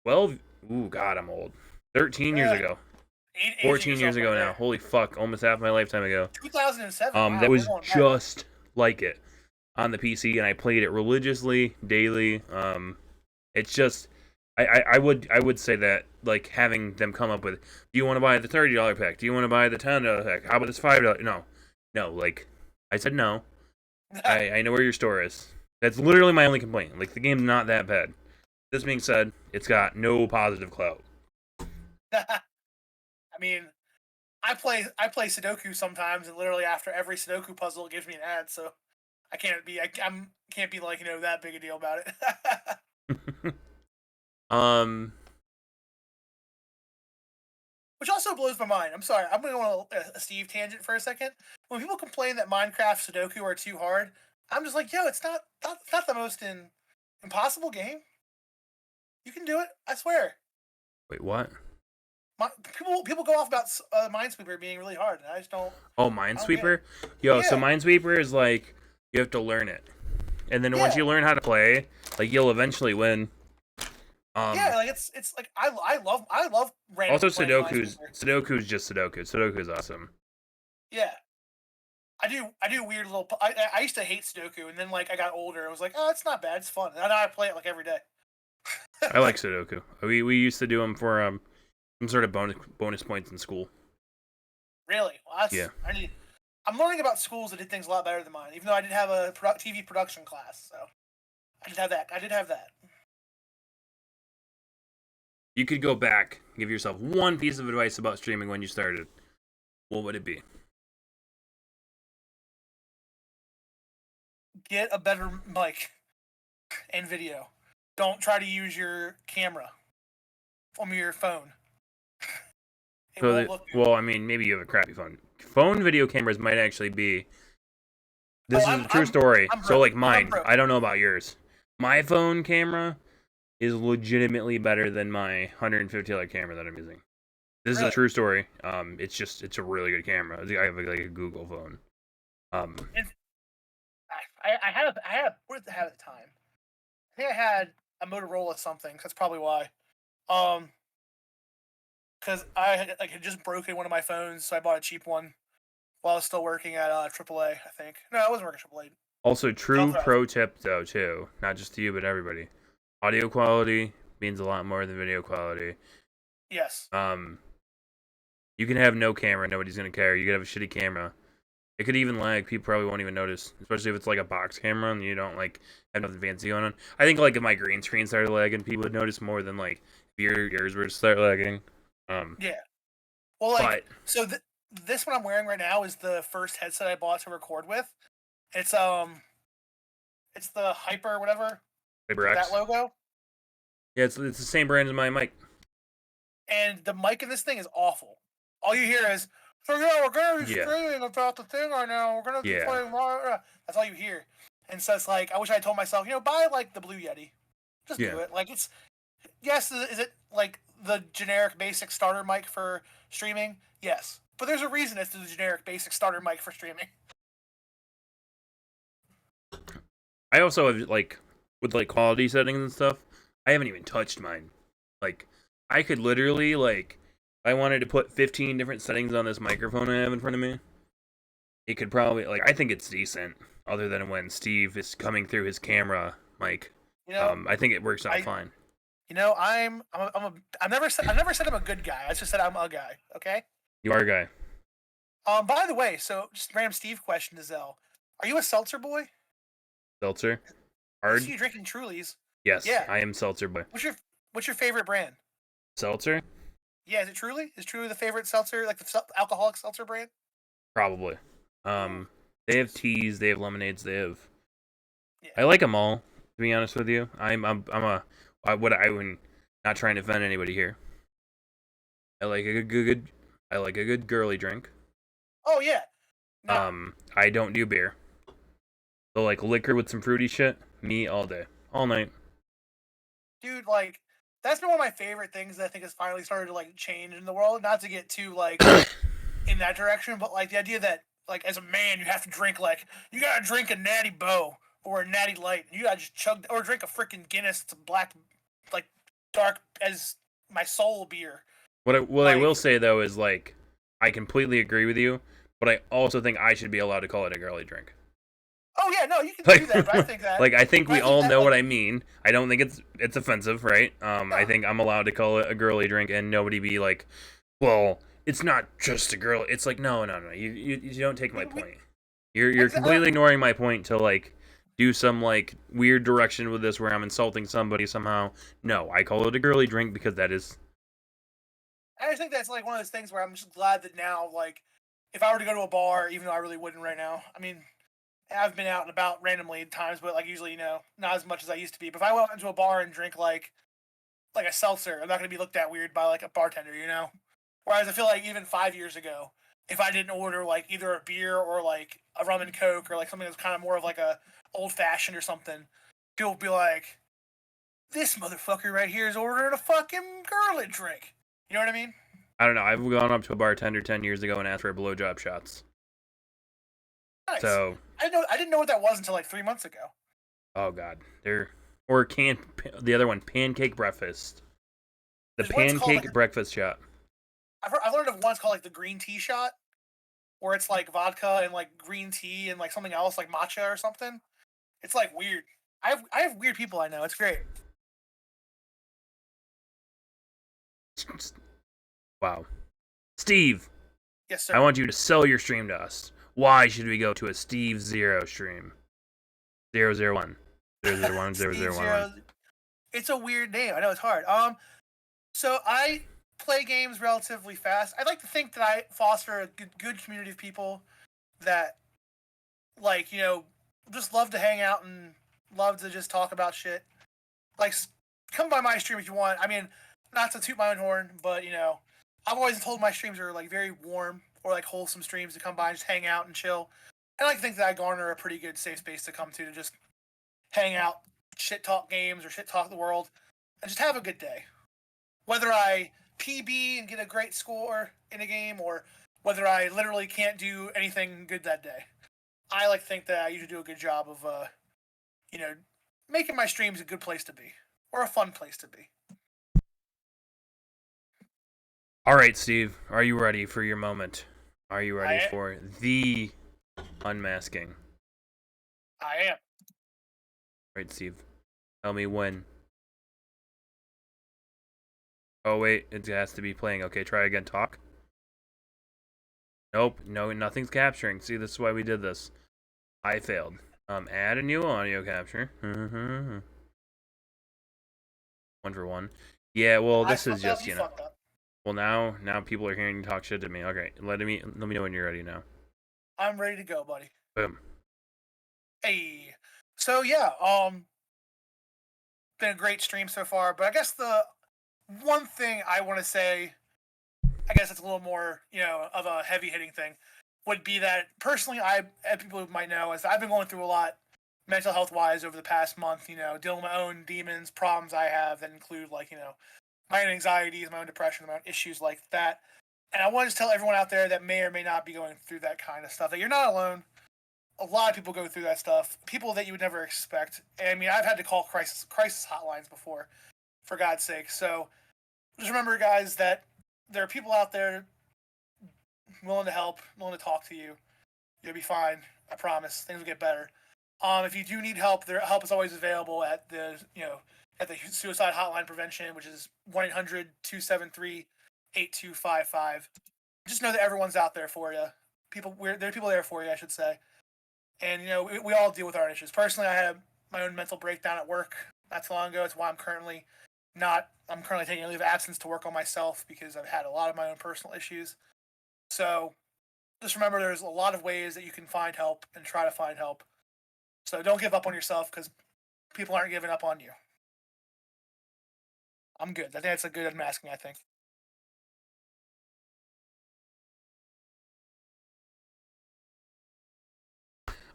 well, ooh, God, I'm old. 13 years ago. 14 years ago now. Holy fuck, almost half my lifetime ago. 2007. Wow, that was just like it on the PC, and I played it religiously, daily. It's just, I would say that, like, having them come up with, do you want to buy the $30 pack? Do you want to buy the $10 pack? How about this $5? No, like, I said no. I know where your store is. That's literally my only complaint. Like, the game's not that bad. This being said, it's got no positive clout. I mean, I play Sudoku sometimes, and literally after every Sudoku puzzle, it gives me an ad. So I can't be like, that big a deal about it. Which also blows my mind. I'm sorry, I'm going to go on a Steve tangent for a second. When people complain that Minecraft Sudoku are too hard, I'm just like, yo, it's not the most impossible game. You can do it, I swear. Wait, what? People go off about Minesweeper being really hard, and I just don't. Oh, Minesweeper? Yo, so Minesweeper is like, you have to learn it. And then once you learn how to play, like, you'll eventually win. Like it's like I love random. Also, Sudoku's just Sudoku. Sudoku's awesome. Yeah, I do weird little. I used to hate Sudoku, and then, like, I got older. I was like, oh, it's not bad. It's fun. And now I play it like every day. I like Sudoku. We used to do them for some sort of bonus points in school. Really? Well, yeah. I'm learning about schools that did things a lot better than mine. Even though I did have a TV production class, so I did have that. You could go back, give yourself one piece of advice about streaming when you started. What would it be? Get a better mic and video. Don't try to use your camera from your phone. Well, I mean, maybe you have a crappy phone. Phone video cameras might actually be. This is a true story. So, like, mine. I don't know about yours. My phone camera is legitimately better than my $150 camera that I'm using. This is a true story. It's a really good camera. I have like a Google phone. I had what did I have at the time? I think I had a Motorola something. That's probably why. Because I had just broken one of my phones, so I bought a cheap one while I was still working at AAA. I think no, I wasn't working at AAA. Also, true pro tip though too, not just to you but everybody. Audio quality means a lot more than video quality. Yes. You can have no camera, nobody's gonna care. You could have a shitty camera. It could even lag. People probably won't even notice, especially if it's like a box camera and you don't like have nothing fancy going on. I think like if my green screen started lagging, people would notice more than like if yours were to start lagging. Yeah. Well, like, so this one I'm wearing right now is the first headset I bought to record with. It's the Hyper whatever. HyperX. That logo. Yeah, it's the same brand as my mic. And the mic in this thing is awful. All you hear is, so yeah, we're gonna be streaming about the thing right now. We're gonna be playing more. That's all you hear. And so it's like, I wish I had told myself, buy like the Blue Yeti. Just do it. Like, it's yes, is it like the generic basic starter mic for streaming? Yes. But there's a reason it's the generic basic starter mic for streaming. I also have, like, with like quality settings and stuff, I haven't even touched mine. Like, I could literally, like, if I wanted to put 15 different settings on this microphone I have in front of me, it could probably, like, I think it's decent, other than when Steve is coming through his camera mic. I think it works out fine. I've never said I'm a good guy. I just said I'm a guy. Okay. You are a guy. By the way, so just random Steve question to Zell. Are you a seltzer boy? Seltzer? Hard? I see you drinking Trulies. Yes, yeah. I am seltzer boy. What's your favorite brand? Seltzer? Yeah, is it Truly? Is Truly the favorite seltzer, like the alcoholic seltzer brand? Probably. They have teas, they have lemonades, they have. Yeah. I like them all. To be honest with you, I'm not trying to offend anybody here. I like a good girly drink. Oh yeah. No. I don't do beer. So like liquor with some fruity shit, me all day, all night. dude, like that's been one of my favorite things that I think has finally started to like change in the world. Not to get too like in that direction, but like the idea that like as a man you have to drink like you gotta drink a Natty Bow or a Natty Light. You gotta just chug or drink a freaking Guinness. It's a black, like dark as my soul beer. What I Like, will say though is like I completely agree with you, but I also think I should be allowed to call it a girly drink. oh yeah, no, you can Like, do that. But I think that like I think we I think all that, know like, what I mean. I don't think it's offensive, right? I think I'm allowed to call it a girly drink and nobody be like, well, it's not just a girl. It's like no. You don't take my point. You're completely ignoring my point to like do some like weird direction with this where I'm insulting somebody somehow. No, I call it a girly drink because that is. I just think that's like one of those things where I'm just glad that now, like, if I were to go to a bar, even though I really wouldn't right now. I mean, I've been out and about randomly at times, but like usually, not as much as I used to be. But if I went into a bar and drink like a seltzer, I'm not gonna be looked at weird by like a bartender, Whereas I feel like even 5 years ago, if I didn't order like either a beer or like a rum and coke or like something that's kind of more of like a old fashioned or something, people would be like, "This motherfucker right here is ordering a fucking girly drink." You know what I mean? I don't know. I've gone up to a bartender 10 years ago and asked for blowjob shots. Nice. So I didn't know what that was until like 3 months ago. oh god, they're or the other one pancake breakfast. The There's one's called, pancake like, breakfast shot. I've learned of one's called like the green tea shot, where it's like vodka and like green tea and like something else like matcha or something. It's like weird. I have weird people I know. It's great. Wow. Steve, Yes, sir. I want you to sell your stream to us. Why should we go to a Steve Zero stream? 001. 001, Steve 001. Zero. It's a weird name. I know it's hard. So I play games relatively fast. I like to think that I foster a good community of people that, like, just love to hang out and love to just talk about shit. Like, come by my stream if you want. I mean, not to toot my own horn, but I've always told my streams are like very warm or like wholesome streams to come by and just hang out and chill. I like to think that I garner a pretty good safe space to come to just hang out, shit talk games or shit talk the world, and just have a good day. Whether I PB and get a great score in a game or whether I literally can't do anything good that day. I like to think that I usually do a good job of, making my streams a good place to be or a fun place to be. All right, Steve, are you ready for your moment? Are you ready I am. for the unmasking? I am. All right, Steve, tell me when. Oh, wait, it has to be playing. Okay, try again. Talk. Nope, no, nothing's capturing. See, this is why we did this. I failed. Add a new audio capture. 1 for 1. Yeah, well, this is just, Well, now people are hearing you talk shit to me. Okay, let me know when you're ready now. I'm ready to go, buddy. Boom. Hey. So yeah, been a great stream so far, but I guess the one thing I want to say, I guess it's a little more, of a heavy hitting thing, would be that personally, people who might know, is I've been going through a lot mental health wise over the past month, dealing with my own demons, problems I have that include like, my own anxieties, my own depression, my own issues like that. And I want to tell everyone out there that may or may not be going through that kind of stuff that you're not alone. A lot of people go through that stuff. People that you would never expect. And I mean, I've had to call crisis hotlines before, for God's sake. So just remember, guys, that there are people out there willing to help, willing to talk to you. You'll be fine. I promise. Things will get better. If you do need help, help is always available at the suicide hotline prevention, which is 1-800-273-8255. Just know that everyone's out there for you. There are people there for you, I should say. And we all deal with our issues. Personally, I had my own mental breakdown at work not too long ago. It's why I'm currently taking a leave of absence to work on myself because I've had a lot of my own personal issues. So just remember, there's a lot of ways that you can find help and try to find help. So don't give up on yourself because people aren't giving up on you. I'm good. I think that's a good unmasking, I think.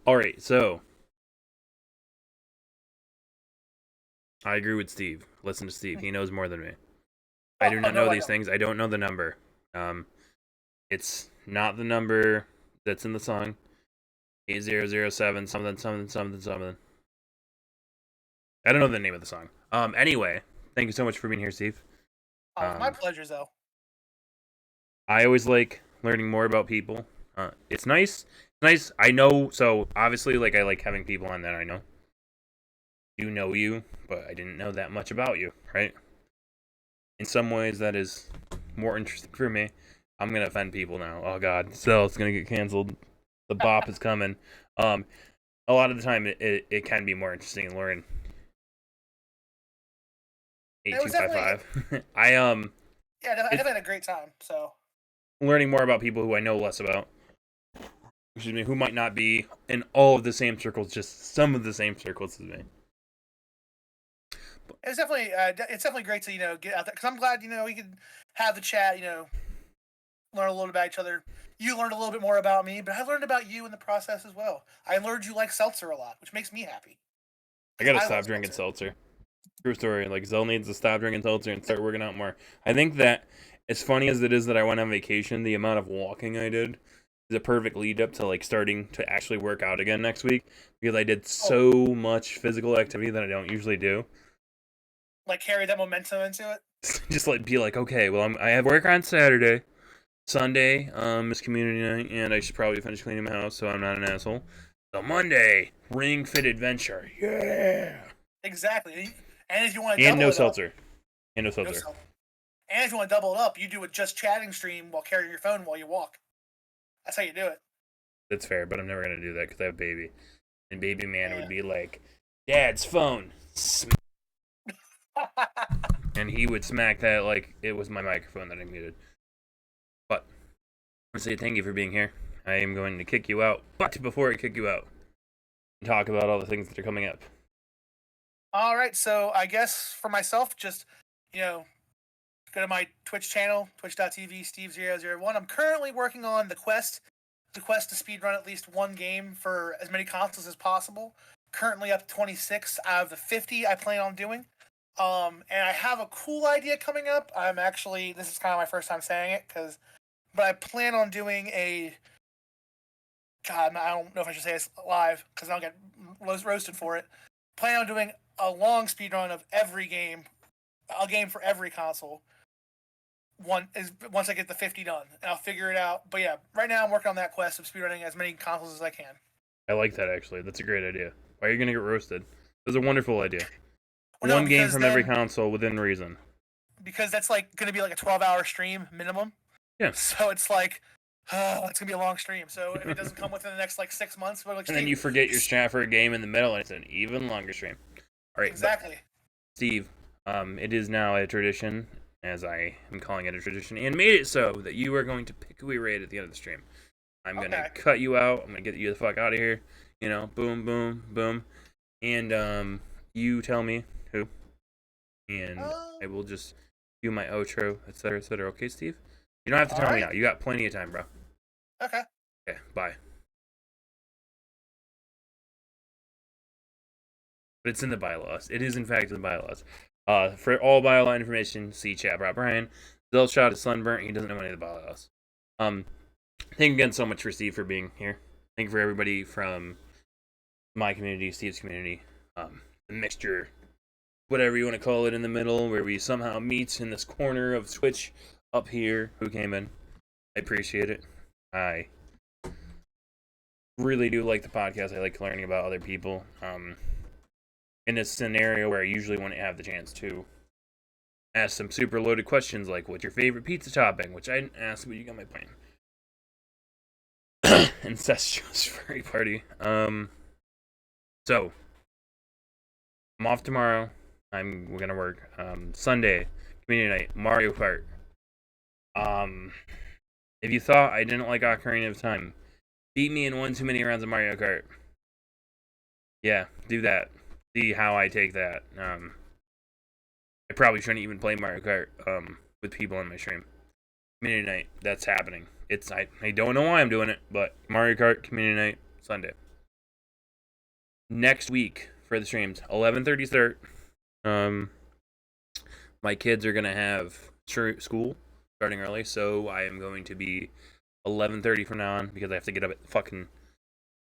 All right, so I agree with Steve. Listen to Steve. He knows more than me. I do not no, know I these don't. things. I don't know the number. It's not the number that's in the song. 8007 something something something something. I don't know the name of the song. Anyway, thank you so much for being here, Steve. Oh, my pleasure, though. I always like learning more about people. It's nice. It's nice. I know. So obviously, like I like having people on that I know. Do know you, but I didn't know that much about you, right? In some ways, that is more interesting for me. I'm gonna offend people now. Oh God, so it's gonna get canceled. The bop is coming. A lot of the time, it can be more interesting in learning. It was definitely, 8255. yeah, I definitely had a great time. So Learning more about people who I know less about. Excuse me, who might not be in all of the same circles, just some of the same circles as me. it's definitely great to get out there because I'm glad we could have the chat. Learn a little bit about each other. You learned a little bit more about me, but I learned about you in the process as well. I learned you like seltzer a lot, which makes me happy. I gotta I stop love drinking seltzer. seltzer. True story. Like Zell needs to stop drinking seltzer and start working out more. I think that as funny as it is that I went on vacation, the amount of walking I did is a perfect lead up to like starting to actually work out again next week because I did so much physical activity that I don't usually do. Like carry that momentum into it. Just like be like, okay, well I have work on Saturday. Sunday is community night, and I should probably finish cleaning my house so I'm not an asshole. So Monday, Ring Fit Adventure, yeah. Exactly. And if you want to And double no it seltzer. up, And no no seltzer. seltzer. And if you want to double it up, you do a just chatting stream while carrying your phone while you walk. That's how you do it. That's fair, but I'm never gonna do that because I have a baby, and baby man Yeah. would be like, "Dad's phone," and he would smack that like it was my microphone that I muted. But I say thank you for being here. I am going to kick you out, but before I kick you out, talk about all the things that are coming up. All right, so I guess for myself, just go to my Twitch channel, twitch.tv, SteveZero01. I'm currently working on the quest to speedrun at least one game for as many consoles as possible. Currently up to 26 out of the 50 I plan on doing. And I have a cool idea coming up. This is kind of my first time saying it, but I plan on doing God, I don't know if I should say this live because I'll get roasted for it. Plan on doing a long speedrun of every game, a game for every console. Once I get the 50 done, and I'll figure it out. But yeah, right now I'm working on that quest of speedrunning as many consoles as I can. I like that actually. That's a great idea. Why are you gonna get roasted? That's a wonderful idea. Well, One game from every console within reason. Because that's like going to be like a 12-hour stream minimum. Yeah. So it's like, it's going to be a long stream. So if it doesn't come within the next like 6 months, we're like, And then you forget your strat for a game in the middle, and it's an even longer stream. All right. Exactly. Steve, it is now a tradition, as I am calling it a tradition, and made it so that you are going to pick who we rate at the end of the stream. I'm going to cut you out. I'm going to get you the fuck out of here. Boom, boom, boom. And you tell me who. And I will just do my outro, etc., etc. Okay, Steve? You don't have to tell me now. You got plenty of time, bro. Okay. Okay, bye. But it's in the bylaws. It is, in fact, in the bylaws. For all bylaw information, see chat. Rob Ryan. Zellshot is sunburnt. He doesn't know any of the bylaws. Thank you again so much for Steve for being here. Thank you for everybody from my community, Steve's community, the mixture, whatever you want to call it, in the middle, where we somehow meet in this corner of Twitch up here, who came in. I appreciate it. I really do like the podcast. I like learning about other people. In this scenario where I usually wouldn't have the chance to ask some super loaded questions like, what's your favorite pizza topping? Which I didn't ask, but you got my point. Incestuous furry party. So, I'm off tomorrow. We're gonna work. Sunday, community night, Mario Kart. If you thought I didn't like Ocarina of Time, beat me in one too many rounds of Mario Kart. Yeah, do that. See how I take that. I probably shouldn't even play Mario Kart with people on my stream. Community night, that's happening. I don't know why I'm doing it, but Mario Kart community night Sunday. Next week for the streams, 11:30 start. My kids are gonna have school starting early, so I am going to be 11:30 from now on because I have to get up at fucking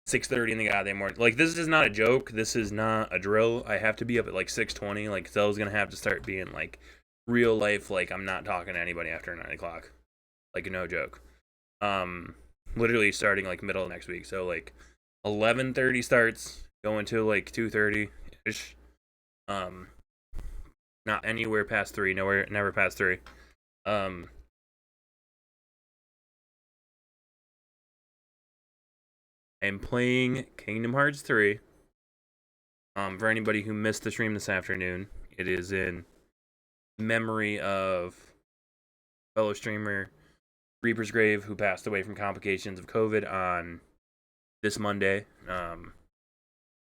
6:30 in the goddamn morning. Like, this is not a joke. This is not a drill. I have to be up at like 6:20. Like, Zell's gonna have to start being like real life. Like, I'm not talking to anybody after 9 o'clock. Like, no joke. Literally starting like middle of next week. So like 11:30 starts, going to like 2:30 ish. Not anywhere past 3. Never past 3. I'm playing Kingdom Hearts 3. For anybody who missed the stream this afternoon, it is in memory of fellow streamer Reaper's Grave, who passed away from complications of COVID on this Monday.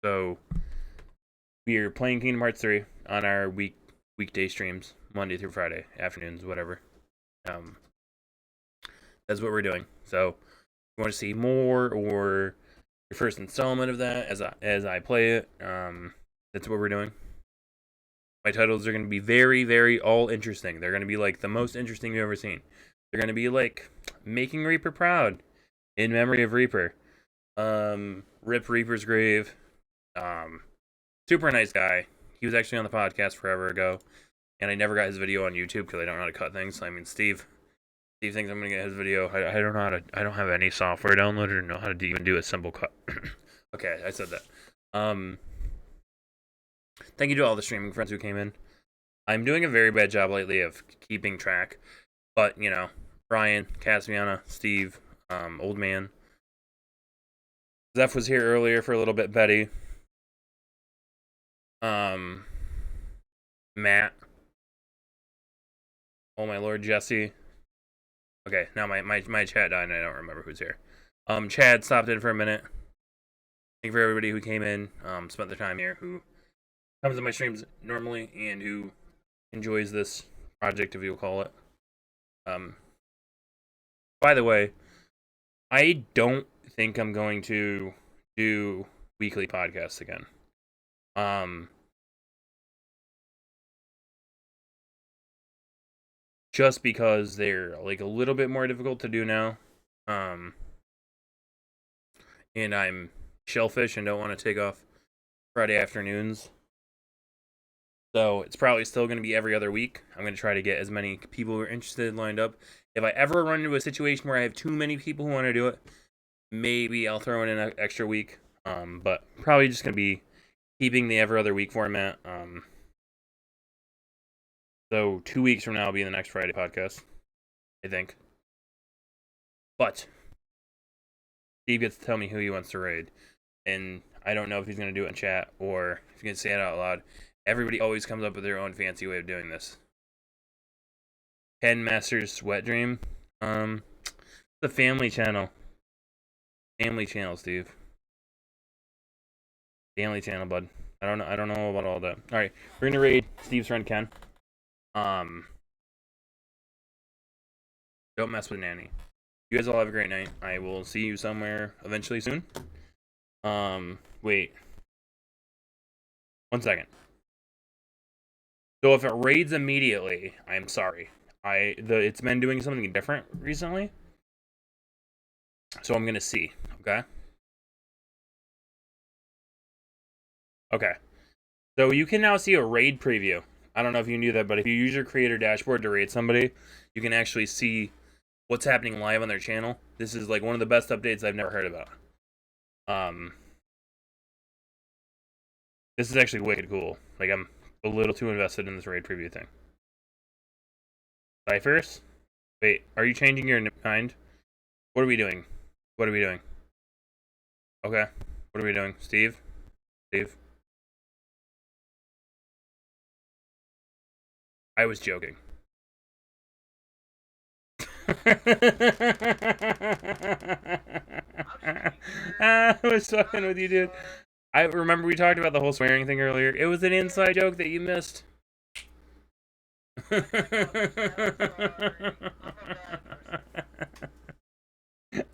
So we are playing Kingdom Hearts 3 on our weekday streams, Monday through Friday afternoons, whatever. That's what we're doing. So, if you want to see more or your first installment of that as I play it, that's what we're doing. My titles are going to be very, very all interesting. They're going to be like the most interesting you've ever seen. They're going to be like making Reaper proud in memory of Reaper. Rip Reaper's Grave. Super nice guy. He was actually on the podcast forever ago, and I never got his video on YouTube because I don't know how to cut things. I mean, Steve thinks I'm gonna get his video. I don't know how to. I don't have any software downloaded or know how to even do a simple cut. Okay, I said that. Thank you to all the streaming friends who came in. I'm doing a very bad job lately of keeping track, but you know, Brian, Casmiana, Steve, Old Man. Zeph was here earlier for a little bit. Betty. Matt. Oh my lord, Jesse. Okay, now my chat died and I don't remember who's here. Chad stopped in for a minute. Thank you for everybody who came in, spent their time here, who comes to my streams normally, and who enjoys this project, if you'll call it. By the way, I don't think I'm going to do weekly podcasts again. Just because they're like a little bit more difficult to do now. And I'm shellfish and don't want to take off Friday afternoons. So it's probably still going to be every other week. I'm going to try to get as many people who are interested lined up. If I ever run into a situation where I have too many people who want to do it, maybe I'll throw in an extra week. But probably just going to be keeping the every other week format. So 2 weeks from now will be the next Friday podcast, I think. But Steve gets to tell me who he wants to raid. And I don't know if he's going to do it in chat or if he's going to say it out loud. Everybody always comes up with their own fancy way of doing this. Ken Masters Sweat Dream. The family channel. Family channel, Steve. Family channel, bud. I don't know about all that. Alright, we're gonna raid Steve's friend Ken. Don't mess with Nanny. You guys all have a great night. I will see you somewhere eventually soon. Wait. 1 second. So if it raids immediately, I'm sorry. It's been doing something different recently. So I'm gonna see, okay? Okay. So you can now see a raid preview. I don't know if you knew that, but if you use your creator dashboard to raid somebody, you can actually see what's happening live on their channel. This is like one of the best updates I've never heard about. This is actually wicked cool. Like, I'm a little too invested in this raid preview thing. Cyphers? Wait, are you changing your kind? What are we doing? What are we doing? Okay. What are we doing? Steve? Steve? I was joking. I was fucking with you, dude. I remember we talked about the whole swearing thing earlier. It was an inside joke that you missed.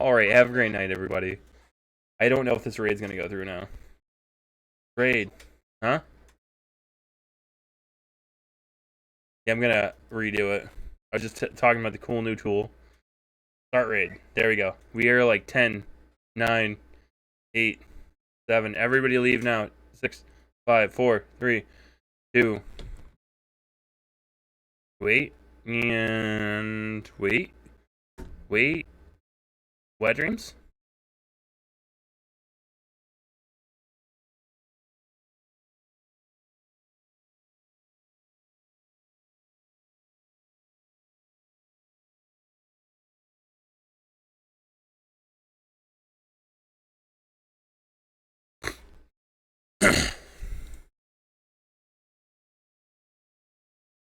Alright, have a great night, everybody. I don't know if this raid's gonna go through now. Raid. Huh? Yeah, I'm gonna redo it. I was just talking about the cool new tool. Start raid. There we go. We are like 10, 9, 8, 7. Everybody leave now. 6, 5, 4, 3, 2. Wait. And wait. Wet dreams?